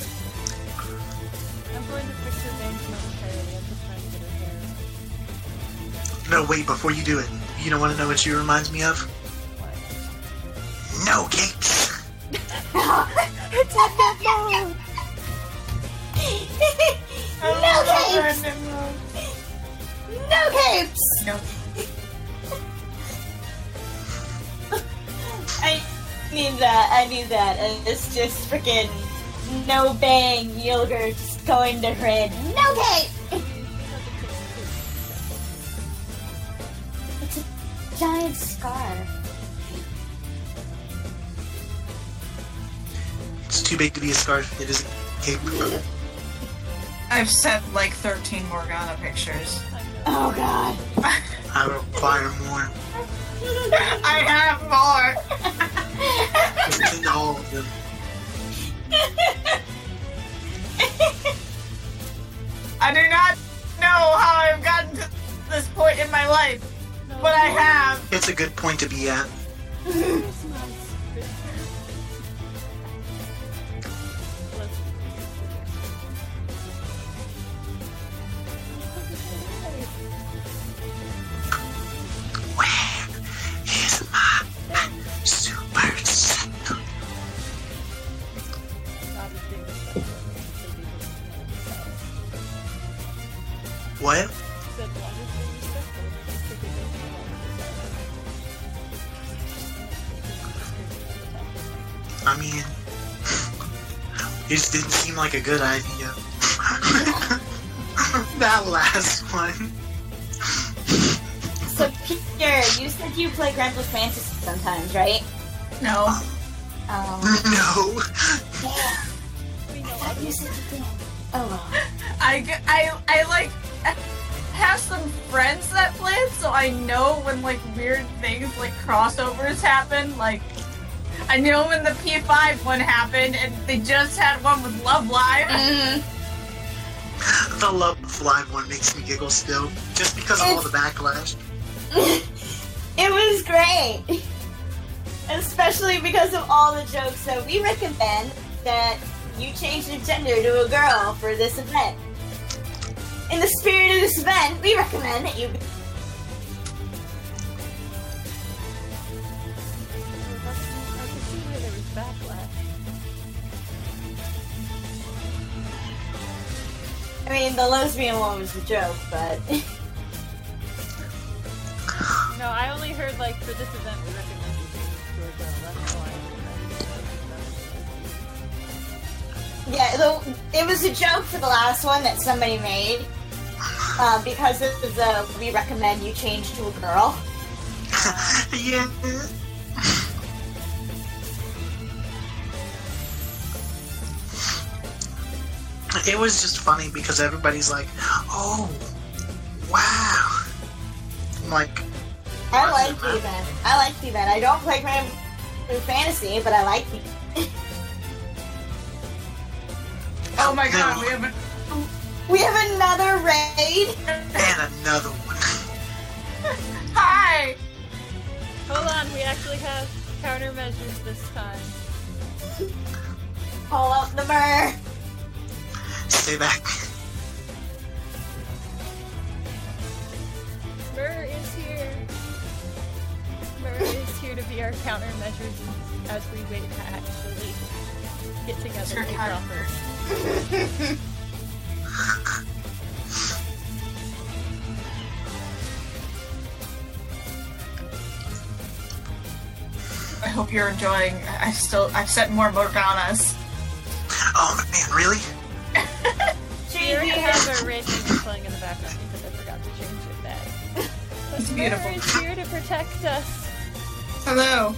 I'm going to fix her bangs momentarily. I'm just trying to get her hair. No, wait, before you do it, you don't want to know what she reminds me of? What? No cakes! It's on that phone! No capes! No capes! No. I need that. And it's just freaking no bang yogurt just going to grid. No cape! It's a giant scar. It's too big to be a scarf. It is a cape. I've sent like 13 Morgana pictures. Oh god. I require more. I have more! Send all of them. I do not know how I've gotten to this point in my life, but I have. It's a good point to be at. Where is my super set? What? I mean, it just didn't seem like a good idea. That last one. So Peter, you said you play Grand Theft Fantasy sometimes, right? No. Oh. No. I thought you said you did. Oh well. I like have some friends that play it, so I know when like weird things like crossovers happen. Like I know when the P5 one happened, and they just had one with Love Live. The Love Live one makes me giggle still, just because of all the backlash. It was great. Especially because of all the jokes. So we recommend that you changed your gender to a girl for this event. In the spirit of this event, we recommend that you... I could see where there was backlash. I mean, the lesbian one was a joke, but... No, I only heard, like, for this event, we recommend you change to a girl. That's why. Yeah, it was a joke for the last one that somebody made. Because it was we recommend you change to a girl. Yeah. It was just funny because everybody's like, "Oh, wow!" I'm like, I like the event. I don't play Final Fantasy, but I like the Oh my god, We have another raid! and another one. Hi! Hold on, we actually have countermeasures this time. Pull out the myrrh! Stay back. Myrrh is here. Myrrh is here to be our countermeasures as we wait to actually get together Sure, to hi. offer. I hope you're enjoying. I've set more Morganas. Oh man, really? We already have our raid music playing in the background because I forgot to change it back. But It's beautiful. Myrrh is here to protect us. Hello.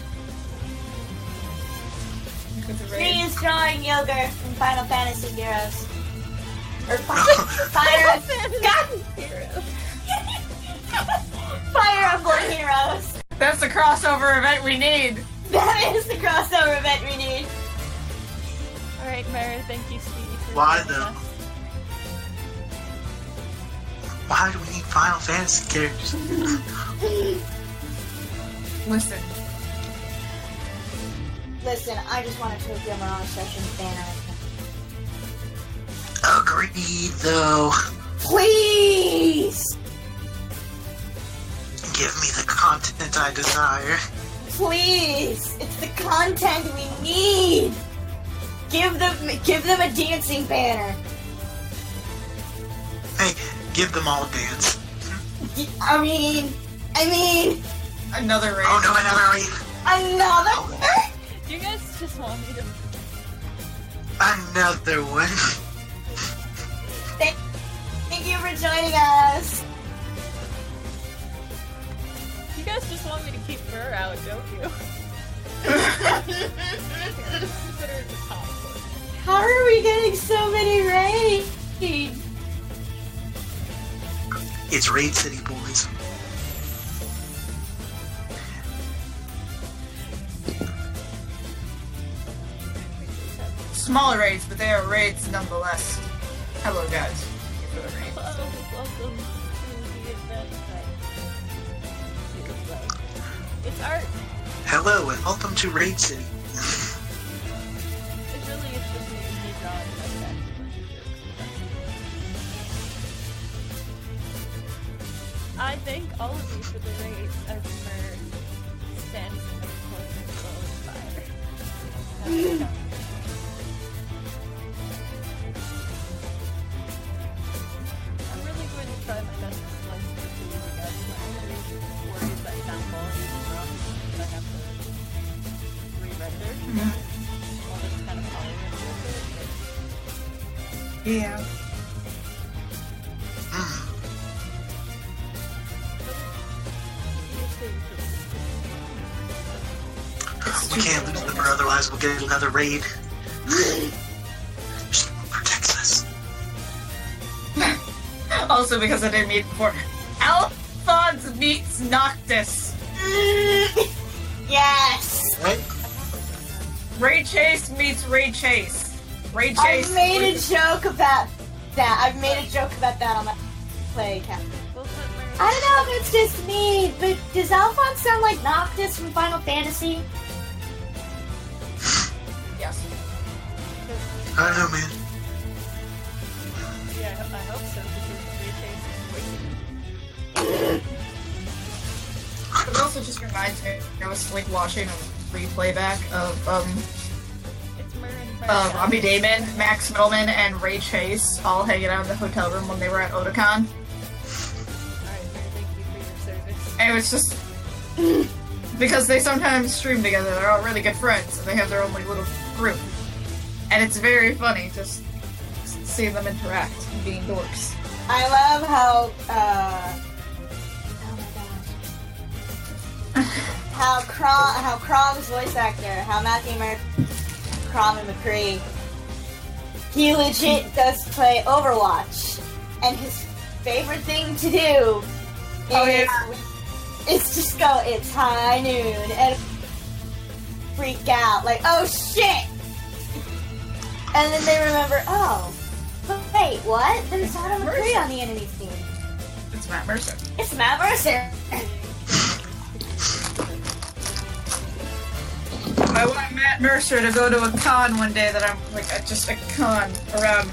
Look at the She raid. is drawing Yogurt from Final Fantasy Heroes. Or Fire Hero. Emblem Heroes! That's the crossover event we need. That is the crossover event we need! Alright, Myrrh, thank you, sweetie. For Why joining though? us. Why do we need Final Fantasy characters? Listen, Listen, I just want a Tokyo Mirage Sessions banner. Agreed, though. Please! Give me the content I desire. Please! It's the content we need! Give them a dancing banner. Hey, give them all a dance. I mean... another raid. Oh no, another raid. Another? Do you guys just want me to... Another one. Thank you for joining us. You guys just want me to keep Myrrh out, don't you? Consider it the top one. How are we getting so many raids? It's Raid City, boys. Smaller raids, but they are raids nonetheless. Hello, guys. Thank you for the raid. Hello, welcome to the event that feels like it's art. Hello, and welcome to Raid City. It really is just me drawing like that. I thank all of you for the raids as Myrrh stands in the corner glowing fire. I'm really going to try my best to slice the two of you guys. My only worry is that sound quality is wrong because I have to re-render. All this kind of poly render. Yeah. We can't lose them, or otherwise we'll get another raid. Just protects us. Also, because I didn't meet before, Alphonse meets Noctis. Yes! Right? Ray Chase meets Ray Chase. Ray I Chase. made a joke about that. I've made a joke about that on my play account. We'll put Myrrh- I don't know if it's just me, but does Alphonse sound like Noctis from Final Fantasy? Yes. I don't know, man. Yeah, I hope so, because Ray Chase is It also just reminds me, I was like watching a replayback of It's Marin Robbie Damon, Max Middleman, and Ray Chase all hanging out in the hotel room when they were at Otakon. Alright, Marin, thank you for your service. And it was just because they sometimes stream together. They're all really good friends, and they have their own like little group. And it's very funny just seeing them interact and being dorks. I love how, oh my gosh. How Crom's voice actor, how Matthew Crom and McCree, he legit does play Overwatch, and his favorite thing to do is just go, it's high noon, and freak out, like, oh shit! And then they remember, oh, wait, what? There's not a McCree on the enemy team. It's Matt Mercer. It's Matt Mercer! I want Matt Mercer to go to a con one day that I'm like just a con around,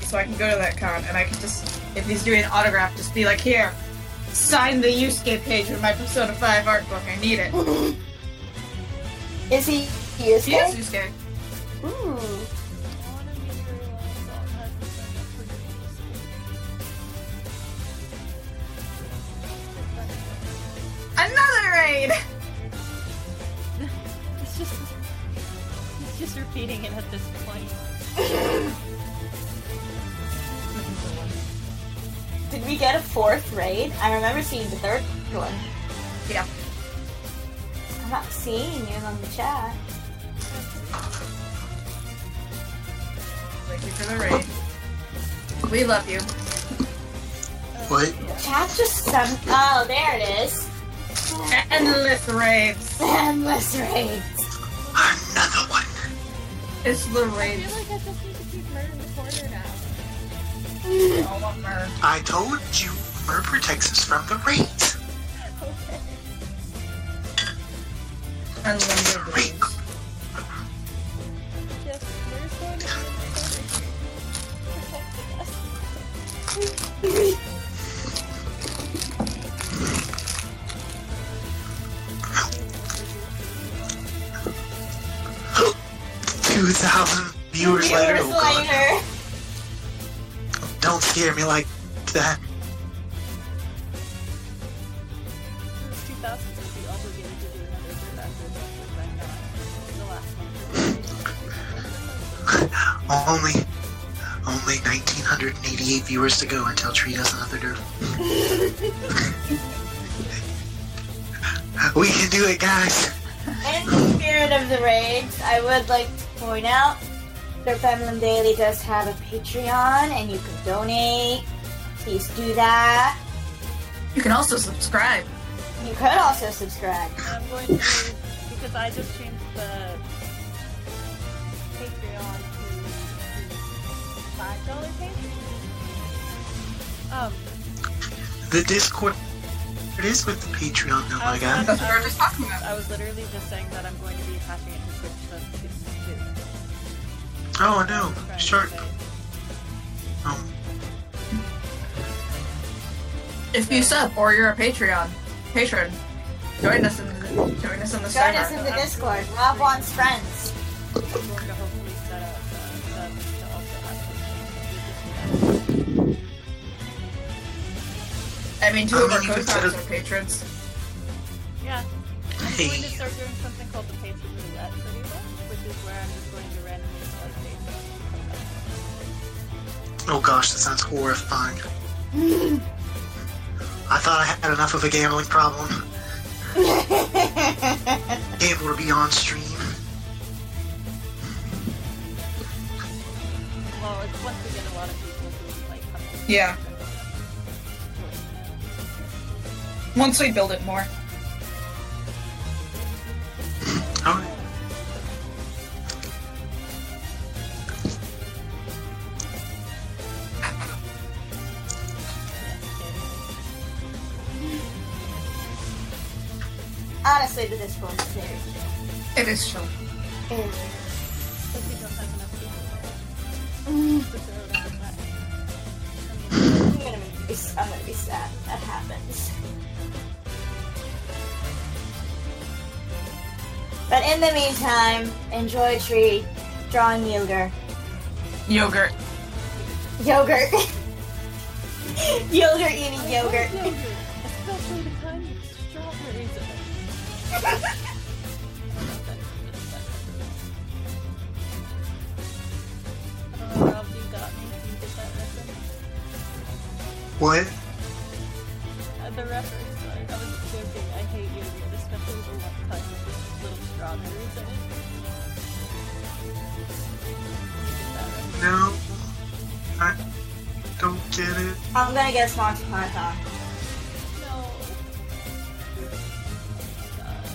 so I can go to that con and I can just, if he's doing an autograph, just be like, here, sign the Yusuke page with my Persona 5 art book. I need it. Is he Yusuke? He is Yusuke. Ooh. Another raid. He's just repeating it at this point. Did we get a fourth raid? I remember seeing the third one. Yeah. I'm not seeing you on the chat. Thank you for the raid. We love you. What? Chat just sent. Oh, there it is. Endless raids. Endless raids. Another one. It's the I raids. feel like I just need to keep Mer in the corner now. We all want Mer. I told you, Mer protects us from the raids. Okay. Unlimited Raid. raids. Yes, Mer's going to be in the corner here, protecting us. 2,000 viewers later. Viewers Oh, God. later. Don't scare me like that. Since 2000, we'll be obligated to do another Derp Art because I'm not. Only 1,988 viewers to go until Tree does another Derp. We can do it, guys. In the spirit of the raids, I would like to point out Derp Emblem Daily does have a Patreon, and you can donate. Please do that. You can also subscribe. You could also subscribe. I'm going to, because I just changed the Patreon to $5 Patreon. The Discord is with the Patreon, oh my god. That's what we were just talking about. I was literally just saying that I'm going to be attaching it to Twitch so too. Oh no, sure. If you sub or you're a patron, join us in the Join us server. in the Discord. Rob wants friends. I'm going to hopefully set up subs to also have I mean, two of our I mean, you can set co-stars up- are patrons. Yeah. I'm Hey. going to start doing something called the Patron Roulette pretty much, which is where I'm just going to randomly select patrons. Oh gosh, that sounds horrifying. I thought I had enough of a gambling problem. Able to be on stream. Well, it's once we get a lot of people who like come to Yeah. Once we build it more. Alright. Honestly, the Discord is very chill. It is chill. It is. Because we don't have enough people there. Mm, to throw it up in my. I'm gonna be sad when that happens. But in the meantime, enjoy Tree drawing yogurt. Yogurt. Yogurt. Yogurt eating yogurt. Especially the kind with strawberries in it. Rob, you got me. You get that reference? What? The reference, I was joking. I hate yogurt, especially the one kind with little strawberries in it. You get that reference? No. I don't get it. I'm gonna get Monty Python. No. God.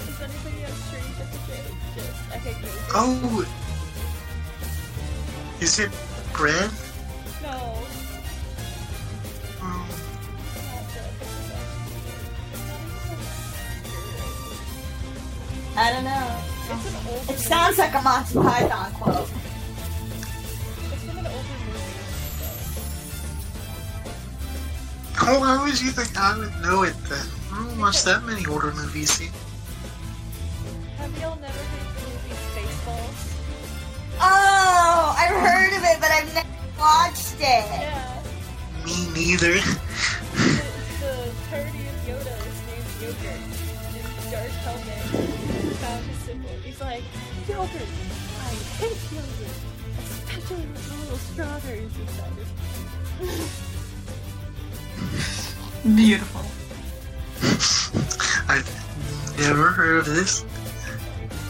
Does anybody else strange at the joke? Just, I hate yogurt. Oh! Is it bread? No. Oh, Not bread. I don't know. It's an old It sounds like a Monty Python quote. It's from an older movie. oh, why would you think I would know it then? I don't watch that many older movies. See? Have y'all never heard of the movie Spaceballs? Oh, I've heard of it, but I've never watched it. Yeah. Me neither. The parody of Yoda is named Yogurt. And Darth Helmet found his symbol. He's like, yogurt! I hate yogurt! Especially with the little strawberries inside it. Beautiful. I've never heard of this.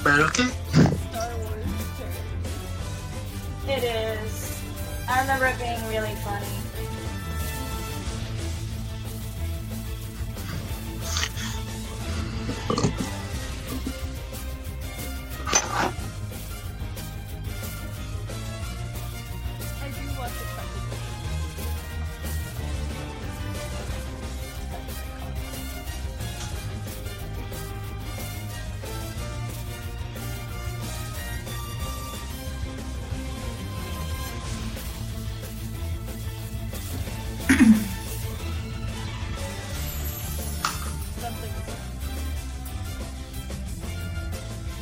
But okay. Star Wars parody. It is. I remember it being really funny. I do watch a bunch of something.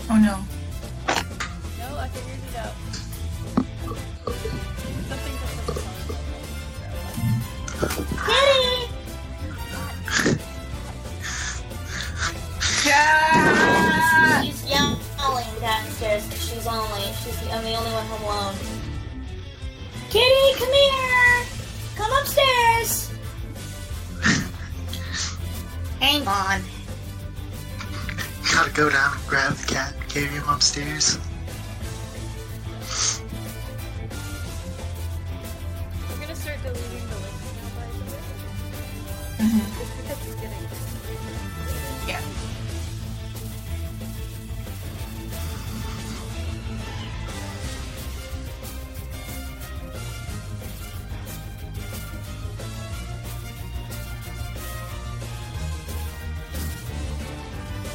Oh no. No, I figured it out. Something doesn't Kitty! Yeah! She's yelling downstairs because I'm the only one home alone. Kitty, come here! Come upstairs! Hang on. Gotta go down and grab the cat and carry him upstairs. I'm gonna start deleting the links now, by the way. Mhm. Just because it's getting... Yeah.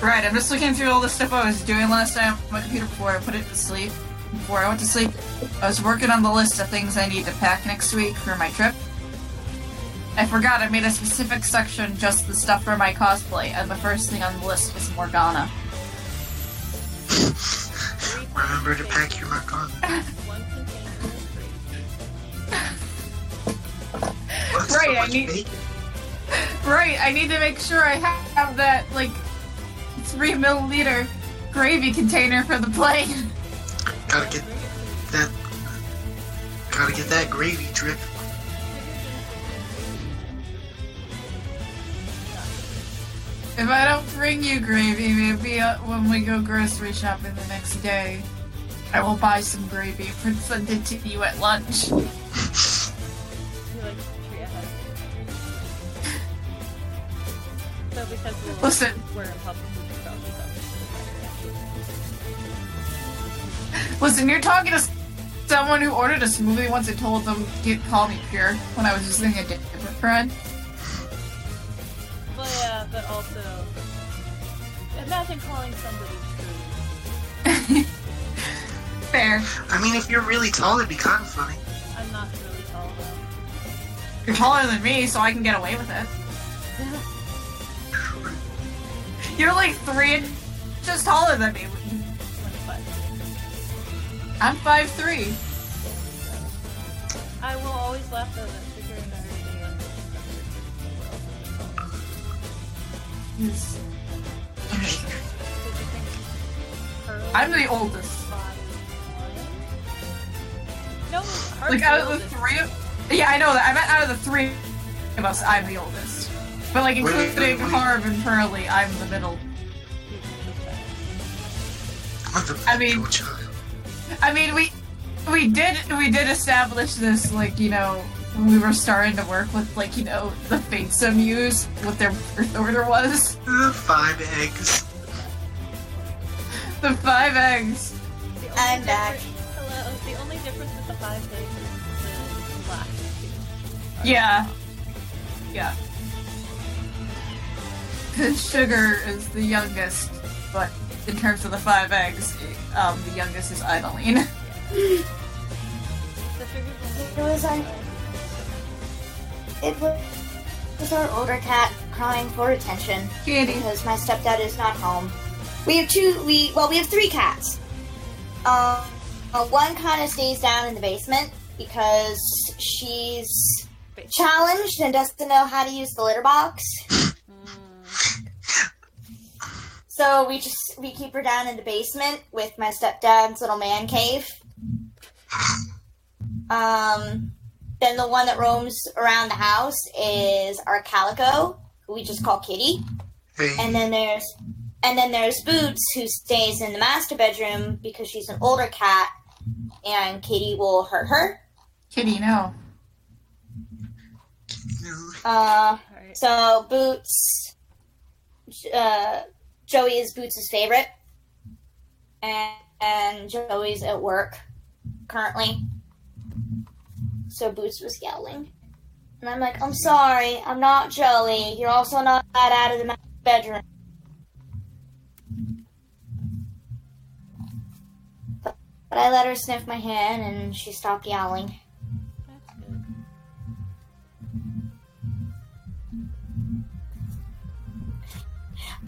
Right, I'm just looking through all the stuff I was doing last night on my computer before I put it to sleep. Before I went to sleep, I was working on the list of things I need to pack next week for my trip. I forgot I made a specific section just the stuff for my cosplay, and the first thing on the list was Morgana. Remember to pack your Morgana. One container free. What's Right, so I much need- bacon? Right, I need to make sure I have that, like, 3 milliliter gravy container for the plane. Gotta get that gravy drip. If I don't bring you gravy, maybe when we go grocery shopping the next day, I will buy some gravy and send it to you at lunch. You like tree ahead. So because Listen. we're in public, we should probably Listen, you're talking to someone who ordered a smoothie once and told them to call me pure when I was using a different friend. Well, yeah, but also, imagine calling somebody true. Fair. I mean, if you're really tall, it'd be kind of funny. I'm not really tall though. You're taller than me, so I can get away with it. You're like 3 inches taller than me. 25. I'm 5'3". I will always laugh though that Sugar and I I'm the oldest. No, Harv's Like out the of the oldest. 3. Yeah, I know that. I meant out of the 3 of us, I'm the oldest. But like including Harv and Pearly, I'm the middle. I mean, we did establish this, like, you know, when we were starting to work with, like, you know, the fates muse, what their birth order was. The 5 eggs. The 5 eggs. The only I'm back. Hello. The only difference with the 5 days is the last 2. Yeah. Yeah. Because Sugar is the youngest, but in terms of the 5 eggs, the youngest is Idaline. The Sugar's only It was our older cat crying for attention Candy. because my stepdad is not home. We have 3 cats. One kind of stays down in the basement because she's challenged and doesn't know how to use the litter box. So we keep her down in the basement with my stepdad's little man cave. Then the one that roams around the house is our Calico, who we just call Kitty. Hey. And then there's Boots, who stays in the master bedroom because she's an older cat, and Kitty will hurt her. Kitty, no. So Boots, Joey is Boots' favorite, and Joey's at work currently. So Boots was yelling. And I'm like, I'm sorry, I'm not Joey. You're also not out of the bedroom. But I let her sniff my hand and she stopped yelling. That's good.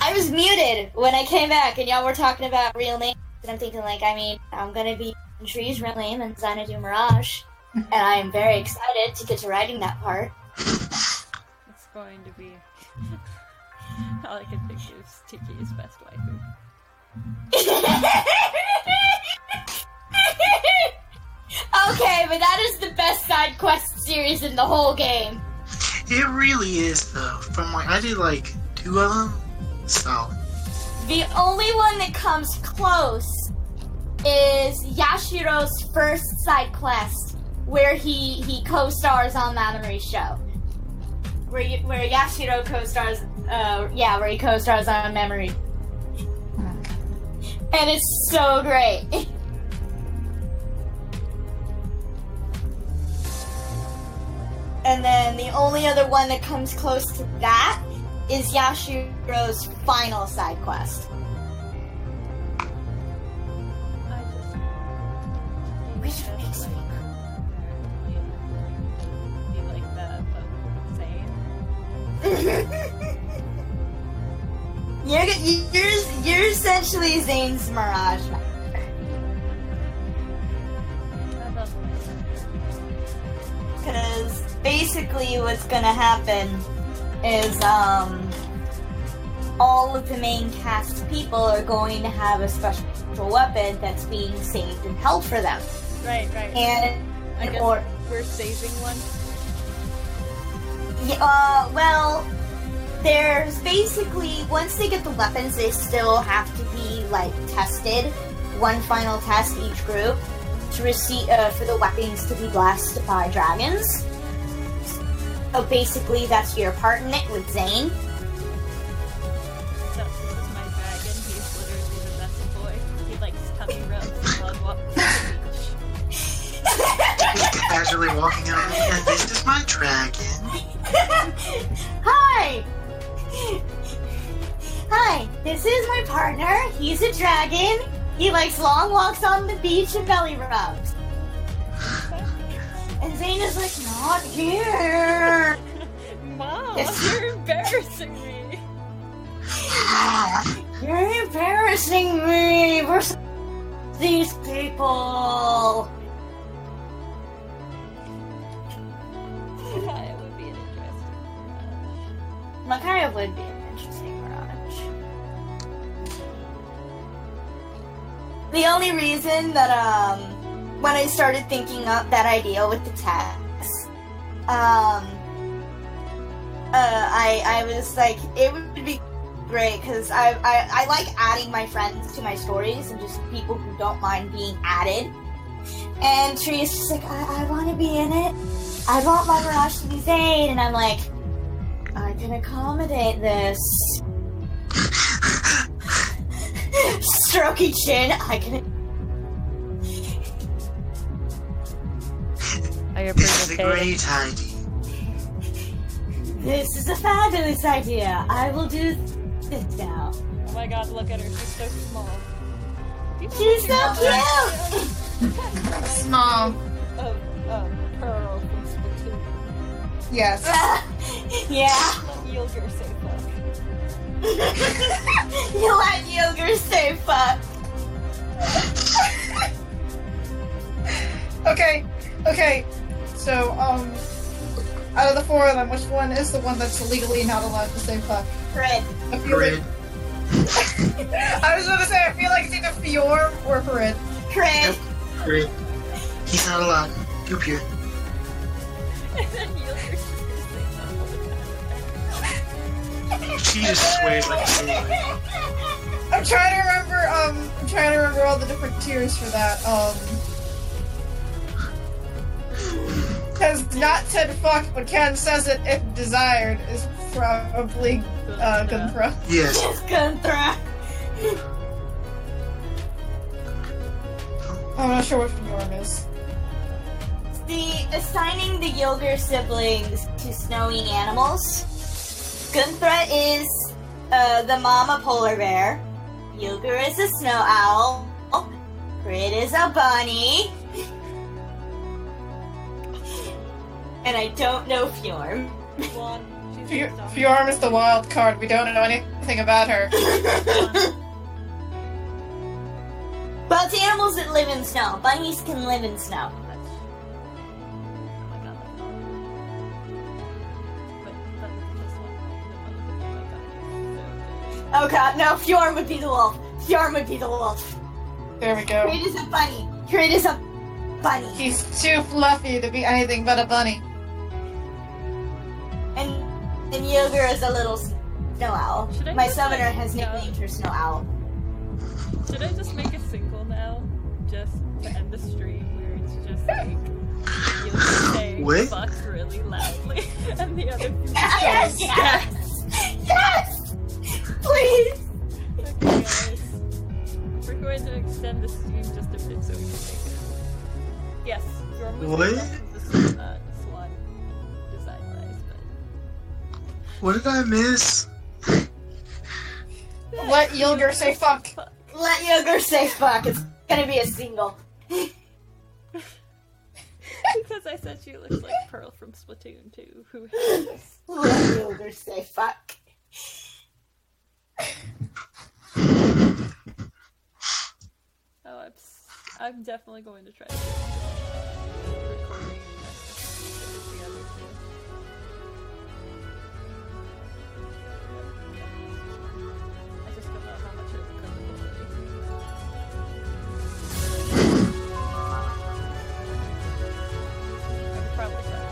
I was muted when I came back and y'all were talking about real names. And I'm thinking, like, I mean, I'm gonna be Tree's real name and Xanadu Mirage. And I'm very excited to get to writing that part. It's going to be. All I can think is Tiki's best waifu. Okay, but that is the best side quest series in the whole game. It really is, though. From like, I did like 2 of them. Solid. The only one that comes close is Yashiro's first side quest, where he co-stars on Mamoru's show. Where Yashiro co-stars, where he co-stars on Mamoru. And it's so great. And then the only other one that comes close to that is Yashiro's final side quest. Which makes me Be like that, but insane. You're essentially Zane's Mirage. Because basically what's gonna happen is all of the main cast people are going to have a special weapon that's being saved and held for them. Right. And I guess or we're saving one. well, there's basically, once they get the weapons, they still have to be like tested. One final test each group to receive for the weapons to be blessed by dragons. So basically, that's your part in it with Zane. So this is my dragon. He's literally the best boy. He likes tummy rubs and love walking on the beach. Just casually walking out, and this is my dragon. Hi! Hi, this is my partner. He's a dragon. He likes long walks on the beach and belly rubs. And Zane is like, not here. Mom, Yes. you're embarrassing me. You're embarrassing me versus these people. It would be an interesting mirage. Makaria would be an interesting mirage. The only reason that, when I started thinking up that idea with the text, I was like, it would be great, because I like adding my friends to my stories, and just people who don't mind being added. And Tree is just like, I want to be in it. I want my Mirage to be Zane, and I'm like, I can accommodate this. Strokey chin, I can. Are you This is a great idea. This is a fabulous idea. I will do this now. Oh my god, look at her. She's so small. She's so cute. Small. Pearl from Splatoon. Yes. Yeah. Let Yilger say fuck. You let Yogurt say fuck. Okay. So, out of the four of them, which one is the one that's legally not allowed to say fuck? Fred. I feel like, Grid. I was gonna say, I feel like it's either Fiorm or Farid. Fred. Grid. He's not allowed. Pew pew. And then Yilger's just gonna say fuck all the time. She just sways like a sailor. I'm trying to remember all the different tiers for that, because not said fuck, but Ken says it if desired, is probably, Gunthra. Yes. Just Gunthra. I'm not sure what Fiorm is. Assigning the Yogurt siblings to snowy animals. Gunthra is the mama polar bear. Yogurt is a snow owl. Fred is a bunny. And I don't know Fjorm. One. She's a zombie. Fiorm is the wild card, we don't know anything about her. But it's animals that live in snow. Bunnies can live in snow. Oh my god, that's but this one. Oh god, no, Fjorm would be the wolf. Fjorm would be the wolf. There we go. Fred is a bunny. Fred is a bunny. He's too fluffy to be anything but a bunny. And Yogurt is a little snow owl. Should I My just, summoner like, has nicknamed her Snow Owl. Should I just make a single now? Just to end the stream where it's just like you saying What? fuck really loudly and the other people Yes, saying yes, yes! Please! Okay guys. We're going to extend the stream just a bit so we can make it. Yes, Jorm was What? SWAT design wise, but What did I miss? Let Yilger say fuck. Let Yogurt say fuck. It's gonna be a single. Because I said she looks like Pearl from Splatoon 2, who has Let Yogurt say fuck. oh, I'm definitely going to try to get recording and together too. I just don't know how much it will come I could probably try.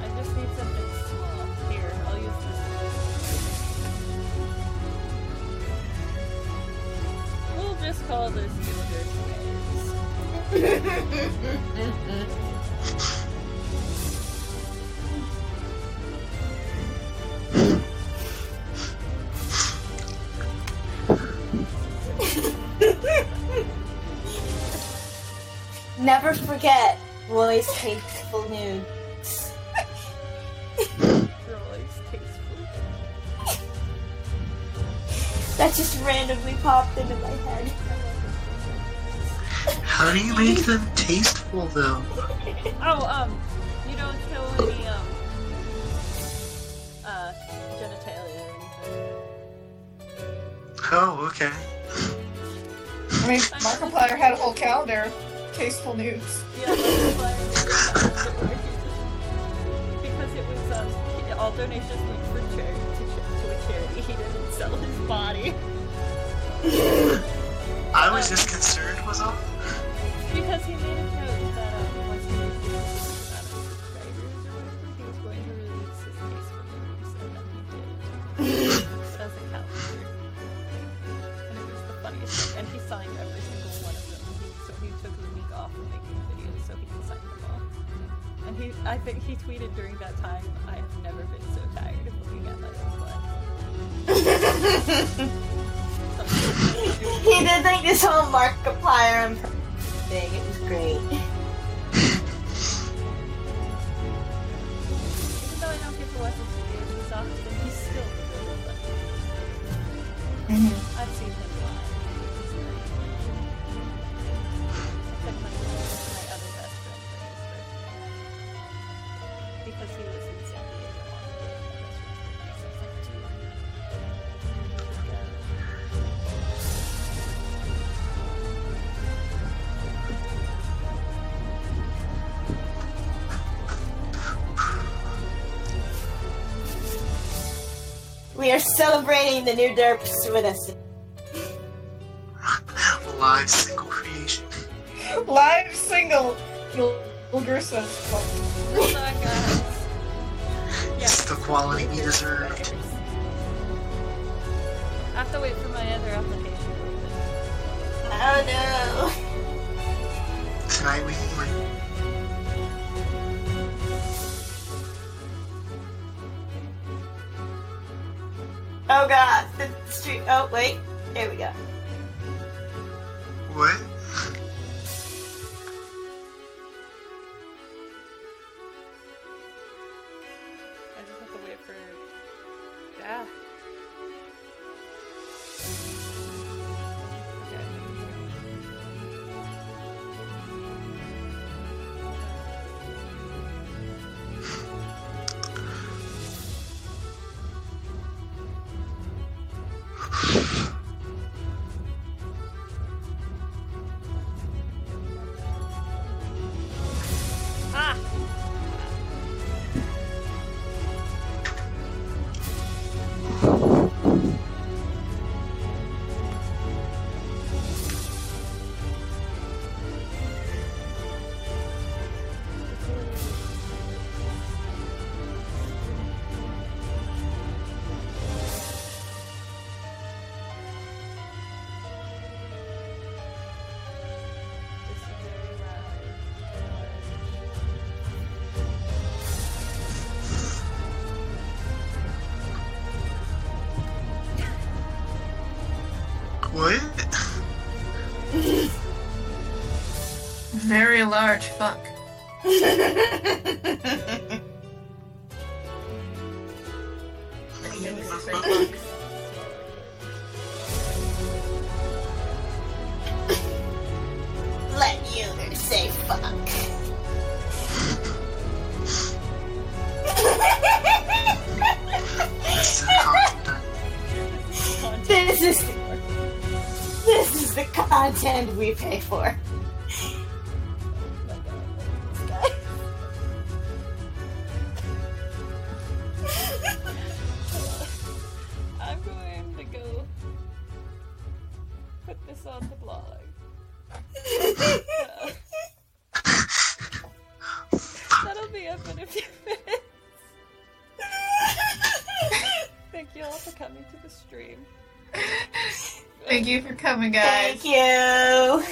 I just need something small. Here, I'll use this. We'll just call this Yogurt Never forget Roy's tasteful nudes. Roy's tasteful. That just randomly popped into my head. How do you make them tasteful, though? Oh, you don't show any, genitalia or anything. Oh, okay. I mean, Markiplier had a whole calendar of tasteful nudes. Yeah, because it was, all donations went for charity, to a charity. He didn't sell his body. I was just concerned, was all. Because he made a note that, once he was doing subscribers or whatever, he was going to release his tasteful nudes, and then he did. As a calendar. And it was the funniest thing. And he signed every single one of them. So he took the week off from making videos so he could sign them all. And I think he tweeted during that time, I have never been so tired of looking at my own butt. He did like this whole Markiplier thing. It was great. Even though I don't get to watch his videos as often, he's still really funny. I've seen him live. He's great. I took my other best friend for his birthday. Because he was in San Diego on the day of my best friend's birthday, so I was like, We are celebrating the new derps with us. Live single creation. Live single. Gersa. Hold on, guys. It's the quality we deserved. I have to wait for my other application to open. Oh no. Tonight we can win. Oh god. The street. Oh wait. There we go. What? I just have to wait for. Yeah. Ah! This is very What? Very large fuck. Let you say fuck. This is a content. This is the content we pay for. I'm going to go put this on the blog. That'll be up in a few minutes. Thank you all for coming to the stream. Thank you for coming, guys. Thank you.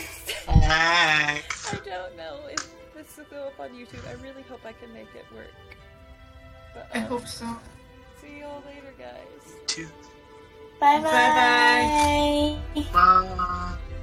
Heck. I don't know if this will go up on YouTube. I really hope I can make it work. But, I hope so. see you all later, guys. Two. Bye Bye-bye. bye.